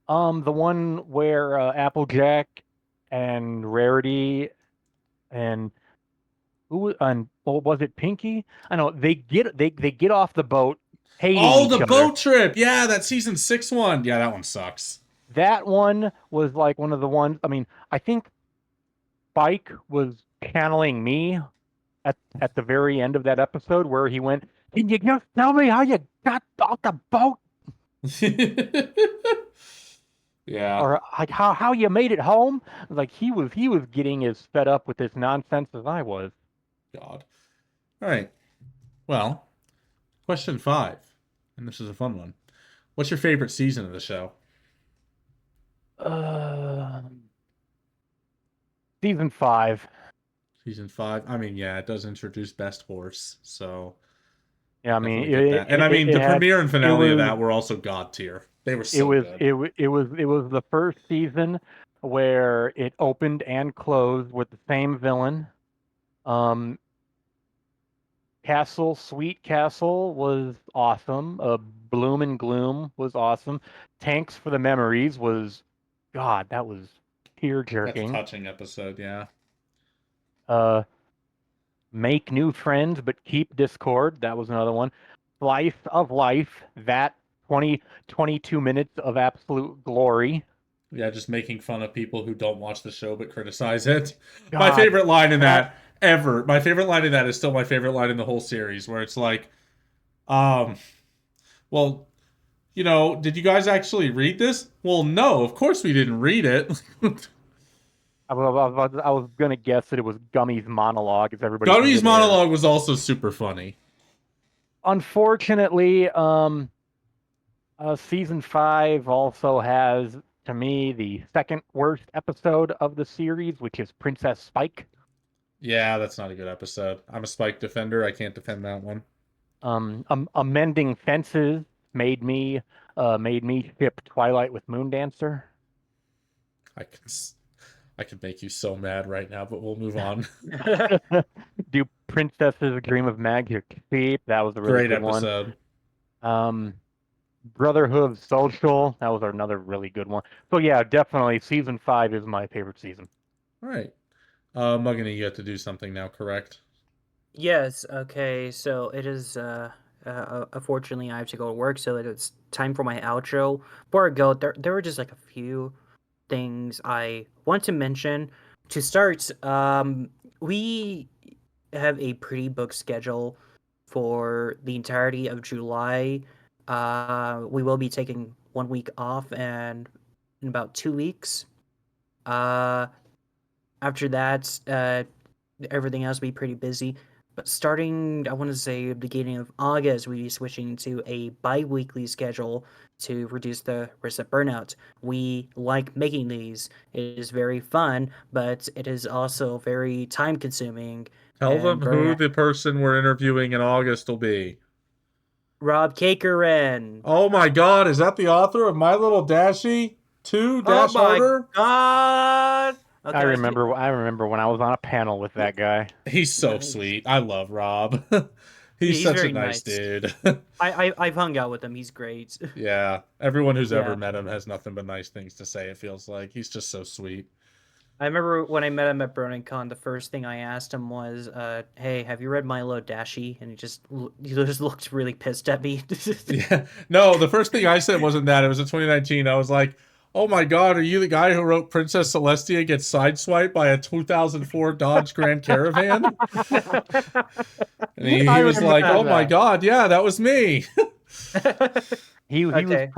The one where Applejack and Rarity and what was it, Pinky? I know they get off the boat hating Oh, each the other. boat trip. Yeah, that season 6 one. Yeah, that one sucks. That one was like one of the ones. I mean, I think Spike was channeling me at the very end of that episode where he went, "Can you just tell me how you got off the boat, Yeah. or like how you made it home?" Like he was getting as fed up with this nonsense as I was. God. All right. Well, question 5, and this is a fun one. What's your favorite season of the show? Season 5. Season 5. I mean, yeah, it does introduce Best Horse, so Yeah, I mean, definitely get that. And I mean, the premiere and finale of that were also god tier. They were so good. It was the first season where it opened and closed with the same villain. Sweet Castle was awesome. Bloom and Gloom was awesome. Tanks for the Memories was, God, that was tear That's a jerking. touching episode, yeah. Make New Friends but Keep Discord. That was another one. Slice of Life. That 22 minutes of absolute glory. Yeah, just making fun of people who don't watch the show but criticize it. God, my favorite line in that ever. My favorite line in that is still my favorite line in the whole series, where it's like, well, did you guys actually read this? Well, no, of course we didn't read it. I was gonna guess that it was Gummy's monologue. If everybody Gummy's monologue was also super funny. Unfortunately, Season 5 also has, to me, the second worst episode of the series, which is Princess Spike. Yeah, that's not a good episode. I'm a Spike defender. I can't defend that one. Amending Fences made me ship Twilight with Moondancer. I can I could make you so mad right now, but we'll move on. Do Princesses Dream of Magic Sleep? That was a really Great good one. episode. Um, Brotherhood Social, that was another really good one. So yeah, definitely season 5 is my favorite season. All right. Muggany, you have to do something now, correct? Yes. Okay. So it is. Unfortunately, I have to go to work, so it's time for my outro. Before I go, there were just like a few things I want to mention. To start, we have a pretty booked schedule for the entirety of July. We will be taking 1 week off, and in about 2 weeks. Uh, After that, everything else will be pretty busy. But starting, I want to say, beginning of August, we'll be switching to a bi-weekly schedule to reduce the risk of burnout. We like making these. It is very fun, but it is also very time-consuming Tell them and who very... the person we're interviewing in August will be. Rob Cakerin! Oh my God, is that the author of My Little Dashie 2 Oh Dash my Harder? god! I Okay. remember when I was on a panel with that guy. He's so Nice. sweet. I love Rob. He's He's such a very nice nice. dude. I've hung out with him. He's great. Yeah, everyone who's ever Yeah. met him has nothing but nice things to say, it feels like. He's just so sweet. I remember when I met him at BurningCon, the first thing I asked him was, "Hey, have you read Milo Dashi?" And he just looked really pissed at me. Yeah. No, the first thing I said wasn't that. It was in 2019. I was like, "Oh my God, are you the guy who wrote Princess Celestia gets sideswiped by a 2004 Dodge Grand Caravan?" And he I was like, remember "Oh my that. God, yeah, that was me." He Okay.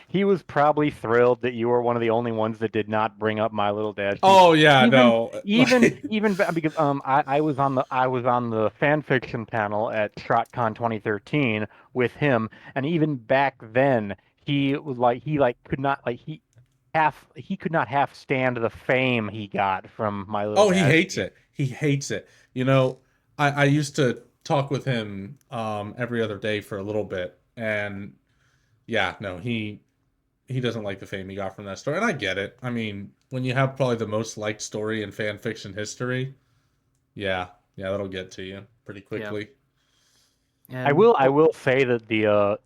he was probably thrilled that you were one of the only ones that did not bring up My Little Dashie. Oh yeah, Even no. even Like, even because I was on the fan fiction panel at ShotCon 2013 with him, and even back then he could not he could not half stand the fame he got from My Little oh, he hates Dashie. it. He hates it. You know, I used to talk with him every other day for a little bit, and yeah, no, he doesn't like the fame he got from that story, and I get it. I mean, when you have probably the most liked story in fan fiction history, yeah, yeah, that'll get to you pretty Yeah. quickly. I And will I will say that the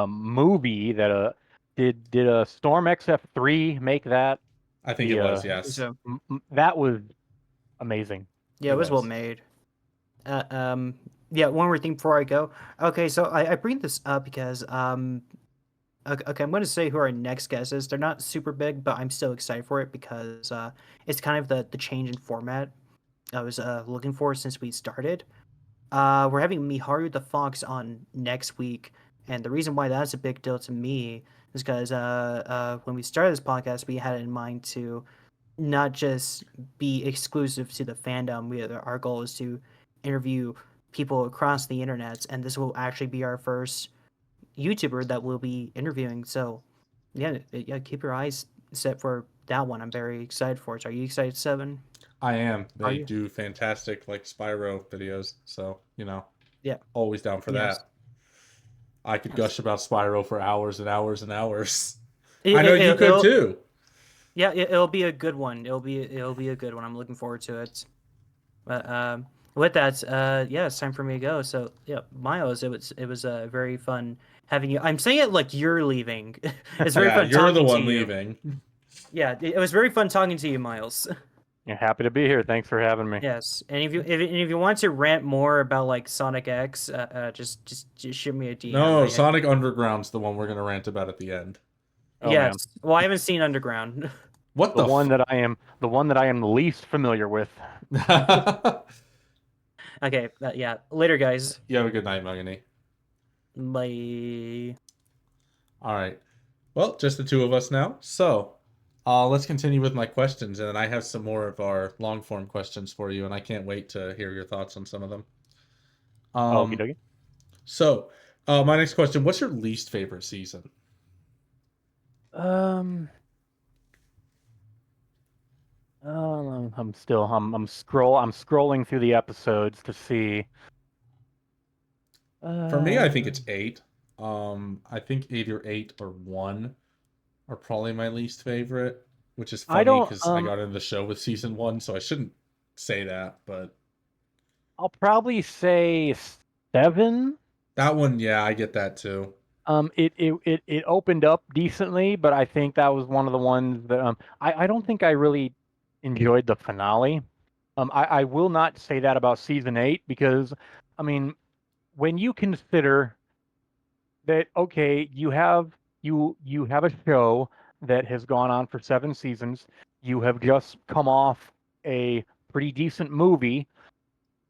movie that did Storm XF3 make that I think it the was, yes, so that was amazing. yeah, it it was well was. made. Uh, um, yeah, one more thing before I go. Okay, so I bring this up because okay, I'm going to say who our next guest is. They're not super big, but I'm still excited for it because it's kind of the change in format I was looking for since we started. We're having Miharu the Fox on next week, and the reason why that's a big deal to me is because when we started this podcast, we had it in mind to not just be exclusive to the fandom. Our goal is to interview people across the internet, and this will actually be our first YouTuber that we'll be interviewing. So, yeah, keep your eyes set for that one. I'm very excited for it. Are you excited, Seven? I am. Are They you? do fantastic like Spyro videos, so Yeah. always down for Yes. that. I could Yes. gush about Spyro for hours and hours and hours. It, I know it, you could it'll too. Yeah, it'll be a good one. It'll be a good one. I'm looking forward to it. But with that, yeah, it's time for me to go. So yeah, Miles, it was very fun having you. I'm saying it like you're leaving. It's very Yeah, fun you're the talking to one you. leaving. Yeah, it was very fun talking to you, Miles. Yeah, happy to be here. Thanks for having me. Yes, and if you want to rant more about like Sonic X, just shoot me a DM. No, Sonic Underground's the one we're gonna rant about at the end. Oh man, Yes. Well, I haven't seen Underground. What the the one that I am the least familiar with. Okay, yeah. Later, guys. You have a good night, Mugany. Bye. All right. Well, just the two of us now. So, let's continue with my questions, and then I have some more of our long form questions for you, and I can't wait to hear your thoughts on some of them. Okie Um, dokie. so My next question: what's your least favorite season? Um, I'm scrolling through the episodes to see. For me, I think Uh, it's eight. I think eight or one are probably my least favorite, which is I funny don't. because I got into the show with season one, so I shouldn't say that. But I'll probably say 7. that one, yeah, I get that too. It opened up decently, but I think that was one of the ones that I don't think I really enjoyed the finale. I will not say that about season 8 because I mean when you consider that okay, you have a show that has gone on for 7 seasons, you have just come off a pretty decent movie,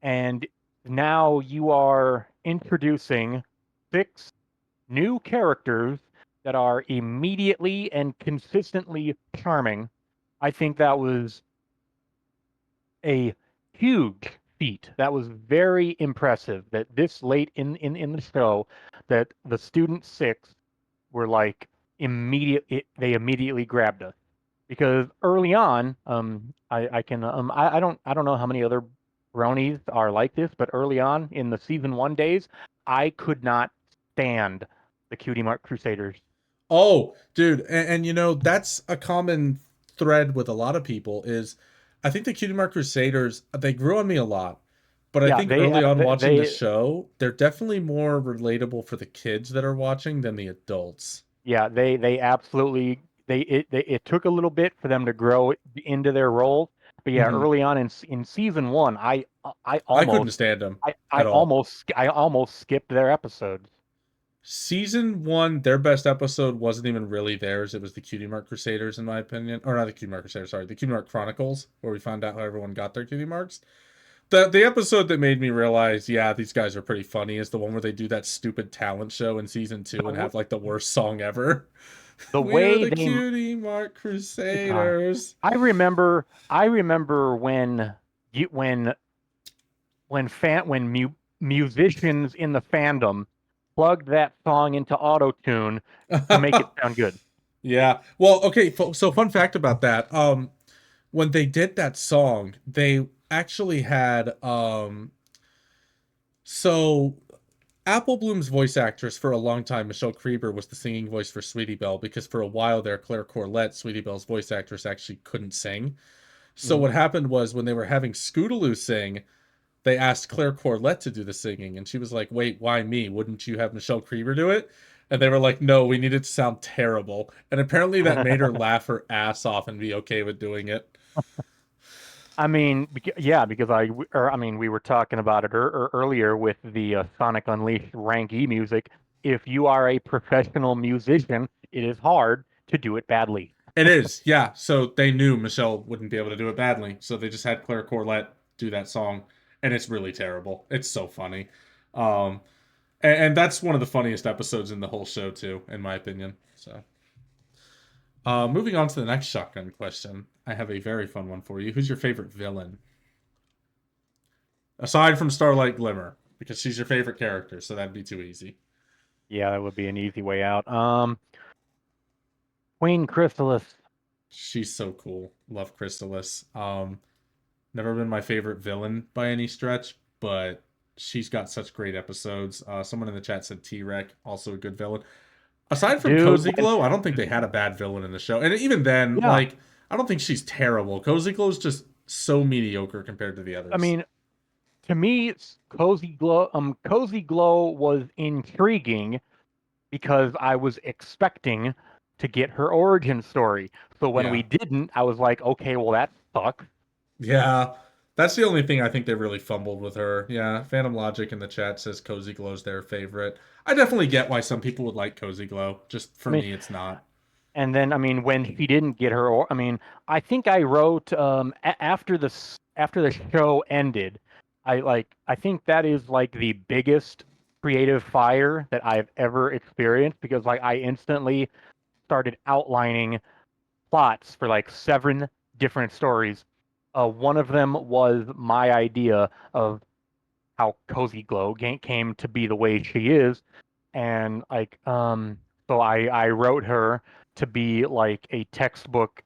and now you are introducing 6 new characters that are immediately and consistently charming. I think that was a huge feat. That was very impressive that this late in the show that the student 6 were like they immediately grabbed us. Because early on, I don't know how many other bronies are like this, but early on in the season 1 days, I could not stand the Cutie Mark Crusaders. Oh, dude, and you know that's a common thread with a lot of people is I think the Cutie Mark Crusaders they grew on me a lot, but I Yeah, think they early on watching the they show, they're definitely more relatable for the kids that are watching than the adults. yeah, they absolutely it took a little bit for them to grow into their roles, but yeah, Hmm. early on in season 1, I I couldn't almost stand them at all. I almost skipped their episodes. Season one, their best episode wasn't even really theirs. It was the Cutie Mark Crusaders, in my opinion, or not the Cutie Mark Crusaders. Sorry, the Cutie Mark Chronicles, where we found out how everyone got their cutie marks. The episode that made me realize, yeah, these guys are pretty funny is the one where they do that stupid talent show in season two and The, have like the worst song ever. the We are way the they Cutie Mark uh, Crusaders. I remember when you when musicians in the fandom plugged that song into auto tune to make it sound good. Yeah. Well, okay. So, fun fact about that. When they did that song, they actually had so Apple Bloom's voice actress for a long time, Michelle Creeber, was the singing voice for Sweetie Belle because for a while there, Claire Corlett, Sweetie Belle's voice actress, actually couldn't sing. So Mhm. what happened was when they were having Scootaloo sing, they asked Claire Corlett to do the singing, and she was like, "Wait, why me? Wouldn't you have Michelle Creeber do it?" And they were like, "No, we need it to sound terrible." And apparently that made her laugh her ass off and be okay with doing it. I mean, yeah, because I mean, we were talking about it earlier with the Sonic Unleashed Rank E music. If you are a professional musician, it is hard to do it badly. It is, yeah. So they knew Michelle wouldn't be able to do it badly, so they just had Claire Corlett do that song, and it's really terrible. It's so funny, um, and that's one of the funniest episodes in the whole show too, in my opinion. So, moving on to the next shotgun question, I have a very fun one for you. Who's your favorite villain aside from Starlight Glimmer? Because she's your favorite character, so that'd be too easy. Yeah, that would be an easy way out. Queen Chrysalis. She's so cool. Love Chrysalis. Never been my favorite villain by any stretch, but she's got such great episodes. Someone in the chat said T-Rex, also a good villain. Aside from Dude, Cozy Glow, I don't think they had a bad villain in the show. And even then, yeah, like, I don't think she's terrible. Cozy Glow's just so mediocre compared to the I others. mean, to me, Cozy Glow was intriguing because I was expecting to get her origin story. So when we Yeah. didn't, I was like, okay, well that sucks. Yeah. That's the only thing I think they really fumbled with her. Yeah. Phantom Logic in the chat says Cozy Glow's their favorite. I definitely get why some people would like Cozy Glow. Just I for mean, me, it's not. and then I mean, when she didn't get her, I mean, I think I wrote after the show ended, I think that is like the biggest creative fire that I've ever experienced because like I instantly started outlining plots for like 7 different stories. One of them was my idea of how Cozy Glow came to be the way she is, and like so I wrote her to be like a textbook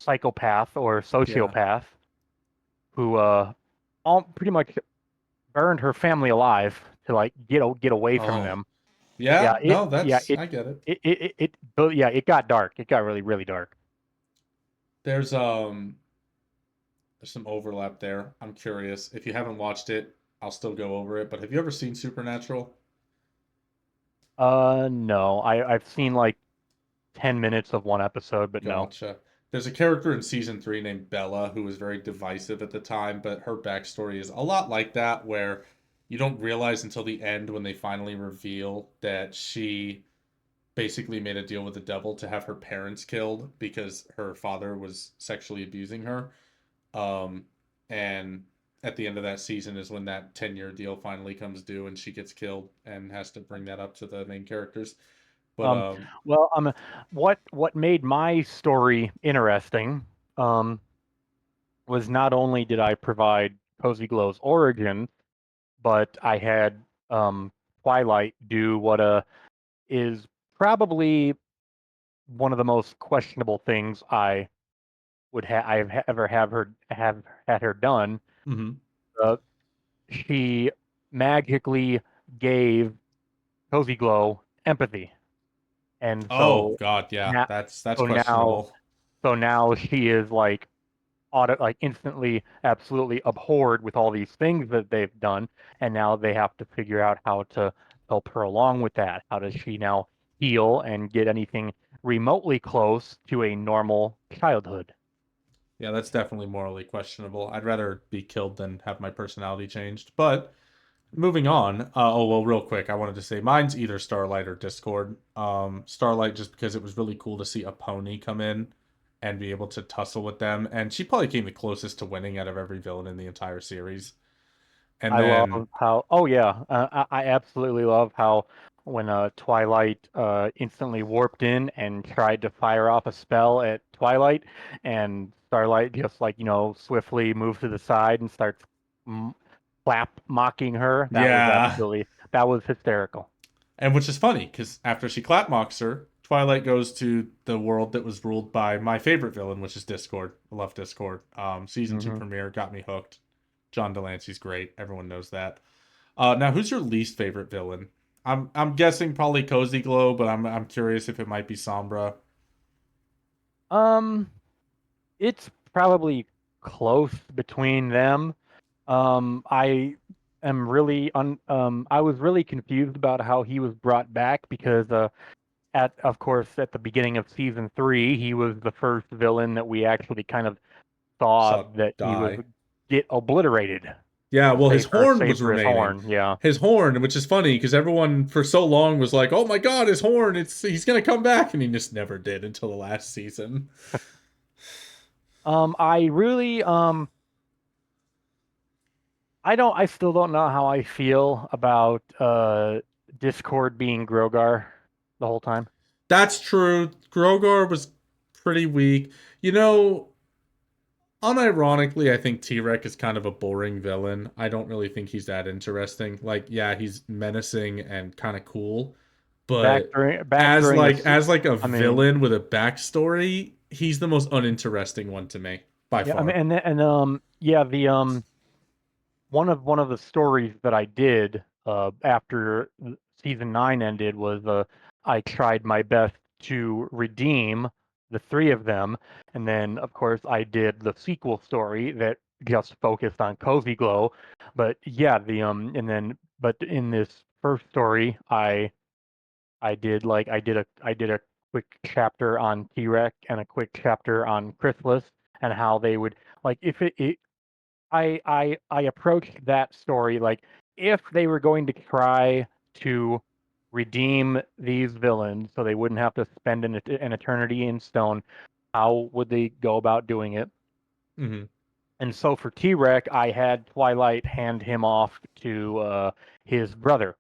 psychopath or Yeah. sociopath who all pretty much burned her family alive to like get away from Oh. them. Yeah, Yeah, no, that's it I get it. but yeah, it got dark. It got really really dark. There's there's some overlap there. I'm curious. If you haven't watched it, I'll still go over it, but have you ever seen Supernatural? No, I've seen like 10 minutes of one episode, but no. Gotcha. There's a character in season three named Bella who was very divisive at the time, but her backstory is a lot like that, where you don't realize until the end when they finally reveal that she basically made a deal with the devil to have her parents killed because her father was sexually abusing her. Um, and at the end of that season is when that 10-year deal finally comes due and she gets killed and has to bring that up to the main characters. But Um, well, what made my story interesting um, was not only did I provide Cozy Glow's origin, but I had Twilight do what is probably one of the most questionable things ever have had her done. mhm. Uh, she magically gave Cozy Glow empathy, and Oh God, yeah, now that's so now questionable. so now she is like like instantly absolutely abhorred with all these things that they've done, and now they have to figure out how to help her along with that. How does she now heal and get anything remotely close to a normal childhood? Yeah, that's definitely morally questionable. I'd rather be killed than have my personality changed. But moving on. Oh well, real quick, I wanted to say mine's either Starlight or Discord. Starlight just because it was really cool to see a pony come in and be able to tussle with them, and she probably came the closest to winning out of every villain in the entire series. And I love then how, oh yeah, I absolutely love how when Twilight instantly warped in and tried to fire off a spell at Twilight, and Starlight just like, swiftly moved to the side and starts m clap mocking her. yeah, That was hysterical. and which is funny because after she clapmocks her, Twilight goes to the world that was ruled by my favorite villain, which is Discord. I love Discord. Season two Hmm. premiere got me hooked. John Delancey's great. Everyone knows that. Now, who's your least favorite villain? I'm guessing probably Cozy Glow, but I'm curious if it might be Sombra. Um, it's probably close between them. I am really I was really confused about how he was brought back because of course at the beginning of season 3 he was the first villain that we actually kind of saw Saw that he was die. get obliterated, Yeah, well, his horn save was for his remaining. horn. Yeah. His horn, which is funny because everyone for so long was like, "Oh my God, his horn! He's gonna come back," and he just never did until the last season. I really I still don't know how I feel about Discord being Grogar the whole time. That's true. Grogar was pretty weak. You know, unironically, I think T-Rex is kind of a boring villain. I don't really think he's that interesting. Like, yeah, he's menacing and kind of cool, but Back during the as like a I mean, villain with a backstory, he's the most uninteresting one to me by yeah, I mean, far. yeah, the one of the stories that I did after season 9 ended was I tried my best to redeem the three of them, and then of course I did the sequel story that just focused on Cozy Glow. But yeah, the and then but in this first story, I did a quick chapter on T-Rex and a quick chapter on Chrysalis and how they would like if it I approached that story like if they were going to try to redeem these villains so they wouldn't have to spend an eternity in stone, how would they go about doing it? Hmm. And so for T-Rex, I had Twilight hand him off to his brother,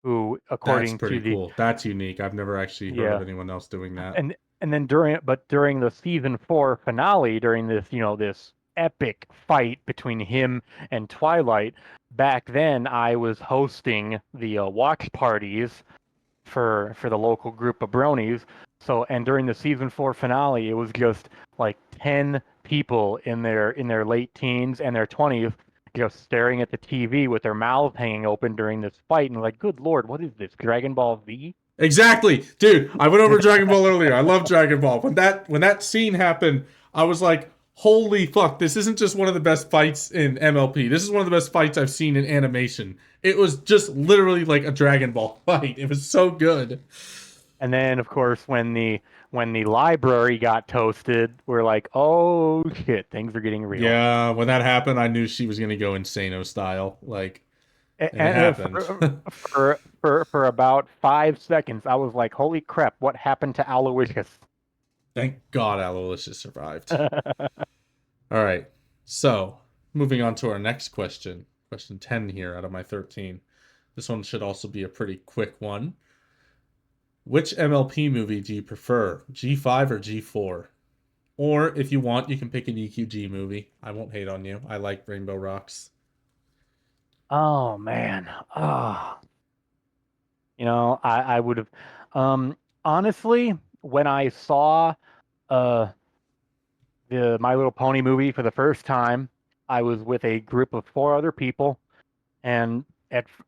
who, That's according pretty to the cool. That's unique. I've never actually heard of yeah, anyone else doing that. and then during the season 4 finale, during this this epic fight between him and Twilight, back then I was hosting the watch parties for the local group of bronies. So, and during the season 4 finale, it was just like 10 people in their late teens and their 20s just staring at the TV with their mouths hanging open during this fight, and like, good lord, what is this, Dragon Ball Z? Exactly, dude. I went over Dragon Ball earlier. I love Dragon Ball. When that scene happened, I was like, "Holy fuck! This isn't just one of the best fights in MLP. This is one of the best fights I've seen in animation." It was just literally like a Dragon Ball fight. It was so good. And then, of course, when the library got toasted, we're like, oh shit, things are getting real. Yeah, when that happened, I knew she was gonna go Insano style. Like, and it And happened. for about 5 seconds, I was like, holy crap, what happened to Aloysius? Thank God Aloysius survived. All right. So, moving on to our next question. Question 10 here out of my 13. This one should also be a pretty quick one. Which MLP movie do you prefer, G5 or G4? Or if you want, you can pick an EQG movie. I won't hate on you. I like Rainbow Rocks. Oh man. Oh. I would have honestly, when I saw uh the My Little Pony movie for the first time, I was with a group of 4 other people, and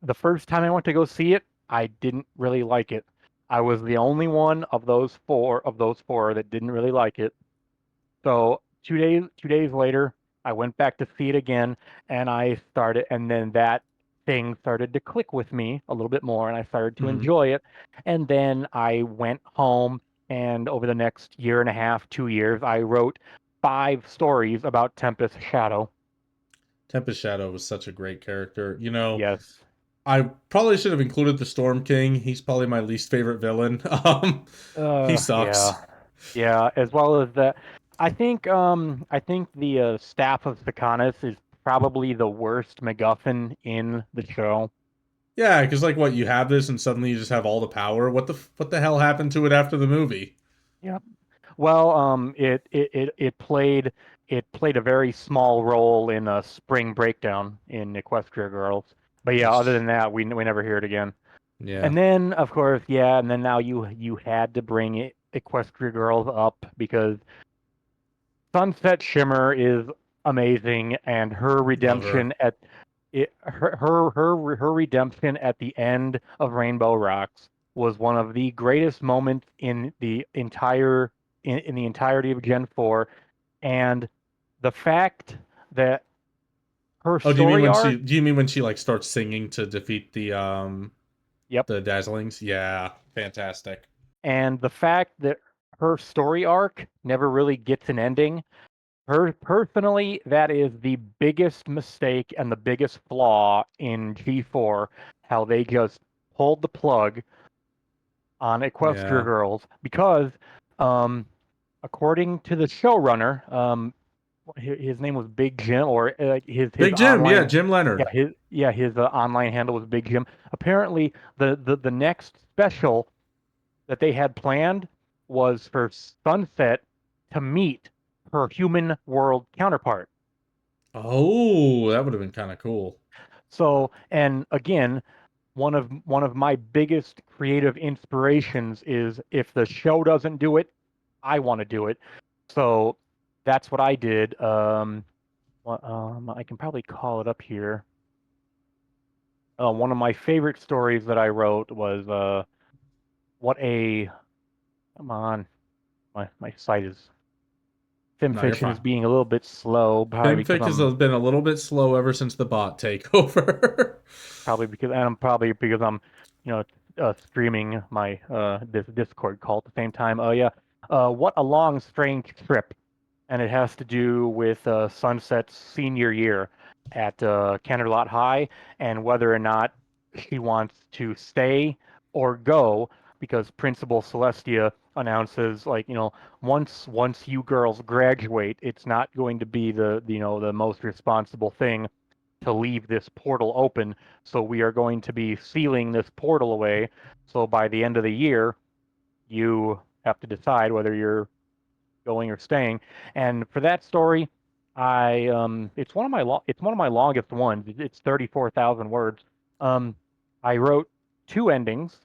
the first time I went to go see it, I didn't really like it. I was the only one of those four that didn't really like it. So 2 days later, I went back to see it again, and then that thing started to click with me a little bit more, and I started to Mm-hmm. enjoy it. And then I went home, and over the next year and a half, 2 years, I wrote 5 stories about Tempest Shadow. Tempest Shadow was such a great character. You know, Yes. I probably should have included the Storm King. He's probably my least favorite villain. He sucks. Yeah. Yeah, as well as that. I think the staff of Sakanis is probably the worst MacGuffin in the show. Yeah, because like what you have this and suddenly you just have all the power. What the hell happened to it after the movie? Yeah. Well, it played a very small role in a Spring Breakdown in Equestria Girls. But yeah, other Which than that, we never hear it again. yeah, And then, of course, yeah, and then now you had to bring Equestria Girls up because Sunset Shimmer is amazing, and her love her. redemption at her redemption at the end of Rainbow Rocks was one of the greatest moments in the entirety of Gen 4, and the fact that her Oh, do you mean story arc, like starts singing to defeat yep, the Dazzlings? Yeah, fantastic. and the fact that her story arc never really gets an ending. Personally, that is the biggest mistake and the biggest flaw in G4, how they just pulled the plug on Equestria Yeah. Girls because, um, according to the showrunner, his name was Big Jim, or his Big Jim, yeah, online, Jim Leonard. his online handle was Big Jim. Apparently, the next special that they had planned was for Sunset to meet her human world counterpart. Oh, that would have been kind of cool. So, and again, one of my biggest creative inspirations is if the show doesn't do it, I want to do it. So that's what I did. I can probably call it up here. One of my favorite stories that I wrote was what a come on, my site is No, you're FimFiction fine. is being a little bit slow, FimFic has been a little bit slow ever since the bot takeover. probably because I'm, you know, streaming my this Discord call at the same time. Oh yeah, what a long strange trip, and it has to do with Sunset's senior year at Canterlot High and whether or not she wants to stay or go because Principal Celestia announces like once you girls graduate, it's not going to be the most responsible thing to leave this portal open. So we are going to be sealing this portal away. So by the end of the year, you have to decide whether you're going or staying. And for that story, it's one of my longest ones. It's 34,000 words. Um, I wrote two endings,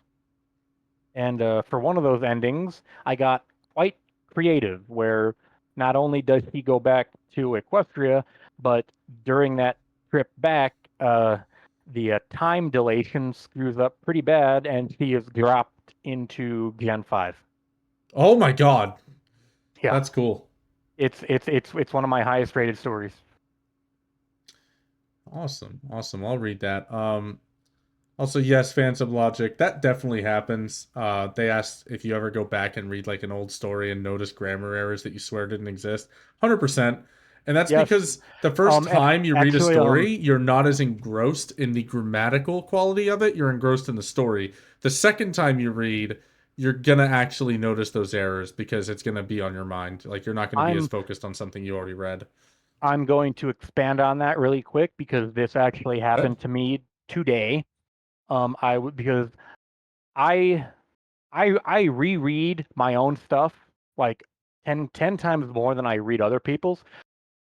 and for one of those endings, I got quite creative, where not only does he go back to Equestria, but during that trip back, the time dilation screws up pretty bad, and he is dropped into Gen 5. Oh my god, Yeah, that's cool. it's one of my highest rated stories. Awesome, awesome. I'll read that. Also, yes, fans of Logic, that definitely happens. They asked if you ever go back and read like an old story and notice grammar errors that you swear didn't exist. 100%. And that's Yes. because the first And time you read a actually, story, you're not as engrossed in the grammatical quality of it, you're engrossed in the story. The second time you read, you're gonna actually notice those errors because it's gonna be on your mind. Like you're not gonna be as I'm focused on something you already read. I'm going to expand on that really quick because this actually Good. happened to me today. Because I I reread my own stuff like ten times more than I read other people's.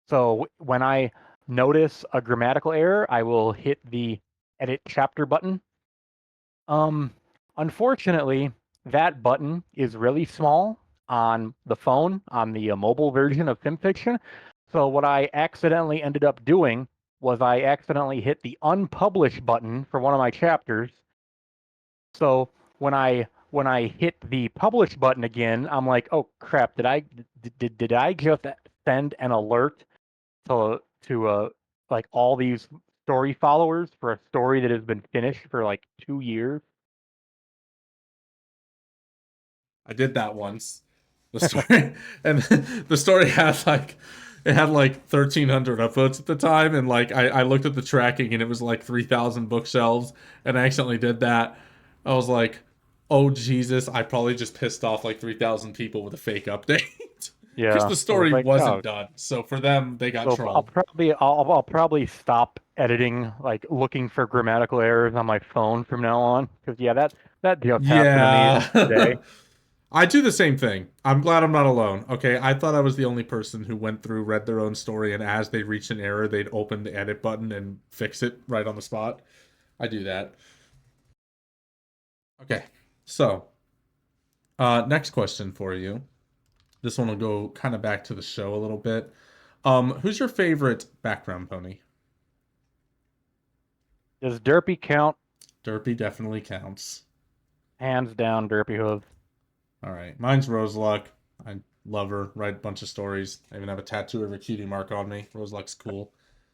So when I notice a grammatical error, I will hit the edit chapter button. Um, Unfortunately, that button is really small on the phone, on the mobile version of FimFiction. So what I accidentally ended up doing was I accidentally hit the unpublish button for one of my chapters. So when I hit the publish button again, I'm like, oh crap, did I just send an alert to like all these story followers for a story that has been finished for like 2 years? I did that once. The story and the story had like it had like 1,300 upvotes at the time, and like I looked at the tracking and it was like 3,000 bookshelves, and I accidentally did that. I was like, oh Jesus, I probably just pissed off like 3,000 people with a fake update because Yeah, the I was story like, wasn't oh, done. So for them, they got so I'll trolled. probably I'll probably stop editing, like looking for grammatical errors on my phone from now on. Because yeah, that just happened to me today. Yeah. I do the same thing. I'm glad I'm not alone. Okay, I thought I was the only person who went through, read their own story, and as they reached an error, they'd open the edit button and fix it right on the spot. I do that. Okay, so next question for you. This one will go kind of back to the show a little bit. Who's your favorite background pony? Does Derpy count? Derpy definitely counts. Hands down, Derpy Hooves. All right, mine's Roseluck. I love her. Write a bunch of stories. I even have a tattoo of her cutie mark on me. Roseluck's cool.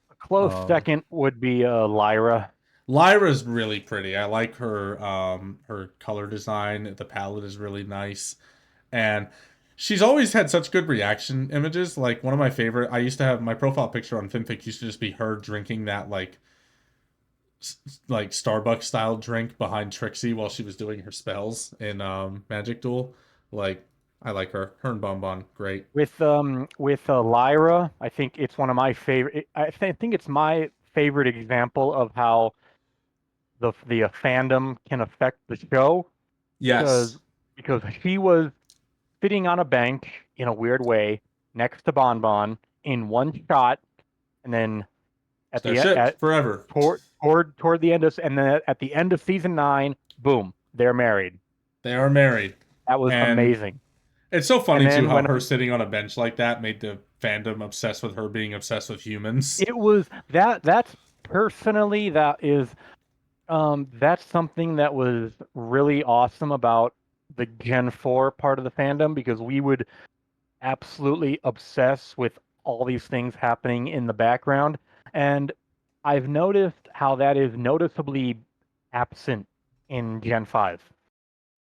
A close Um, second would be Lyra. Lyra's really pretty. I like her color design. The palette is really nice. And she's always had such good reaction images. Like one of my favorite, I used to have my profile picture on FinFic used to just be her drinking that like Starbucks style drink behind Trixie while she was doing her spells in Magic Duel. Like I like her. Her and Bonbon, great. With Lyra, I think it's one of my favorite. I think it's my favorite example of how the fandom can affect the show, because Yes. because she was sitting on a bench in a weird way next to Bonbon in one shot, and then at That the ship forever. toward the end of and then at the end of season 9, boom, they're married. They are married. That was And amazing. it's so And funny too then how when her sitting on a bench like that made the fandom obsessed with her being obsessed with humans. it was that's personally that's something that was really awesome about the Gen 4 part of the fandom, because we would absolutely obsess with all these things happening in the background. And I've noticed how that is noticeably absent in Gen 5.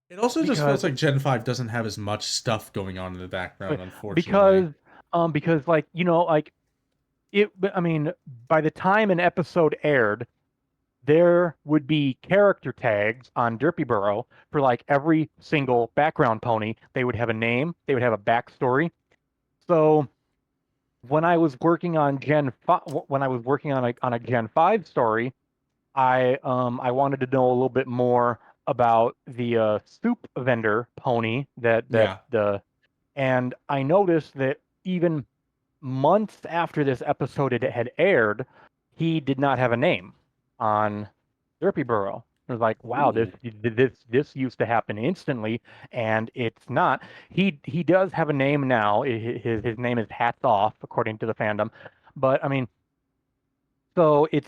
It also just Because feels like Gen 5 doesn't have as much stuff going on in the background, unfortunately. because like, like I mean, by the time an episode aired, there would be character tags on Derpy Burrow for like every single background pony. They would have a name, they would have a backstory. So when I was working on Gen 5, when I was working on a Gen 5 story, I wanted to know a little bit more about the soup vendor pony, that Yeah. the and I noticed that even months after this episode had aired, he did not have a name on Derpy Burrow. It was like, wow, Ooh. this used to happen instantly, and it's not. He does have a name now. His name is Hats Off, according to the fandom. But I mean, so it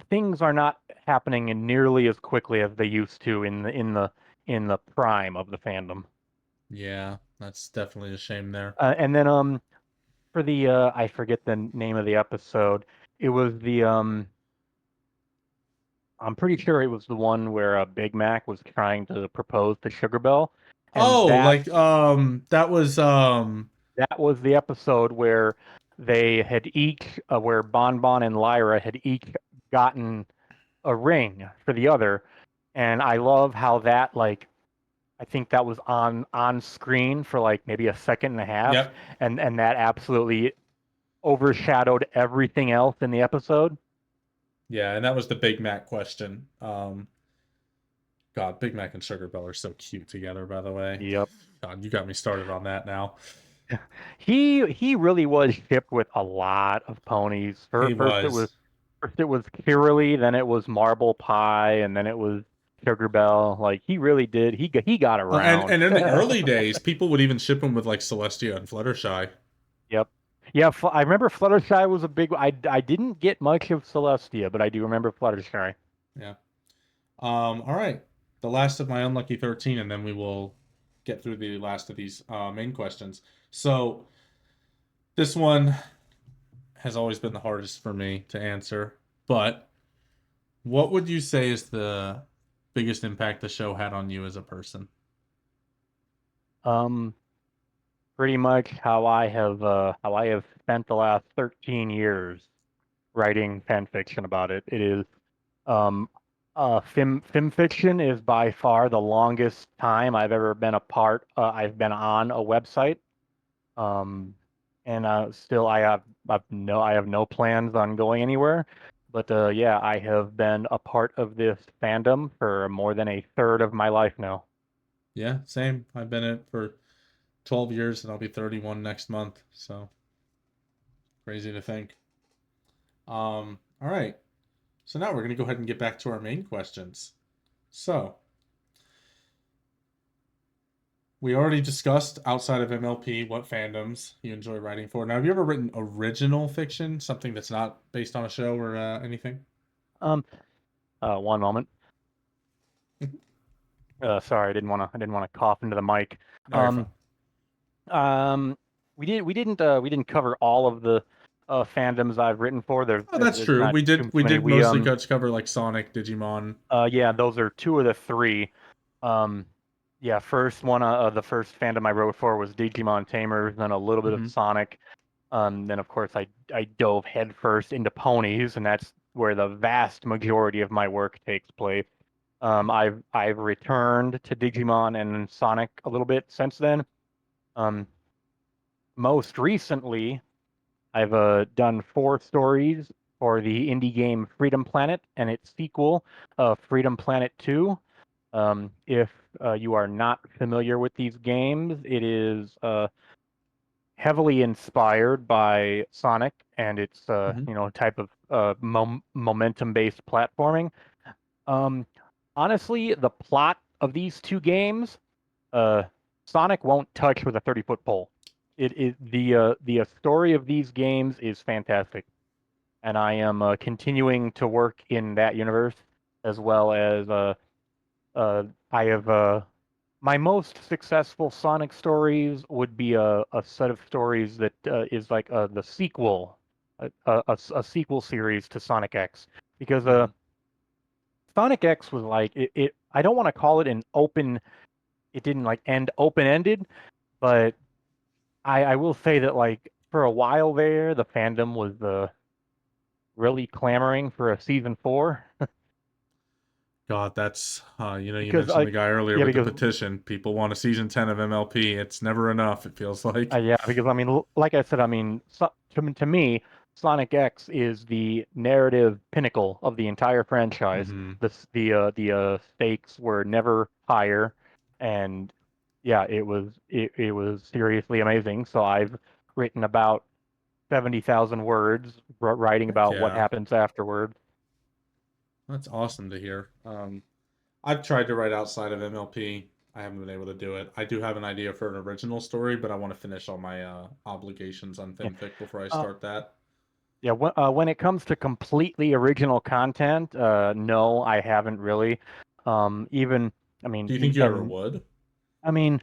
things are not happening in nearly as quickly as they used to in the prime of the fandom. Yeah, that's definitely a shame there. And then for the I forget the name of the episode. It was the I'm pretty sure it was the one where Big Mac was trying to propose to Sugar Bell, and Oh, like that was the episode where they had each where Bon Bon and Lyra had each gotten a ring for the other, and I love how that like I think that was on screen for like maybe a second and a half, yep. and that absolutely overshadowed everything else in the episode. Yeah, and that was the Big Mac question. God, Big Mac and Sugar Bell are so cute together, by the way. Yep. God, you got me started on that now. He really was shipped with a lot of ponies. He was. First it was Kirley, then it was Marble Pie, and then it was Sugar Bell. Like he really did. He got around. And in the early days, people would even ship him with like Celestia and Fluttershy. Yep. Yeah, I remember Fluttershy was a big. I didn't get much of Celestia, but I do remember Fluttershy. Yeah. All right. The last of my unlucky 13, and then we will get through the last of these main questions. So this one has always been the hardest for me to answer, but what would you say is the biggest impact the show had on you as a person? Um, Pretty much how I have spent the last 13 years writing fan fiction about it. It is um film fiction is by far the longest time I've ever been a part. I've been on a website. Um, and still I have no plans on going anywhere. But yeah, I have been a part of this fandom for more than a third of my life now. Yeah, same. I've been in it for 12 years and I'll be 31 next month. So crazy to think. All right. So now we're going to go ahead and get back to our main questions. So we already discussed outside of MLP what fandoms you enjoy writing for. Now, have you ever written original fiction, something that's not based on a show or anything? Um, One moment. Sorry, I didn't want to cough into the mic. No, you're fine. Um, we didn't cover all of the fandoms I've written for. Oh, that's There's true. not We too, did too we many. did mostly cover like Sonic, Digimon. Yeah, those are two of the three. Um, yeah, the first fandom I wrote for was Digimon Tamers, then a little bit of Hmm. Sonic. Then of course I dove headfirst into ponies, and that's where the vast majority of my work takes place. I've returned to Digimon and Sonic a little bit since then. Um, Most recently, I've done 4 stories for the indie game Freedom Planet and its sequel, Freedom Planet 2. If you are not familiar with these games, it is heavily inspired by Sonic and its Hmm. type of momentum-based platforming. Um, Honestly, the plot of these two games, uh, Sonic won't touch with a 30-foot pole. It is the story of these games is fantastic, and I am continuing to work in that universe as well as I have my most successful Sonic stories would be a set of stories that is like the sequel, a sequel series to Sonic X, because Hmm. Sonic X was like it. I don't want to call it an open. It didn't like end open ended, but I will say that like for a while there, the fandom was really clamoring for a season 4 God, that's you because mentioned the guy earlier yeah with the because petition. People want a season 10 of MLP. It's never enough, it feels like. yeah, because I mean, like I said, I mean, to me, Sonic X is the narrative pinnacle of the entire franchise. Hmm. The stakes were never higher, and yeah, it was seriously amazing. So I've written about 70,000 words writing about what Yeah, happens afterward. that's awesome to hear. I've tried to write outside of MLP. I haven't been able to do it. I do have an idea for an original story, but I want to finish all my obligations on Yeah. FinFic before I start that. Yeah, when it comes to completely original content, no, I haven't really. Even, I Do mean, you think you ever and would? I mean,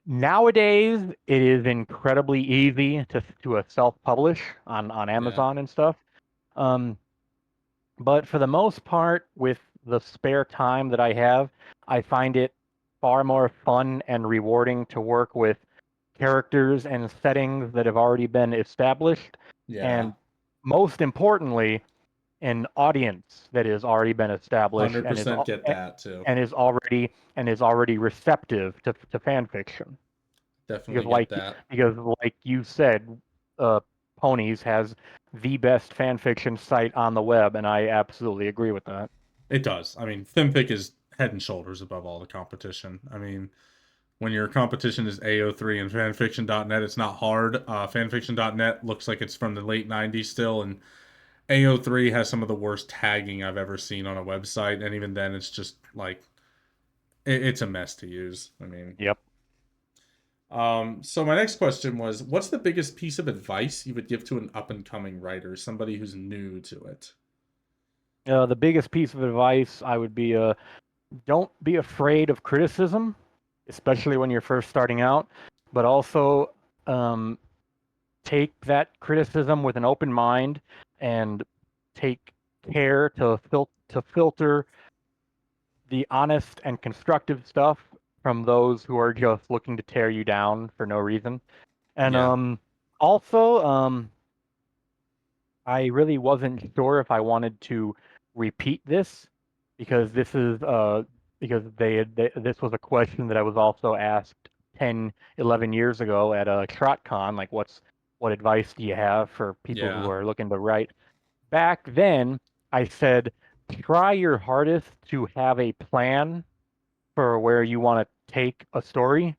nowadays it is incredibly easy to self-publish on Yeah. Amazon and stuff. Um, but for the most part, with the spare time that I have, I find it far more fun and rewarding to work with characters and settings that have already been established, Yeah. and most importantly, an audience that has already been established 100% get that too. and is already receptive to fan fiction. Because Definitely get like that. because like you said, Ponies has the best fan fiction site on the web, and I absolutely agree with that. It does. I mean, FinFic is head and shoulders above all the competition. I mean, when your competition is AO3 and fanfiction.net, it's not hard. Fanfiction.net looks like it's from the late 90s still, and AO3 has some of the worst tagging I've ever seen on a website, and even then, it's just like it's a mess to use. I mean, Yep. so my next question was, what's the biggest piece of advice you would give to an up and coming writer, somebody who's new to it? The biggest piece of advice I would be don't be afraid of criticism, especially when you're first starting out, but also um, take that criticism with an open mind and take care to filter the honest and constructive stuff from those who are just looking to tear you down for no reason. And Yeah, also, I really wasn't sure if I wanted to repeat this because this was a question that I was also asked 10, 11 years ago at a TrotCon, like what advice do you have for people who yeah, are looking to write? Back then, I said try your hardest to have a plan for where you want to take a story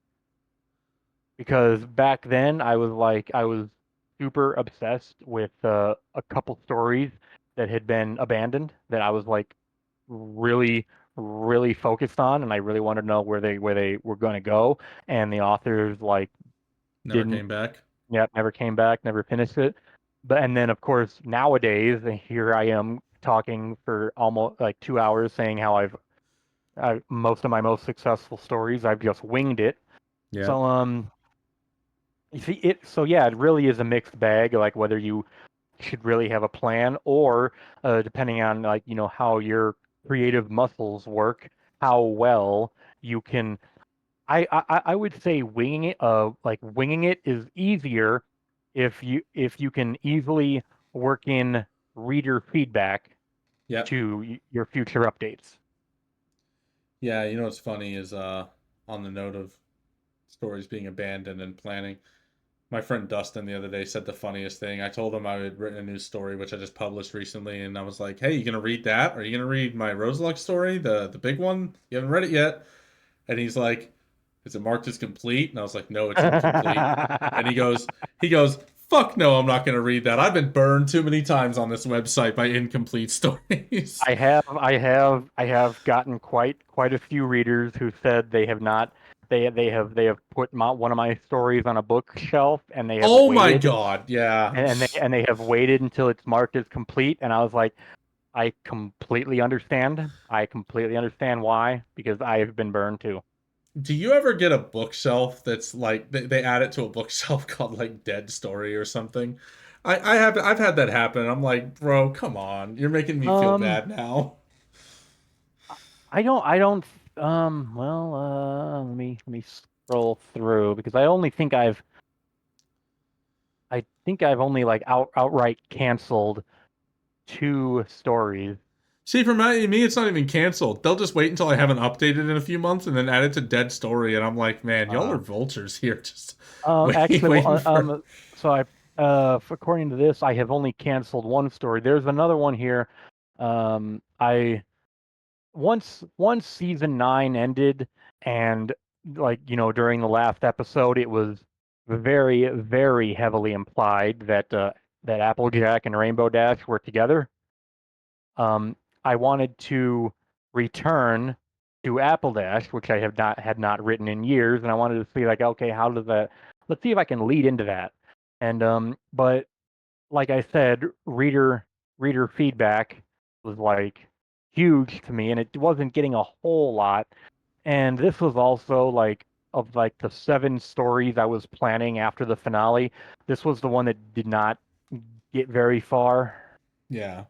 because back then I was super obsessed with a couple stories that had been abandoned that I was like really really focused on and I really wanted to know where they were going to go and the authors like never didn't came back. never came back, never finished it. But and then of course nowadays here I am talking for almost like 2 hours saying how most of my most successful stories I've just winged it. Yeah, So you see it. So yeah, it really is a mixed bag. Like whether you should really have a plan, or depending on like how your creative muscles work, how well you can. I would say winging it. Like winging it is easier if you can easily work in reader feedback yep. to your future updates. Yeah, you know what's funny is on the note of stories being abandoned and planning, my friend Dustin the other day said the funniest thing. I told him I had written a new story which I just published recently, and I was like, "Hey, you gonna read that? Are you gonna read my Rosalux story, the big one? You haven't read it yet?" And he's like, "Is it marked as complete?" And I was like, "No, it's incomplete." And he goes, "Fuck no, I'm not gonna read that. I've been burned too many times on this website by incomplete stories." I have gotten quite a few readers who said they have not they have put one of my stories on a bookshelf and they have Oh my waited god, yeah. and they have waited until it's marked as complete and I was like I completely understand. I completely understand why because I have been burned too. Do you ever get a bookshelf that's like they add it to a bookshelf called like Dead Story or something? I've had that happen. I'm like, bro, come on, you're making me feel Um bad now. I don't well let me scroll through because I think I've only like outright canceled two stories. See, for me, it's not even canceled. They'll just wait until I haven't updated in a few months and then add it to Dead Story, and I'm like, man, y'all are Uh, vultures here, just Actually, waiting for. so according to this, I have only canceled one story. There's another one here. I once season 9 ended, and like during the last episode, it was very, very heavily implied that that Applejack and Rainbow Dash were together. I wanted to return to Apple Dash, which I have not had not written in years, and I wanted to see like, okay, how does that? Let's see if I can lead into that. And but like I said, reader feedback was like huge to me, and it wasn't getting a whole lot. And this was also like of like the 7 stories I was planning after the finale. This was the one that did not get very far. Yeah.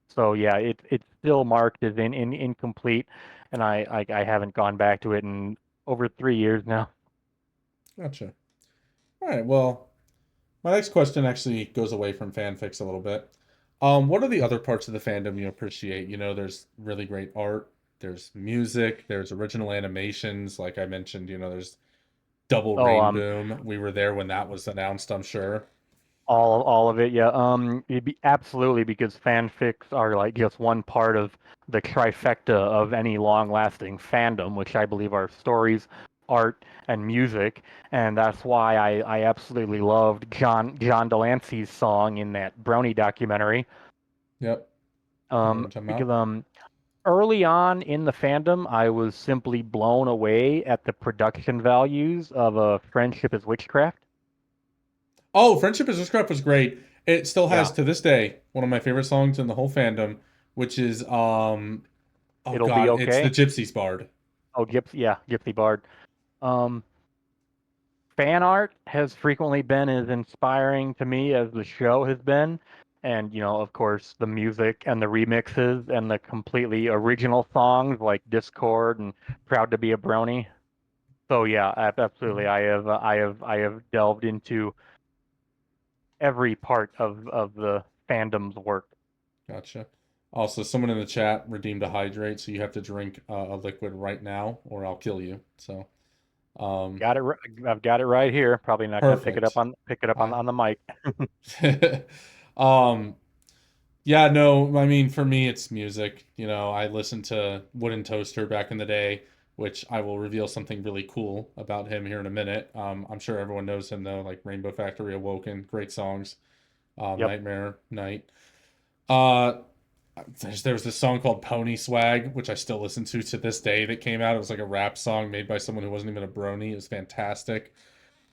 So yeah, it's still marked as in incomplete, and I haven't gone back to it in over 3 years now. Gotcha. All right. Well, my next question actually goes away from fanfics a little bit. What are the other parts of the fandom you appreciate? You know, there's really great art, there's music, there's original animations. Like I mentioned, you know, there's Double Oh, Rain Boom. We were there when that was announced, I'm sure. all of it, yeah. It'd be absolutely because fanfics are like just one part of the trifecta of any long-lasting fandom, which I believe are stories, art, and music, and that's why I absolutely loved John Delancey's song in that Brony documentary. Yep. I know what you're talking Because about. early on in the fandom, I was simply blown away at the production values of Friendship is Witchcraft. Oh, Friendship is Witchcraft was great. It still has Yeah, to this day one of my favorite songs in the whole fandom, which is oh it'll be god, it's the okay. Gypsy's Bard. Oh, Gypsy Bard. Um, Fan art has frequently been as inspiring to me as the show has been. And, of course, the music and the remixes and the completely original songs like Discord and Proud to be a Brony. So yeah, absolutely. I have delved into every part of the fandom's work. Gotcha. Also, someone in the chat redeemed a hydrate, so you have to drink a liquid right now, or I'll kill you. So, um, Got it. I've got it right here. Probably not going to perfect. pick it up I, on the mic. um, yeah, no, I mean, for me, it's music. You know, I listened to Wooden Toaster back in the day, which I will reveal something really cool about him here in a minute. I'm sure everyone knows him though, like Rainbow Factory, Awoken, great songs. Yep. Nightmare Night. Uh, there was this song called Pony Swag, which I still listen to this day. That came out. It was like a rap song made by someone who wasn't even a brony. It was fantastic.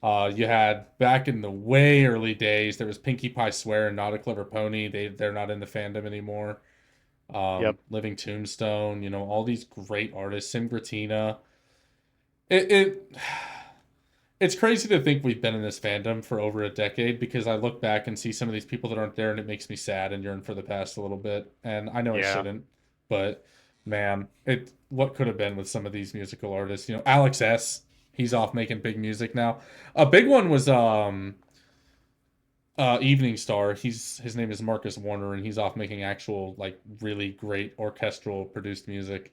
You had back in the way early days, there was Pinkie Pie Swear and Not a Clever Pony. They're not in the fandom anymore. Yep. Living Tombstone, you know, all these great artists. Simgratina. It it's crazy to think we've been in this fandom for over a decade because I look back and see some of these people that aren't there and it makes me sad and yearn for the past a little bit. And I know I Yeah. shouldn't, but man, it what could have been with some of these musical artists. You know, Alex S. He's off making big music now. A big one was Evening Star. His name is Marcus Warner and he's off making actual like really great orchestral produced music.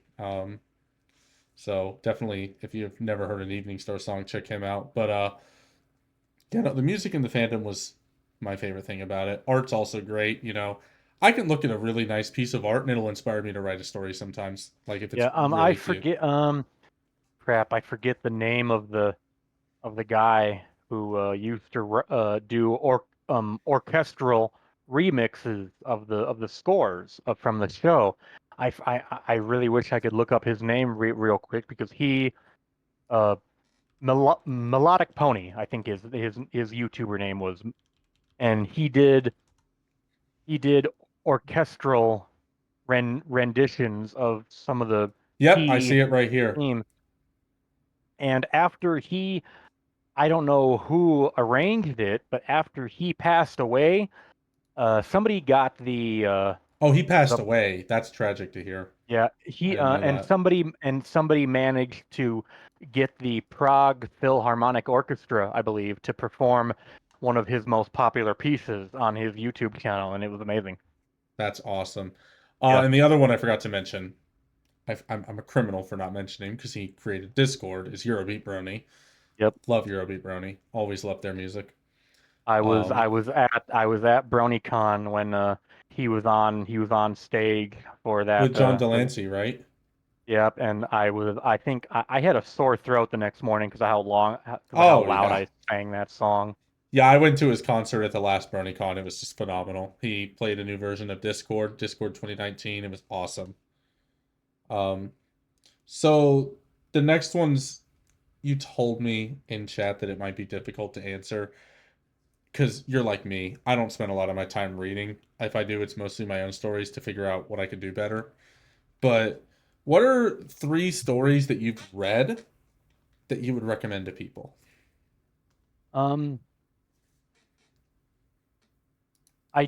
So definitely, if you've never heard an Evening Star song, check him out. But yeah, no, the music in the fandom was my favorite thing about it. Art's also great. You know, I can look at a really nice piece of art and it'll inspire me to write a story sometimes. Like if it's Yeah. I really cute. forget. Crap. I forget the name of the guy who used to do orchestral remixes of the scores from the show. I really wish I could look up his name real quick because he uh Melodic Pony, I think his YouTuber name was, and he did orchestral renditions of some of the Yep, I key see it right here. themes. And after I don't know who arranged it, but after he passed away, somebody got Oh, he passed the away. That's tragic to hear. yeah I he didn't know that. and somebody managed to get the Prague Philharmonic Orchestra, I believe, to perform one of his most popular pieces on his YouTube channel, and it was amazing. That's awesome. Yeah. And the other one I forgot to mention, I'm a criminal for not mentioning because he created Discord, is Eurobeat Brony. Yep. Love Eurobeat Brony. Always loved their music. I was Um, I was at BronyCon when he was on stage for with that John Delancey, right? Yep, and I think I had a sore throat the next morning because of how Oh loud yeah. I sang that song. Yeah, I went to his concert at the last BronyCon. It was just phenomenal. He played a new version of Discord 2019. It was awesome. Um, so the next ones you told me in chat that it might be difficult to answer because you're like me. I don't spend a lot of my time reading. If I do, it's mostly my own stories to figure out what I could do better. But what are three stories that you've read that you would recommend to people? Um, I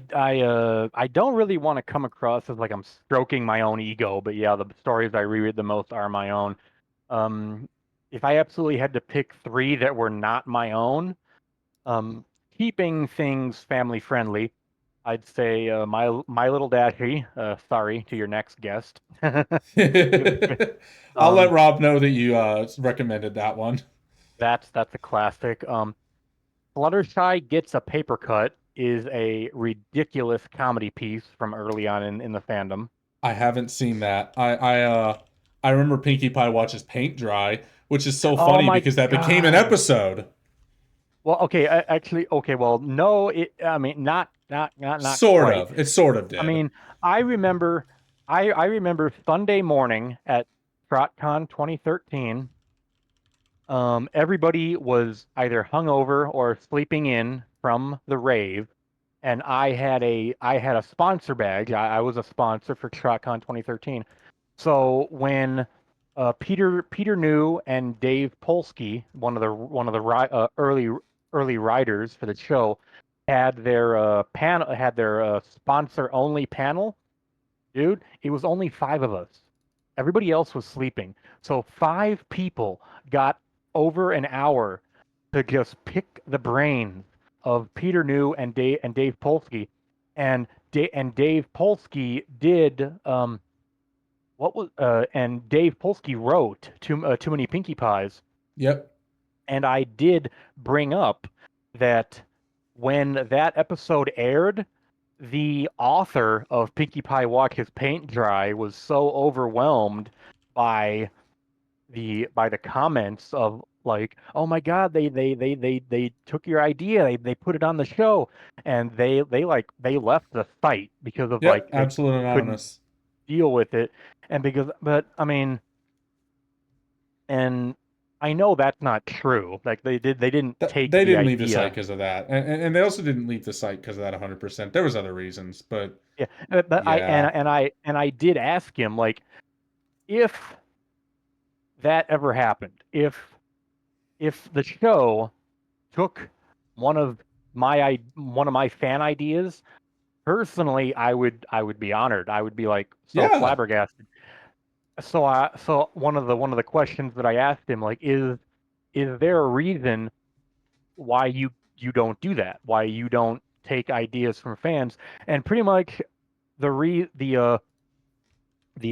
don't really want to come across as like I'm stroking my own ego, but yeah, the stories I reread the most are my own. Um, if I absolutely had to pick three that were not my own, keeping things family friendly, I'd say My Little Dashi. Sorry to your next guest. I'll let Um, Rob know that you recommended that one. that's a classic. Fluttershy Gets a Paper Cut is a ridiculous comedy piece from early on in the fandom. I haven't seen that. I remember Pinkie Pie watches paint dry, which is so Oh funny my because that became an God. episode. Well, okay, actually, okay, well, no, I mean, not Sort quite. of. It sort of I did. mean, I remember, I remember Sunday morning at TrotCon 2013. Everybody was either hungover or sleeping in from the rave, and I had a sponsor badge. I was a sponsor for TrotCon 2013. So when Peter New and Dave Polsky, one of the early writers for the show, had their sponsor only panel, dude, it was only five of us. Everybody else was sleeping. So five people got over an hour to just pick the brains of Peter New and Dave Polsky, and Dave Polsky did what was and Dave Polsky wrote Too Many Pinkie Pies, Yep. and I did bring up that when that episode aired, the author of Pinkie Pie Watches Paint Dry was so overwhelmed by the comments of like, oh my God, they took your idea, they put it on the show, and they left the site because of Yep. like they Absolute couldn't Anonymous. deal with it, and because but I mean, and I know that's not true. Like they didn't take They the didn't leave the site idea. because of that. And they also didn't leave the site because of that 100%. There was other reasons, but Yeah, but I yeah. and I did ask him like if that ever happened, if the show took one of one of my fan ideas, personally, I would be honored. I would be like so Yeah. flabbergasted. So one of the questions that I asked him like is there a reason why you don't do that? Why you don't take ideas from fans? And pretty much the re the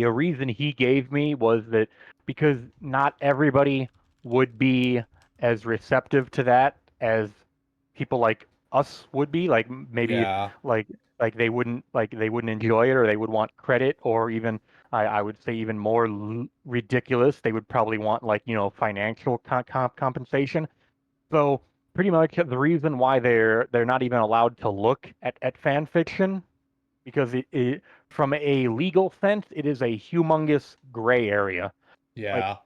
reason he gave me was that because not everybody would be as receptive to that as people like us would be. Like maybe Yeah. like they wouldn't enjoy it, or they would want credit, or even I would say even more ridiculous. They would probably want like financial compensation. So pretty much the reason why they're not even allowed to look at fan fiction because from a legal sense, it is a humongous gray area. Like Yeah.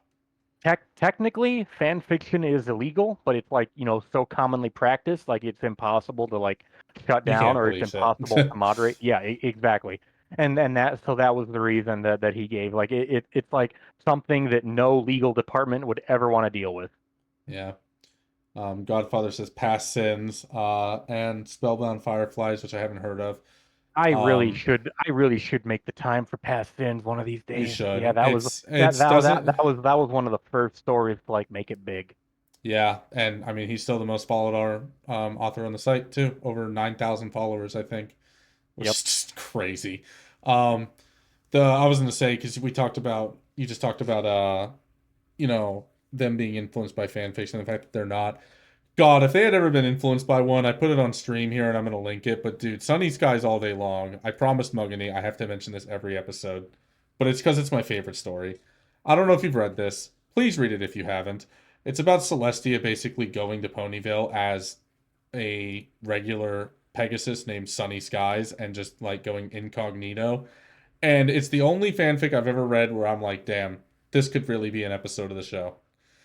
technically, fan fiction is illegal, but it's like so commonly practiced, like it's impossible to like shut You down can't or it's police impossible it. to moderate. Yeah, exactly. And that was the reason that he gave. Like it's like something that no legal department would ever want to deal with. Yeah. Godfather says past sins, and Spellbound Fireflies, which I haven't heard of. Um, I really should make the time for past sins one of these you days. Yeah, should. that was that It's that that doesn't. that was one of the first stories to like make it big. Yeah, and I mean he's still the most followed author on the site too, over 9,000 followers I think, which Yep. is just crazy. Um, the I was gonna say because we talked about you just talked about them being influenced by fan fiction, the fact that they're not. God, if they had ever been influenced by one, I put it on stream here and I'm gonna link it. But dude, Sunny Skies all day long. I promised Mugany I have to mention this every episode, but it's because it's my favorite story. I don't know if you've read this. Please read it if you haven't. It's about Celestia basically going to Ponyville as a regular Pegasus named Sunny Skies and just like going incognito. And it's the only fanfic I've ever read where I'm like, damn, this could really be an episode of the show.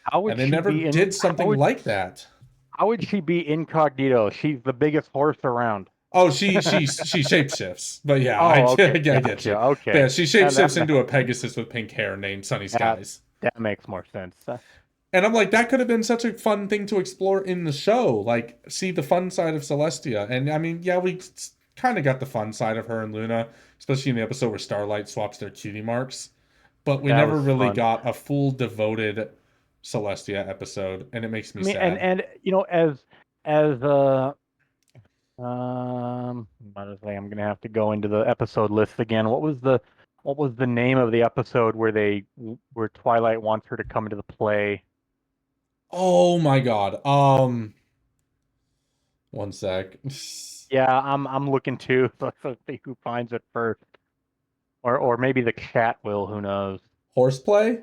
How would And they she never be in? did something like that. How would she be incognito? She's the biggest horse around. Oh, she shapeshifts. But yeah, I, Oh, okay, I get gotcha. you. But Okay, yeah, she and shapeshifts into a Pegasus with pink hair named Sunny that Skies. that makes more sense. And I'm like, that could have been such a fun thing to explore in the show. Like, see the fun side of Celestia. And I mean, yeah, we kind of got the fun side of her and Luna, especially in the episode where Starlight swaps their cutie marks. But we That never was really fun. got a full devoted Celestia episode, and it makes me I mean, and sad. and you know, as honestly, I'm gonna have to go into the episode list again. What was the name of the episode where Twilight wants her to come into the play? Oh my god. One sec. Yeah, I'm looking too. So let's see who finds it first, or maybe the chat will. Who knows? Horseplay?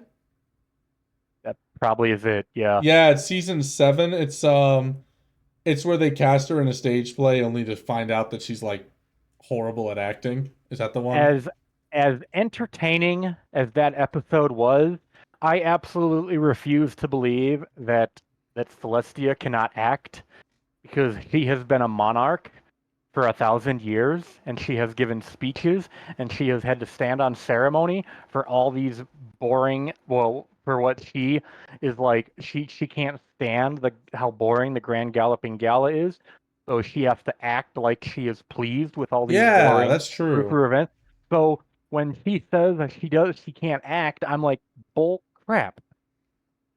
That probably is it. Yeah. Yeah, it's season 7. It's where they cast her in a stage play only to find out that she's like horrible at acting. Is that the one? As entertaining as that episode was, I absolutely refuse to believe that Celestia cannot act because she has been a monarch for 1,000 years and she has given speeches and she has had to stand on ceremony for all these boring, well, for what she is like, she can't stand the how boring the Grand Galloping Gala is, so she has to act like she is pleased with all these Yeah, boring that's true. frou events. So when she says that she can't act, I'm like, bull crap.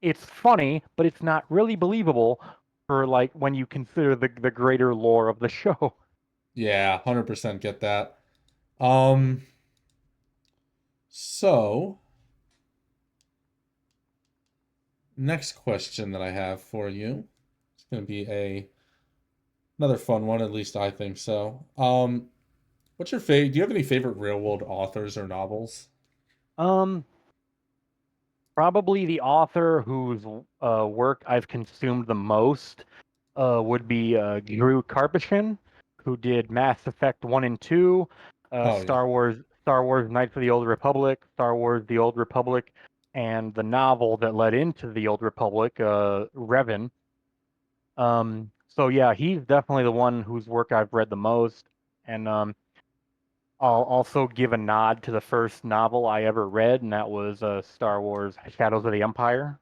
It's funny, but it's not really believable for like when you consider the greater lore of the show. Yeah, 100% get that. Um, so next question that I have for you. It's going to be another fun one, at least I think so. What's your favorite? Do you have any favorite real world authors or novels? Um, Probably the author whose work I've consumed the most would be Drew Karpyshyn, who did Mass Effect 1 and 2, Oh yeah. Star Wars Knights of the Old Republic, Star Wars The Old Republic, and the novel that led into the Old Republic, Revan. So yeah, he's definitely the one whose work I've read the most, and I'll also give a nod to the first novel I ever read, and that was Star Wars Shadows of the Empire.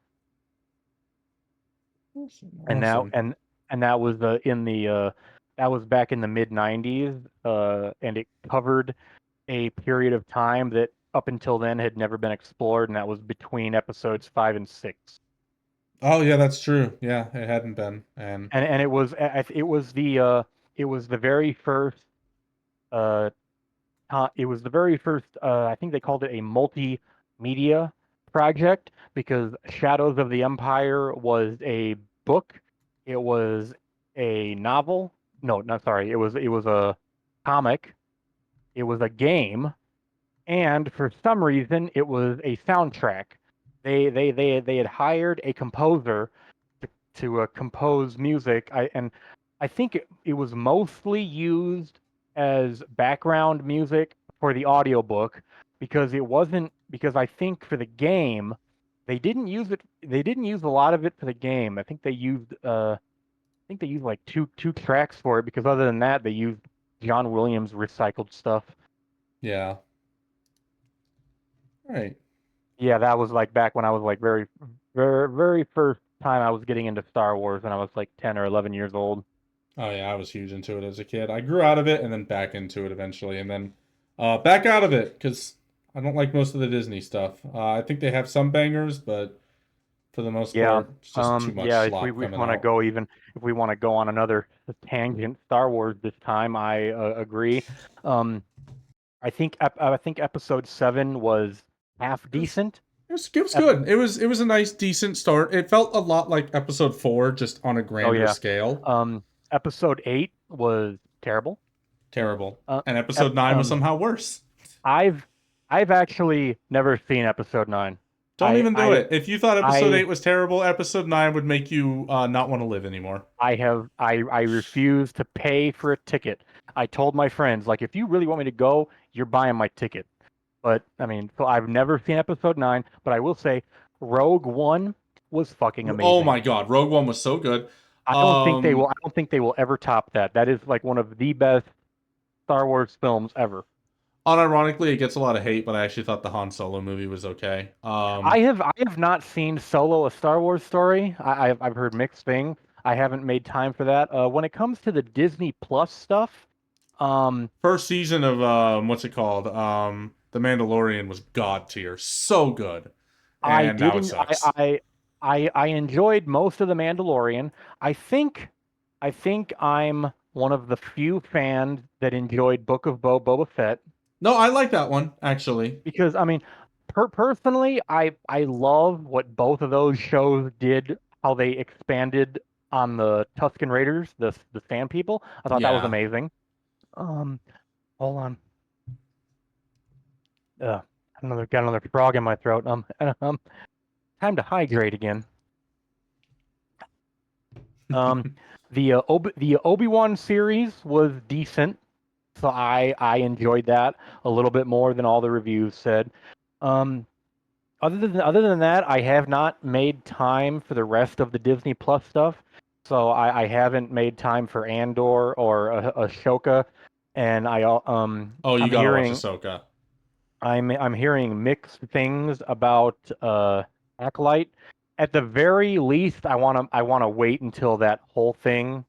And now Awesome. and that was that was back in the mid 90s, and it covered a period of time that up until then had never been explored, and that was between episodes 5 and 6. Oh yeah, that's true. Yeah, it hadn't been. And And it was the very first uh it was the very first, I think they called it a multimedia project because Shadows of the Empire was a book, it was a novel. No, not sorry. It was a comic, it was a game, and for some reason it was a soundtrack. They had hired a composer to compose music. I think it was mostly used as background music for the audiobook because it wasn't because I think for the game they didn't use it. They didn't use a lot of it for the game. I think they used like two tracks for it because other than that they used John Williams recycled stuff. yeah. All right. Yeah, that was like back when I was like very first time I was getting into Star Wars when I was like 10 or 11 years old. Oh yeah, I was huge into it as a kid. I grew out of it and then back into it eventually, and then back out of it because I don't like most of the Disney stuff. I think they have some bangers, but for the most Yeah. part, it's just too much Yeah, slop if we coming want to out. go even if we want to go on another tangent, Star Wars this time, I agree. Um, I think episode 7 was half It was, decent. it was Ep- good. It was a nice, decent start. It felt a lot like episode 4, just on a oh grander yeah. scale. Episode 8 was terrible. Terrible. Uh, And ep- episode 9 was um, somehow worse. I've I've actually never seen episode 9. Don't even do I it. If you thought episode I 8 was terrible, episode 9 would make you not want to live anymore. I refuse to pay for a ticket. I told my friends, like, if you really want me to go, you're buying my ticket. But I mean, so I've never seen episode 9, but I will say Rogue One was fucking Oh amazing. my god, Rogue One was so good. I don't think they will ever top that. That is like one of the best Star Wars films ever. Unironically, it gets a lot of hate, but I actually thought the Han Solo movie was okay. I have not seen Solo: A Star Wars Story. I've heard mixed things. I haven't made time for that. When it comes to the Disney Plus stuff, um, First season of what's it called? The Mandalorian was god tier, so good, I and now it didn't. sucks. I enjoyed most of The Mandalorian. I think I think I'm one of the few fans that enjoyed Book of Boba Fett No, I like that one actually. because I mean, personally, I love what both of those shows did. How they expanded on the Tusken Raiders, the Sand People. I thought that was Yeah. amazing. Um, hold on. Uh, got another frog in my throat. Time to hydrate again. Um, the Obi-Wan series was decent, so I enjoyed that a little bit more than all the reviews said. Um, other than that, I have not made time for the rest of the Disney Plus stuff. So I haven't made time for Andor or Ashoka, and Oh, you gotta watch Ahsoka. I'm hearing mixed things about Acolyte. At the very least, I wanna wait until that whole thing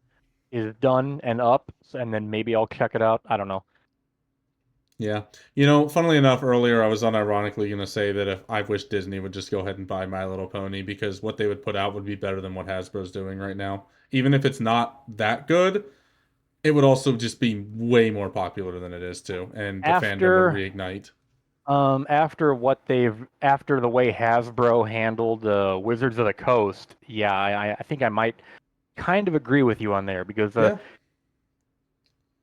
is done and up, and then maybe I'll check it out. I don't know. Yeah. You know, funnily enough, earlier I was unironically going to say that if I wish Disney would just go ahead and buy My Little Pony because what they would put out would be better than what Hasbro's doing right now. Even if it's not that good, it would also just be way more popular than it is too, and the fandom would After reignite. after the way Hasbro handled Wizards of the Coast, yeah, I think I might kind of agree with you on there because Yeah.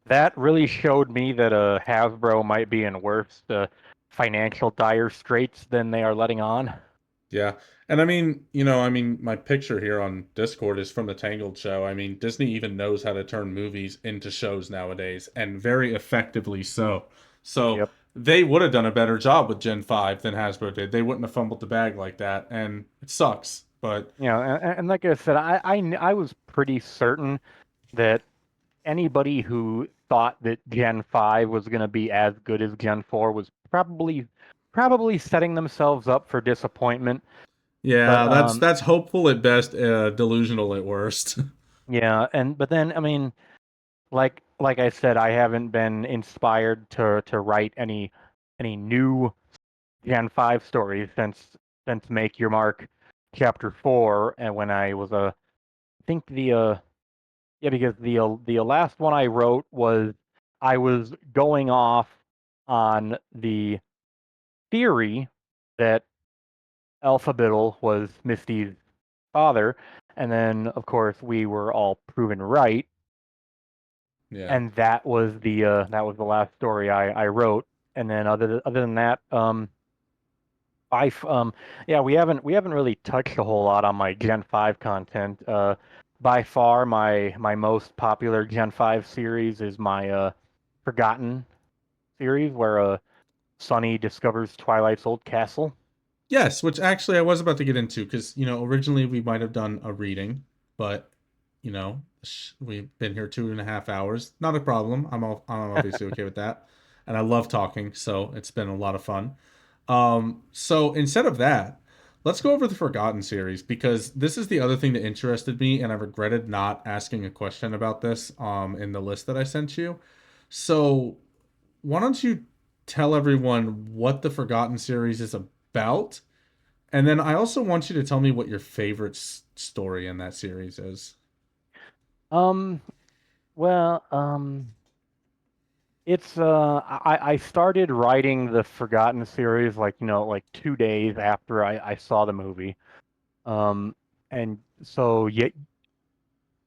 that really showed me that Hasbro might be in worse financial dire straits than they are letting on. Yeah. And I mean, my picture here on Discord is from the Tangled show. I mean, Disney even knows how to turn movies into shows nowadays, and very effectively so. So Yep. they would have done a better job with Gen 5 than Hasbro did. They wouldn't have fumbled the bag like that, and it sucks. But You know, and like I said, I was pretty certain that anybody who thought that Gen 5 was going to be as good as Gen 4 was probably setting themselves up for disappointment. But yeah, that's hopeful at best, delusional at worst. yeah, but then I mean, like I said, I haven't been inspired to write any new Gen 5 stories since Make Your Mark Chapter 4, and when I was I think yeah, because the last one I wrote was I was going off on the theory that Alphabiddle was Misty's father, and then of course we were all proven right, Yeah. and that was the last story I wrote. And then other than that, I yeah, we haven't really touched a whole lot on my Gen 5 content. By far my most popular Gen 5 series is my Forgotten series where Sunny discovers Twilight's old castle. Yes, which actually I was about to get into because, originally we might have done a reading, but, we've been here 2.5 hours. Not a problem. I'm obviously okay with that. And I love talking, so it's been a lot of fun. So instead of that, let's go over the Forgotten series because this is the other thing that interested me, and I regretted not asking a question about this in the list that I sent you. So why don't you tell everyone what the Forgotten series is about? And then I also want you to tell me what your favorite story in that series is. Um, well, it's I started writing the Forgotten series like like 2 days after I saw the movie. Um, and so you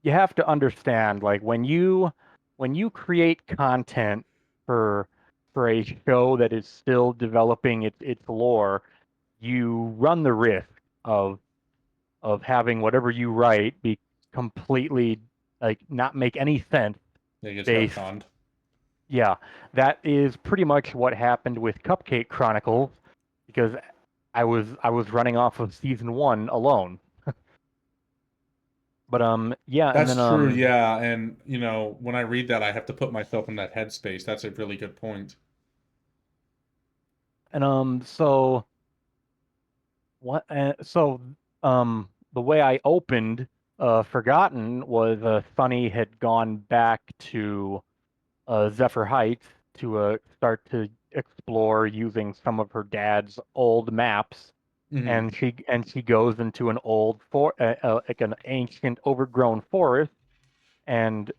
have to understand like when you create content for a show that is still developing its lore, you run the risk of having whatever you write be completely like not make any sense It gets based. retconned. Yeah, that is pretty much what happened with Cupcake Chronicles because I was running off of season 1 alone. But yeah, and then That's true, yeah. And when I read that, I have to put myself in that headspace. That's a really good point. so what the way I opened Forgotten was Sunny had gone back to Zephyr Heights to start to explore using some of her dad's old maps, Hmm. and she goes into an old like an ancient overgrown forest, and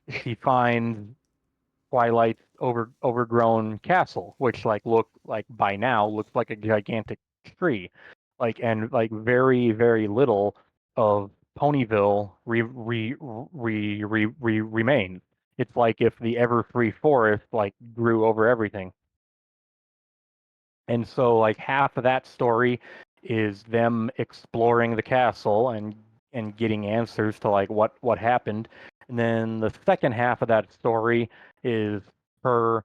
she finds Twilight's overgrown castle, which look like by now looks like a gigantic tree, and very very little of Ponyville remains. It's like if the Everfree forest grew over everything, and so half of that story is them exploring the castle and getting answers to what happened, and then the second half of that story is her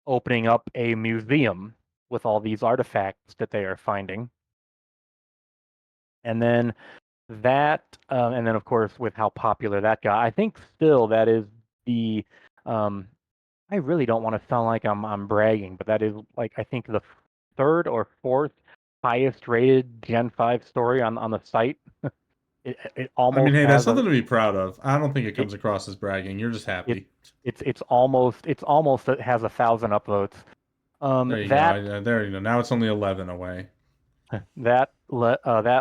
opening up a museum with all these artifacts that they are finding. And then and then of course with how popular that got, I think still that is the, um, I really don't want to sound like I'm bragging, but that is I think the third or fourth highest rated Gen 5 story on the site. It I mean, almost hey, that's has something to be proud of. I don't think it it, comes across as bragging. You're just it happy. it's almost it has 1,000 upvotes. There you go. That There you go. Now it's only 11 away. that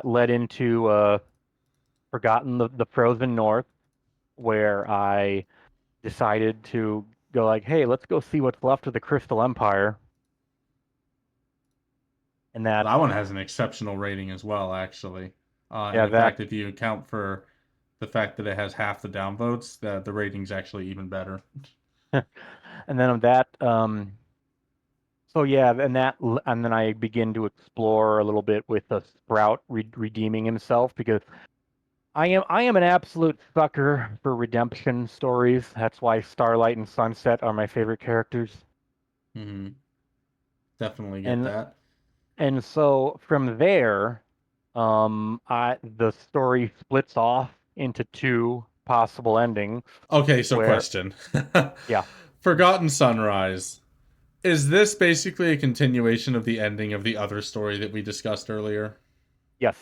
led into Forgotten the Frozen North, where I decided to go hey, let's go see what's left of the Crystal Empire, and that That one has an exceptional rating as well, actually. And yeah in that fact, if you account for the fact that it has half the downvotes, the rating's actually even better. and then that so yeah, and then I begin to explore a little bit with Sprout redeeming himself because I am an absolute sucker for redemption stories. That's why Starlight and Sunset are my favorite characters. Hmm. Definitely get And that. and so from there, the story splits off into two possible endings. Okay, so Where question. yeah, Forgotten Sunrise. Is this basically a continuation of the ending of the other story that we discussed earlier? yes,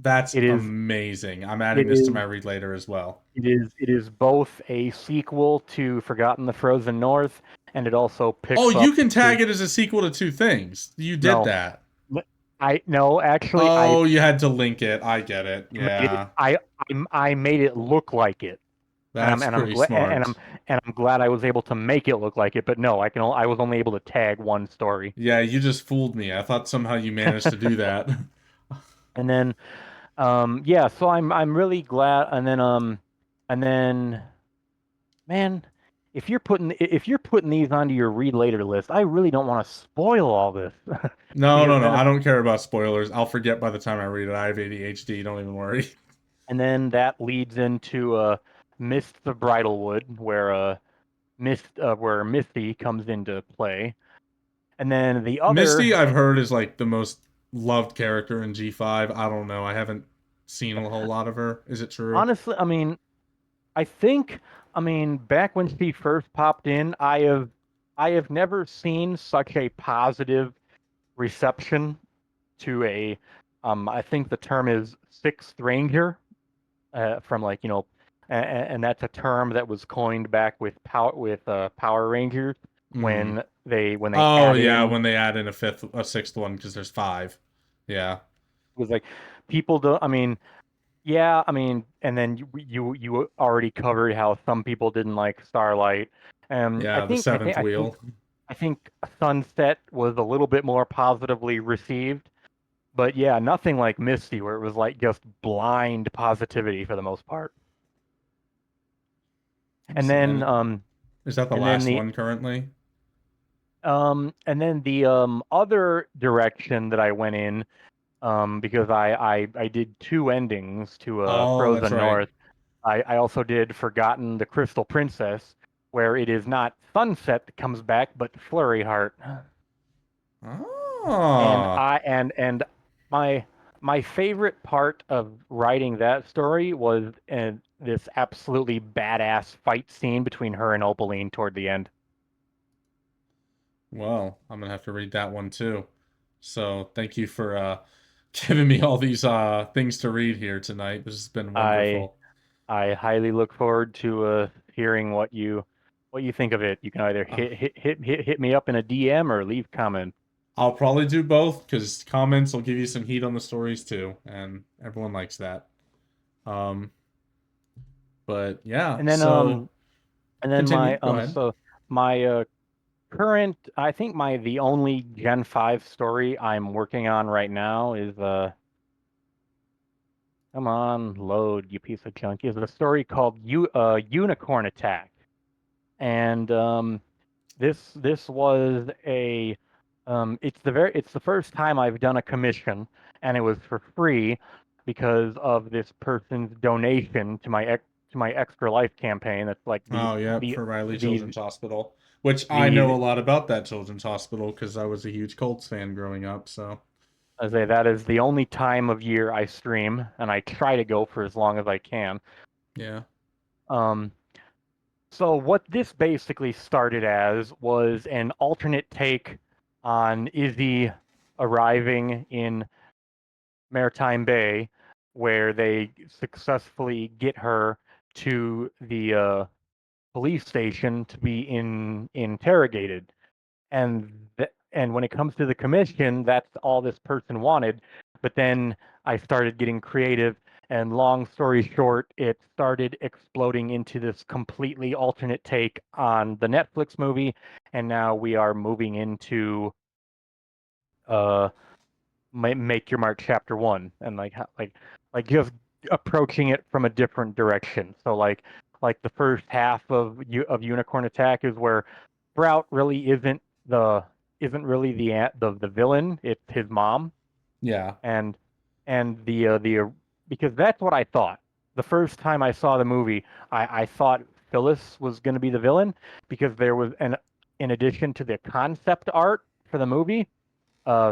That's it is. amazing. I'm adding It this to is. my read later as well. It is both a sequel to Forgotten the Frozen North, and it also Oh, picks you up can tag to it as a sequel to two things. You did no, that. I no actually Oh, you had to link it. I get it. made it Yeah. I made it look like it. and I'm That's and I'm pretty glad smart. and I'm glad I was able to make it look like it. But no, I was only able to tag one story, Yeah, you just fooled me. I thought somehow you managed to do that. and then yeah. So I'm really glad. And then man, if you're putting these onto your read later list, I really don't want to spoil all this No, because no, no. then I don't care about spoilers. I'll forget by the time I read it. I have ADHD. Don't even worry. and then that leads into Mist of Bridalwood, where Misty comes into play, and then the Misty, other. I've heard, is like the most loved character in G5. I don't know. I haven't seen a whole lot of her. Is it true? Honestly, I think, back when she first popped in, I have never seen such a positive reception to I think the term is Sixth Ranger, from and that's a term that was coined back with Power Rangers Hmm. when they Oh added yeah, in. when they add in a sixth one because there's five. Yeah. It was like people do. Yeah, and then you already covered how some people didn't like Starlight. I Yeah, the think I seventh think I think wheel. I think Sunset was a little bit more positively received, but yeah, nothing like Misty, where it was just blind positivity for the most part. Let me And see. then And is that the and then last the one currently? And then the other direction that I went in, because I did two endings to Oh, that's Frozen right. North. I also did Forgotten the Crystal Princess, where it is not Sunset that comes back, but Flurry Heart. And Oh, my my favorite part of writing that story was this absolutely badass fight scene between her and Opaline toward the end. well, I'm gonna have to read that one too. So thank you for giving me all these things to read here tonight. This has been I wonderful. I highly look forward to hearing what you think of it. You can either Uh, hit me up in a DM or leave comment. I'll probably do both because comments will give you some heat on the stories too, and everyone likes that. Um, but yeah, And then so continue. my Go ahead. so my current, I think the only Gen 5 story I'm working on right now is come on, load, you piece of junk, is a story called Unicorn Attack. And this was a it's the first time I've done a commission, and it was for free because of this person's donation to my Extra Life campaign. That's like Oh, yep, the for Riley the Children's Hospital, which I know the a lot about that children's hospital because I was a huge Colts fan growing up. So I say that is the only time of year I stream, and I try to go for as long as I can. yeah. Um, so what this basically started as was an alternate take on Izzy arriving in Maritime Bay, where they successfully get her to the police station to be interrogated. And when it comes to the commission, that's all this person wanted. But then I started getting creative, and long story short, it started exploding into this completely alternate take on the Netflix movie, and now we are moving into uh Make Your Mark Chapter One, and like just approaching it from a different direction. So like the first half of Unicorn Attack is where Sprout really the isn't really the villain. It's his mom, Yeah. and because that's what I thought the first time I saw the movie. I thought Phyllis was going to be the villain because there was an in addition to the concept art for the movie,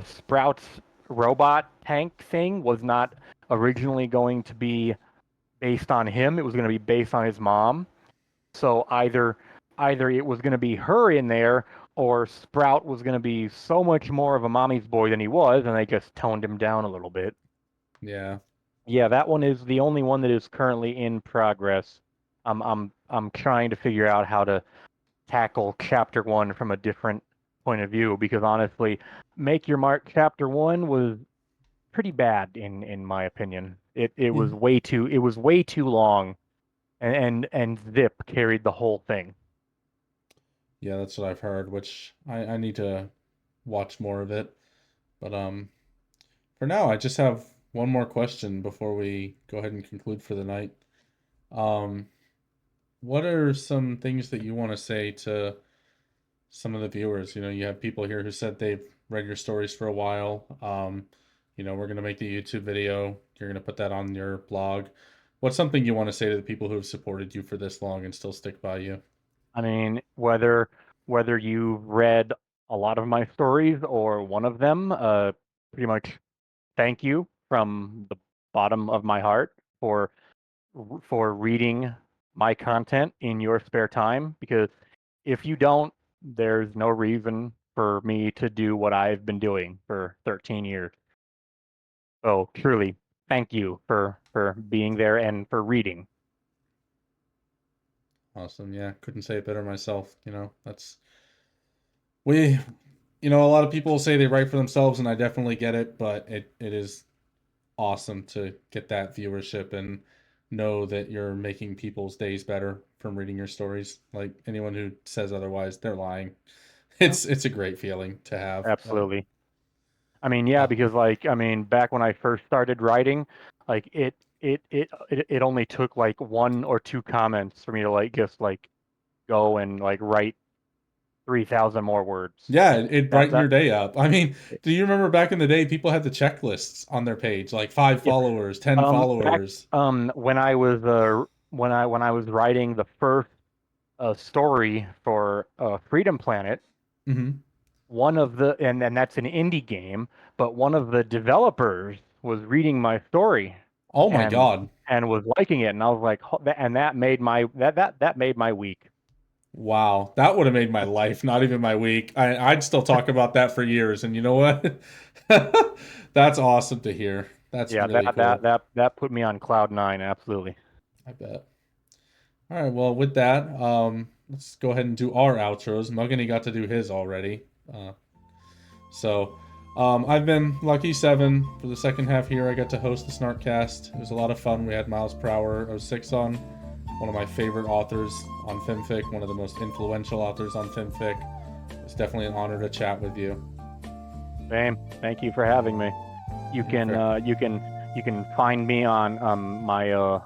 Sprout's robot tank thing was not originally going to be based on him. It was going to be based on his mom. So either it was going to be her in there, or Sprout was going to be so much more of a mommy's boy than he was, and they just toned him down a little bit. Yeah. Yeah, that one is the only one that is currently in progress. I'm trying to figure out how to tackle chapter one from a different point of view because honestly, Make Your Mark chapter one was pretty bad in my opinion. It Yeah. was way too long, and Zip carried the whole thing. Yeah, that's what I've heard, which I need to watch more of it. But for now, I just have one more question before we go ahead and conclude for the night. Um, what are some things that you want to say to some of the viewers? You know, you have people here who said they've read your stories for a while. We're gonna make the YouTube video. You're gonna put that on your blog. What's something you want to say to the people who have supported you for this long and still stick by you? I mean, whether you read a lot of my stories or one of them, pretty much thank you from the bottom of my heart for reading my content in your spare time because if you don't, there's no reason for me to do what I've been doing for 13 years. So truly, thank you for being there and for reading. Awesome. Yeah, couldn't say it better myself. That's we, a lot of people say they write for themselves, and I definitely get it, but it is awesome to get that viewership and know that you're making people's days better from reading your stories. Like anyone who says otherwise, they're lying. Yep. It's a great feeling to have. Absolutely. I mean, yeah, Uh, because I mean, back when I first started writing, like it only took like one or two comments for me to like just like go and like write 3,000 more words. Yeah, it brightened that- your day up. I mean, do you remember back in the day, people had the checklists on their page, like 5 Yeah. followers, 10 Back, followers. when I was writing the first story for Freedom Planet, Hmm. one of the and that's an indie game, but one of the developers was reading my story Oh my and God. was liking it, and I was like, and that made my that made my week. Wow, that would have made my life, not even my week. I'd still talk about that for years. And you know what? That's awesome to hear. That's Yeah, really cool. that put me on cloud nine, absolutely. I bet. All right, well, with that, let's go ahead and do our outros. Muggany got to do his already. Uh, I've been Lucky7 for the second half here. I got to host the SnarkCast. It was a lot of fun. We had milesprowler06 on, one of my favorite authors on FimFic, one of the most influential authors on FimFic. It's definitely an honor to chat with you. Same. Thank you for having me. You can find me on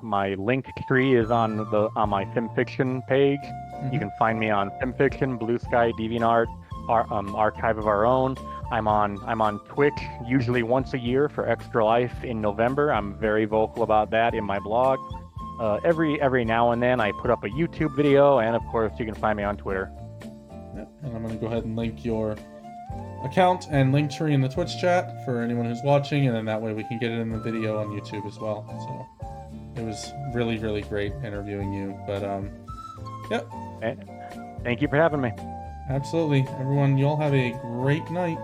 my link tree is on my FimFiction page. Mm-hmm. You can find me on FimFiction, Blue Sky, DeviantArt, Archive of Our Own. I'm on Twitch usually once a year for Extra Life in November. I'm very vocal about that in my blog. Every now and then I put up a YouTube video, and of course you can find me on Twitter. Yep. And I'm going to go ahead and link your account and link tree in the Twitch chat for anyone who's watching, and then that way we can get it in the video on YouTube as well. So it was really, really great interviewing you. But yep. Thank you for having me. Absolutely. Everyone, you all have a great night.